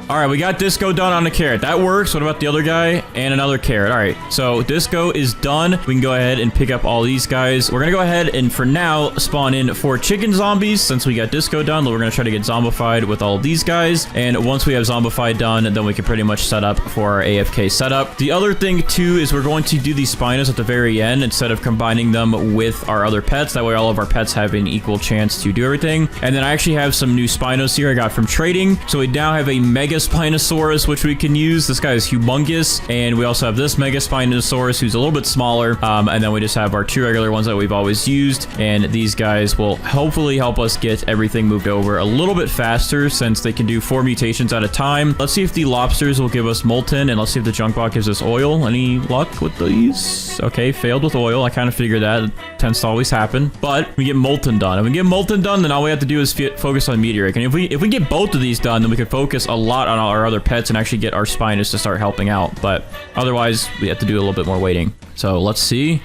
Speaker 1: All right, we got disco done on a carrot. That works. What about the other guy? And another carrot. All right, so disco is done. We can go ahead and pick up all these guys. We're gonna go ahead and for now spawn in 4 chicken zombies since we got disco done. We're gonna try to get zombified with all of these guys. And once we have zombified done, then we can pretty much set up for our AFK setup. The other thing too is we're going to do these spinos at the very end instead of combining them with our other pets. That way all of our pets have an equal chance to do everything. And then I actually have some new spinos here I got from trading. So we now have a mega Spinosaurus, which we can use. This guy is humongous. And we also have this Mega Spinosaurus, who's a little bit smaller. And then we just have our 2 regular ones that we've always used. And these guys will hopefully help us get everything moved over a little bit faster since they can do 4 mutations at a time. Let's see if the lobsters will give us molten, and let's see if the junk bot gives us oil. Any luck with these? Okay, failed with oil. I kind of figured that. It tends to always happen. But we get molten done. If we get molten done, then all we have to do is focus on meteoric. And if we get both of these done, then we could focus a lot on our other pets and actually get our Spinus to start helping out. But otherwise, we have to do a little bit more waiting. So let's see.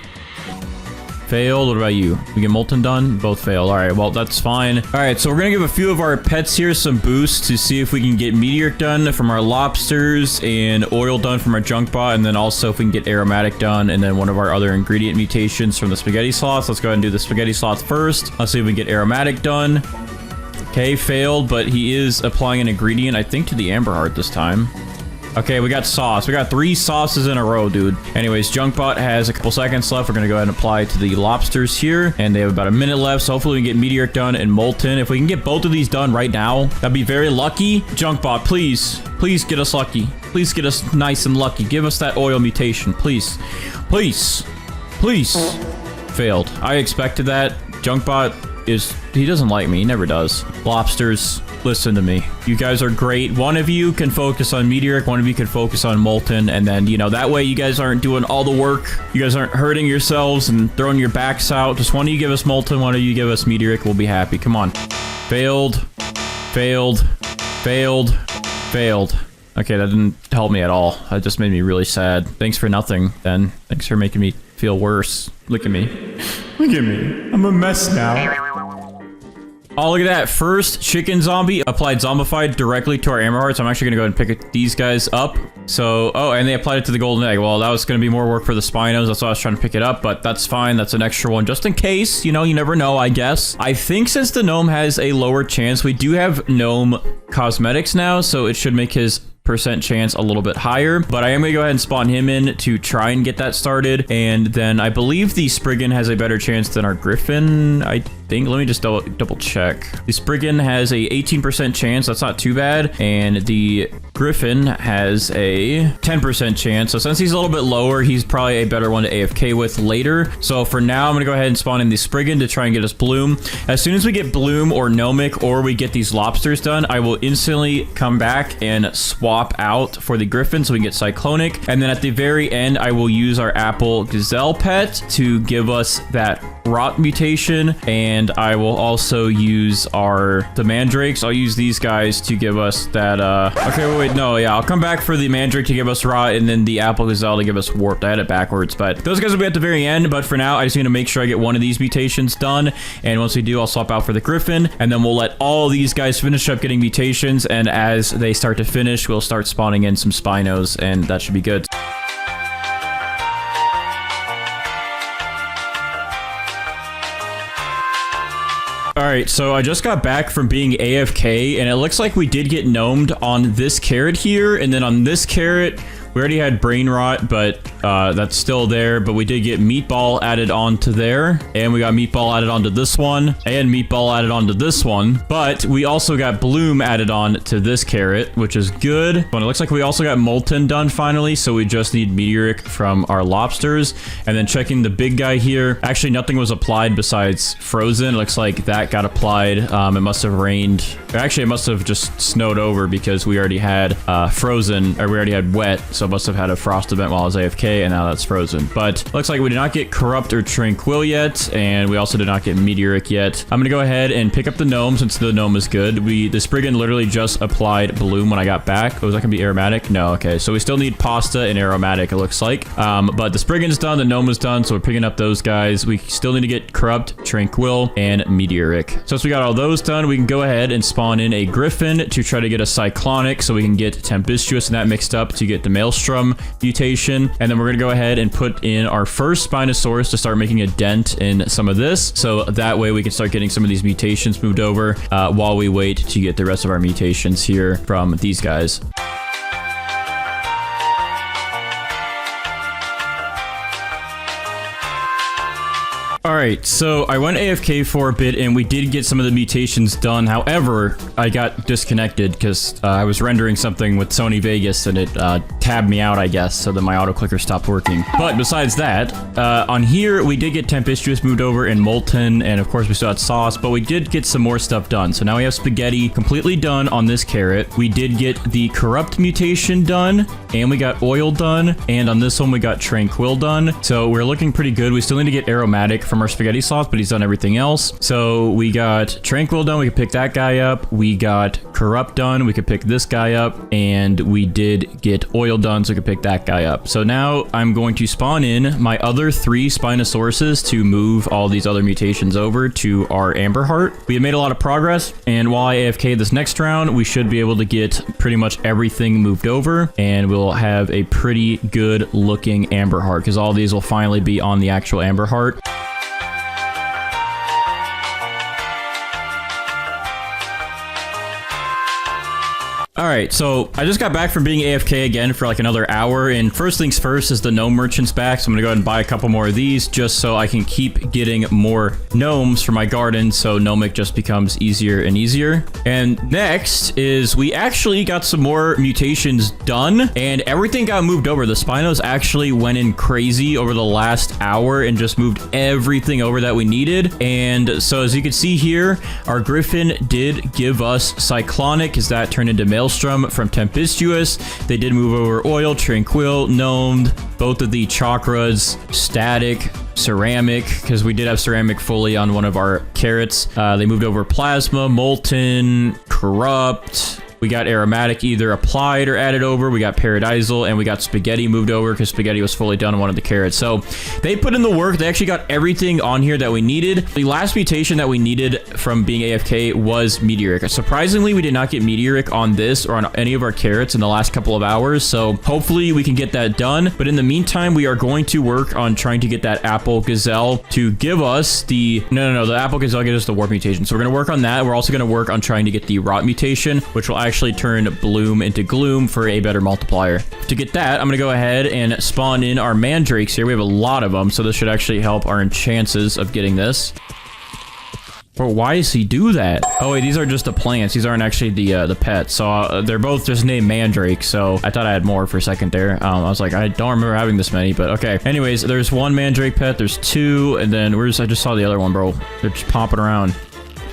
Speaker 1: Failed. What about you? We get molten done? Both failed. All right, well, that's fine. All right, so we're gonna give a few of our pets here some boosts to see if we can get meteoric done from our lobsters and oil done from our junk bot, and then also if we can get aromatic done, and then one of our other ingredient mutations from the spaghetti sloths. Let's go ahead and do the spaghetti sloth first. Let's see if we can get aromatic done. Okay, failed, but he is applying an ingredient, I think, to the amber heart this time. Okay, we got sauce. We got 3 sauces in a row, dude. Anyways, Junkbot has a couple seconds left. We're gonna go ahead and apply to the lobsters here, and they have about a minute left, so hopefully we can get meteoric done and molten. If we can get both of these done right now, that'd be very lucky. Junkbot, please. Please get us lucky. Please get us nice and lucky. Give us that oil mutation, please. Please. Please. Failed. I expected that. Junkbot he doesn't like me. He never does. Lobsters, listen to me. You guys are great. One of you can focus on meteoric, one of you can focus on molten, and then, you know, that way you guys aren't doing all the work. You guys aren't hurting yourselves and throwing your backs out. Just one of you give us molten, one of you give us meteoric. We'll be happy. Come on. Failed. Failed. Failed. Failed. Okay, that didn't help me at all. That just made me really sad. Thanks for nothing, then. Thanks for making me feel worse. Look at me. Look at me. I'm a mess now. Oh, look at that. First chicken zombie applied zombified directly to our amber hearts. I'm actually going to go ahead and pick these guys up. So, oh, and they applied it to the golden egg. Well, that was going to be more work for the Spinos. That's why I was trying to pick it up, but that's fine. That's an extra one just in case. You know, you never know, I guess. I think since the gnome has a lower chance, we do have gnome cosmetics now, so it should make his % chance a little bit higher, but I am gonna go ahead and spawn him in to try and get that started. And then I believe the Spriggan has a better chance than our Griffin, I think. Let me just double check. The Spriggan has a 18% chance. That's not too bad. And the Griffin has a 10% chance. So since he's a little bit lower, he's probably a better one to AFK with later. So for now, I'm gonna go ahead and spawn in the Spriggan to try and get us Bloom. As soon as we get Bloom or Gnomic, or we get these lobsters done, I will instantly come back and swap out for the Griffin so we can get Cyclonic. And then at the very end, I will use our Apple Gazelle pet to give us that Rot mutation. And I will also use the Mandrakes. I'll use these guys to give us that, okay, wait, no, yeah, I'll come back for the Mandrake to give us Rot, and then the Apple Gazelle to give us Warped. I had it backwards, but those guys will be at the very end. But for now, I just need to make sure I get one of these mutations done. And once we do, I'll swap out for the Griffin, and then we'll let all these guys finish up getting mutations. And as they start to finish, we'll start spawning in some Spinos, and that should be good. Alright, so I just got back from being AFK, and it looks like we did get gnomed on this carrot here, and then on this carrot, we already had brain rot, but that's still there. But we did get meatball added onto there, and we got meatball added onto this one, and meatball added onto this one. But we also got bloom added on to this carrot, which is good. But it looks like we also got molten done finally, so we just need meteoric from our lobsters. And then checking the big guy here, actually nothing was applied besides frozen. It looks like that got applied. It must have rained. Actually, it must have just snowed over because we already had frozen, or we already had wet. So it must have had a frost event while I was AFK, and now that's frozen. But looks like we did not get corrupt or tranquil yet, and we also did not get meteoric yet. I'm gonna go ahead and pick up the gnome since the gnome is good. The Spriggan literally just applied bloom when I got back. Oh, is that gonna be aromatic? No, okay. So we still need pasta and aromatic, it looks like. But the Spriggan's done, the gnome is done, so we're picking up those guys. We still need to get corrupt, tranquil, and meteoric. So once we got all those done, we can go ahead and spawn in a Griffin to try to get a Cyclonic, so we can get tempestuous and that mixed up to get the Maelstrom mutation. And then we're gonna go ahead and put in our first Spinosaurus to start making a dent in some of this, so that way we can start getting some of these mutations moved over while we wait to get the rest of our mutations here from these guys. All right, so I went AFK for a bit and we did get some of the mutations done. However, I got disconnected because I was rendering something with Sony Vegas and it tabbed me out, I guess, so then my auto clicker stopped working. But besides that, on here, we did get Tempestuous moved over and Molten, and of course we still had Sauce, but we did get some more stuff done. So now we have Spaghetti completely done on this carrot. We did get the Corrupt mutation done, and we got Oil done, and on this one we got Tranquil done. So we're looking pretty good. We still need to get Aromatic from our spaghetti sauce, but he's done everything else. So we got Tranquil done, we could pick that guy up. We got Corrupt done, we could pick this guy up, and we did get Oil done, so we could pick that guy up. So now I'm going to spawn in my other 3 Spinosauruses to move all these other mutations over to our Amber Heart. We have made a lot of progress, and while I AFK this next round, we should be able to get pretty much everything moved over, and we'll have a pretty good looking Amber Heart, because all these will finally be on the actual Amber Heart. All right, so I just got back from being AFK again for like another hour, and first things first is the gnome merchants back, so I'm gonna go ahead and buy a couple more of these just so I can keep getting more gnomes for my garden, so gnomic just becomes easier and easier. And next is we actually got some more mutations done, and everything got moved over. The Spinos actually went in crazy over the last hour and just moved everything over that we needed. And so as you can see here, our Griffin did give us Cyclonic, as that turned into Maelstrom from Tempestuous. They did move over Oil, Tranquil, Gnomed, both of the Chakras, Static, Ceramic, because we did have Ceramic fully on one of our carrots. They moved over Plasma, Molten, Corrupt. We got Aromatic either applied or added over. We got Paradisal, and we got Spaghetti moved over because Spaghetti was fully done on one of the carrots. So they put in the work. They actually got everything on here that we needed. The last mutation that we needed from being AFK was Meteoric. Surprisingly, we did not get Meteoric on this or on any of our carrots in the last couple of hours. So hopefully we can get that done. But in the meantime, we are going to work on trying to get that Apple Gazelle to give us the... No, the Apple Gazelle gives us the Warp mutation. So we're going to work on that. We're also going to work on trying to get the Rot mutation, which will actually turn Bloom into Gloom for a better multiplier. To get that, I'm going to go ahead and spawn in our mandrakes here. We have a lot of them, so this should actually help our chances of getting this. But why does he do that? Oh wait, these are just the plants. These aren't actually the pets. So they're both just named Mandrake. So I thought I had more for a second there. I was like, I don't remember having this many, but okay. Anyways, there's 1 Mandrake pet. There's 2, and then I just saw the other one, bro. They're just popping around.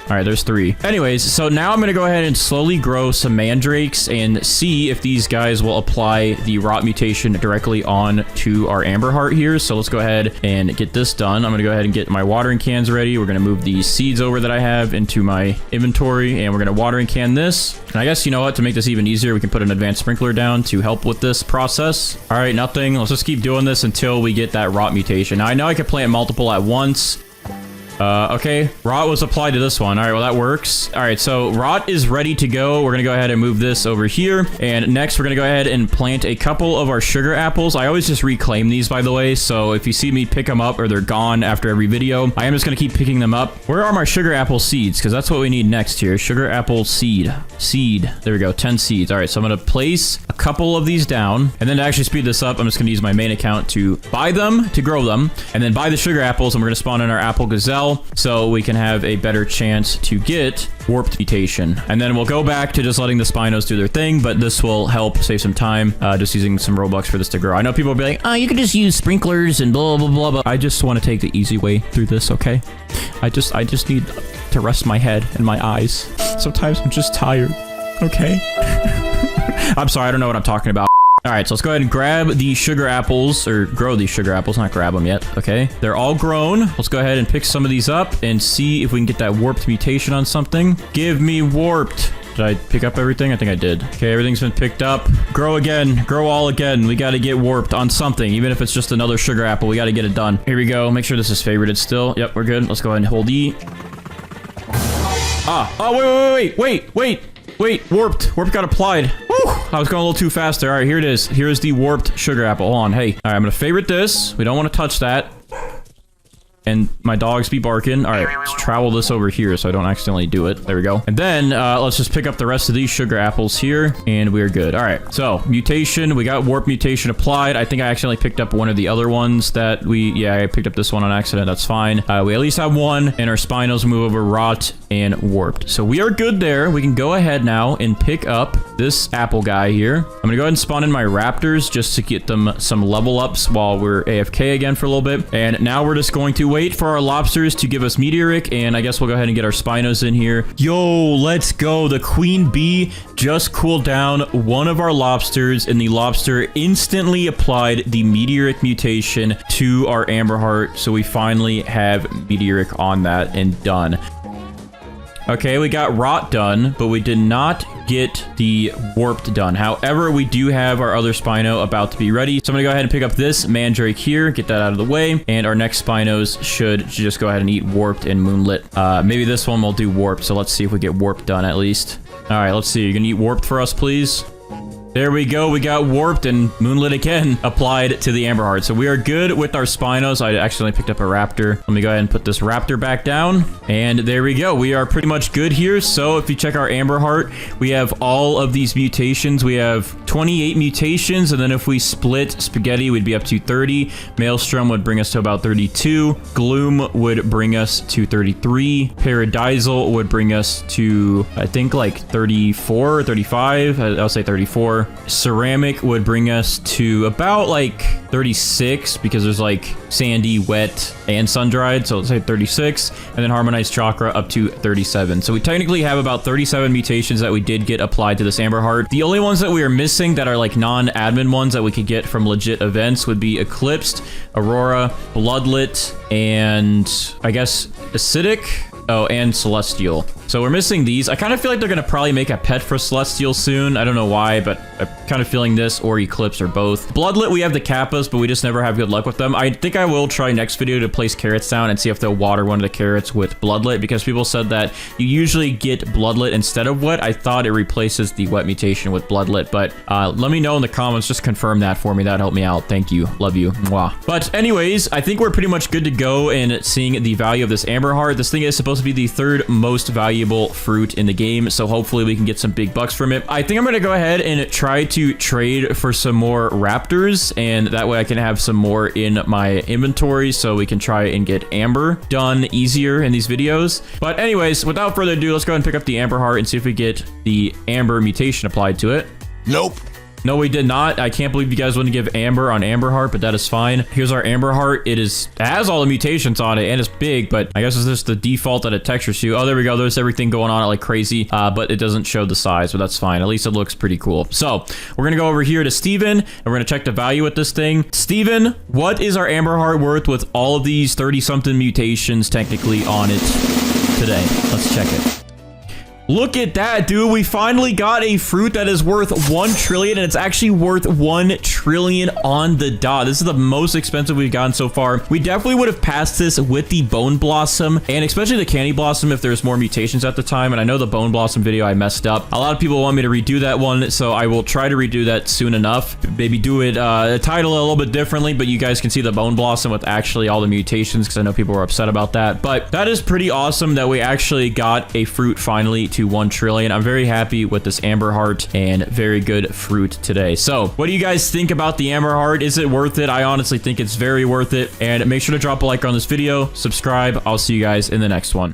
Speaker 1: All right, there's 3. Anyways, so now I'm going to go ahead and slowly grow some mandrakes and see if these guys will apply the Rot mutation directly on to our Amber Heart here. So let's go ahead and get this done. I'm going to go ahead and get my watering cans ready. We're going to move these seeds over that I have into my inventory, and we're going to watering can this. And I guess, you know what, to make this even easier, we can put an advanced sprinkler down to help with this process. All right, nothing. Let's just keep doing this until we get that Rot mutation. Now, I know I can plant multiple at once. Okay, Rot was applied to this one. All right, well, that works. All right, so Rot is ready to go. We're gonna go ahead and move this over here. And next, we're gonna go ahead and plant a couple of our sugar apples. I always just reclaim these, by the way. So if you see me pick them up or they're gone after every video, I am just gonna keep picking them up. Where are my sugar apple seeds? Because that's what we need next here. Sugar apple seed. There we go, 10 seeds. All right, so I'm gonna place a couple of these down. And then to actually speed this up, I'm just gonna use my main account to buy them, to grow them, and then buy the sugar apples, and we're gonna spawn in our Apple Gazelle, so we can have a better chance to get Warped Mutation. And then we'll go back to just letting the Spinos do their thing, but this will help save some time, just using some Robux for this to grow. I know people will be like, oh, you can just use sprinklers and blah, blah, blah, but I just want to take the easy way through this, okay? I just need to rest my head and my eyes. Sometimes I'm just tired, okay? I'm sorry, I don't know what I'm talking about. All right, so let's go ahead and grab the sugar apples, or grow these sugar apples, not grab them yet. Okay, they're all grown. Let's go ahead and pick some of these up and see if we can get that warped mutation on something. Give me warped. Did I pick up everything? I think I did. Okay, everything's been picked up. Grow again. Grow all again. We got to get warped on something. Even if it's just another sugar apple, we got to get it done. Here we go. Make sure this is favorited still. Yep, we're good. Let's go ahead and hold E. Ah. Oh, wait. Warped. Warped got applied. Woo! I was going a little too fast there. All right, here it is. Here's the warped sugar apple. Hold on. Hey. All right, I'm going to favorite this. We don't want to touch that. and my dogs be barking. All right, let's travel this over here so I don't accidentally do it. There we go. And then let's just pick up the rest of these sugar apples here, and we're good. All right, so mutation. We got warp mutation applied. I think I accidentally picked up one of the other ones that yeah, I picked up this one on accident. That's fine. We at least have one, and our spinos move over rot and warped. So we are good there. We can go ahead now and pick up this apple guy here. I'm gonna go ahead and spawn in my raptors just to get them some level ups while we're AFK again for a little bit. And now we're just going to wait for our lobsters to give us meteoric, and I guess we'll go ahead and get our spinos in here. Yo, let's go. The queen bee just cooled down one of our lobsters, and the lobster instantly applied the meteoric mutation to our amber heart. So we finally have meteoric on that and done. Okay, we got rot done, but we did not get the warped done. However, we do have our other spino about to be ready. So I'm gonna go ahead and pick up this mandrake here, get that out of the way, and our next spinos should just go ahead and eat warped and moonlit. Maybe this one will do warped, so let's see if we get warped done at least. All right, let's see. You're gonna eat warped for us, please? There we go. We got warped and moonlit again applied to the amber heart. So we are good with our spinos. I accidentally picked up a raptor. Let me go ahead and put this raptor back down. And there we go. We are pretty much good here. So if you check our amber heart, we have all of these mutations. We have 28 mutations. And then if we split spaghetti, we'd be up to 30. Maelstrom would bring us to about 32. Gloom would bring us to 33. Paradisal would bring us to, I think, like 34 or 35. I'll say 34. Ceramic would bring us to about like 36 because there's like sandy, wet, and sun-dried. So let's say 36. And then harmonized chakra up to 37. So we technically have about 37 mutations that we did get applied to this amber heart. The only ones that we are missing that are like non-admin ones that we could get from legit events would be Eclipsed, Aurora, Bloodlit, and I guess Acidic. Oh, and Celestial. So we're missing these. I kind of feel like they're going to probably make a pet for Celestial soon. I don't know why, but I'm kind of feeling this or Eclipse or both. Bloodlit, we have the Kappas, but we just never have good luck with them. I think I will try next video to place carrots down and see if they'll water one of the carrots with Bloodlit, because people said that you usually get Bloodlit instead of wet. I thought it replaces the wet mutation with Bloodlit, but let me know in the comments. Just confirm that for me. That'd help me out. Thank you. Love you. Mwah. But anyways, I think we're pretty much good to go in seeing the value of this amber heart. This thing is supposed to be the third most valuable fruit in the game, so hopefully we can get some big bucks from it. I think I'm going to go ahead and try to trade for some more raptors, and that way I can have some more in my inventory so we can try and get amber done easier in these videos. But anyways, without further ado, let's go ahead and pick up the amber heart and see if we get the amber mutation applied to it.
Speaker 2: Nope.
Speaker 1: No, we did not. I can't believe you guys wouldn't give amber on amber heart, but that is fine. Here's our amber heart. It has all the mutations on it, and it's big, but I guess it's just the default that it textures to. Oh, there we go. There's everything going on like crazy, but it doesn't show the size, but that's fine. At least it looks pretty cool. So we're going to go over here to Steven, and we're going to check the value with this thing. Steven, what is our amber heart worth with all of these 30-something mutations technically on it today? Let's check it. Look at that, dude. We finally got a fruit that is worth 1 trillion, and it's actually worth 1 trillion on the dot. This is the most expensive we've gotten so far. We definitely would have passed this with the Bone Blossom, and especially the Candy Blossom if there's more mutations at the time. And I know the Bone Blossom video I messed up. A lot of people want me to redo that one, so I will try to redo that soon enough. Maybe do it, title it a little bit differently, but you guys can see the Bone Blossom with actually all the mutations, because I know people were upset about that. But that is pretty awesome that we actually got a fruit finally to 1 trillion. I'm very happy with this amber heart, and very good fruit today. So what do you guys think about the amber heart? Is it worth it? I honestly think it's very worth it. And make sure to drop a like on this video, subscribe. I'll see you guys in the next one.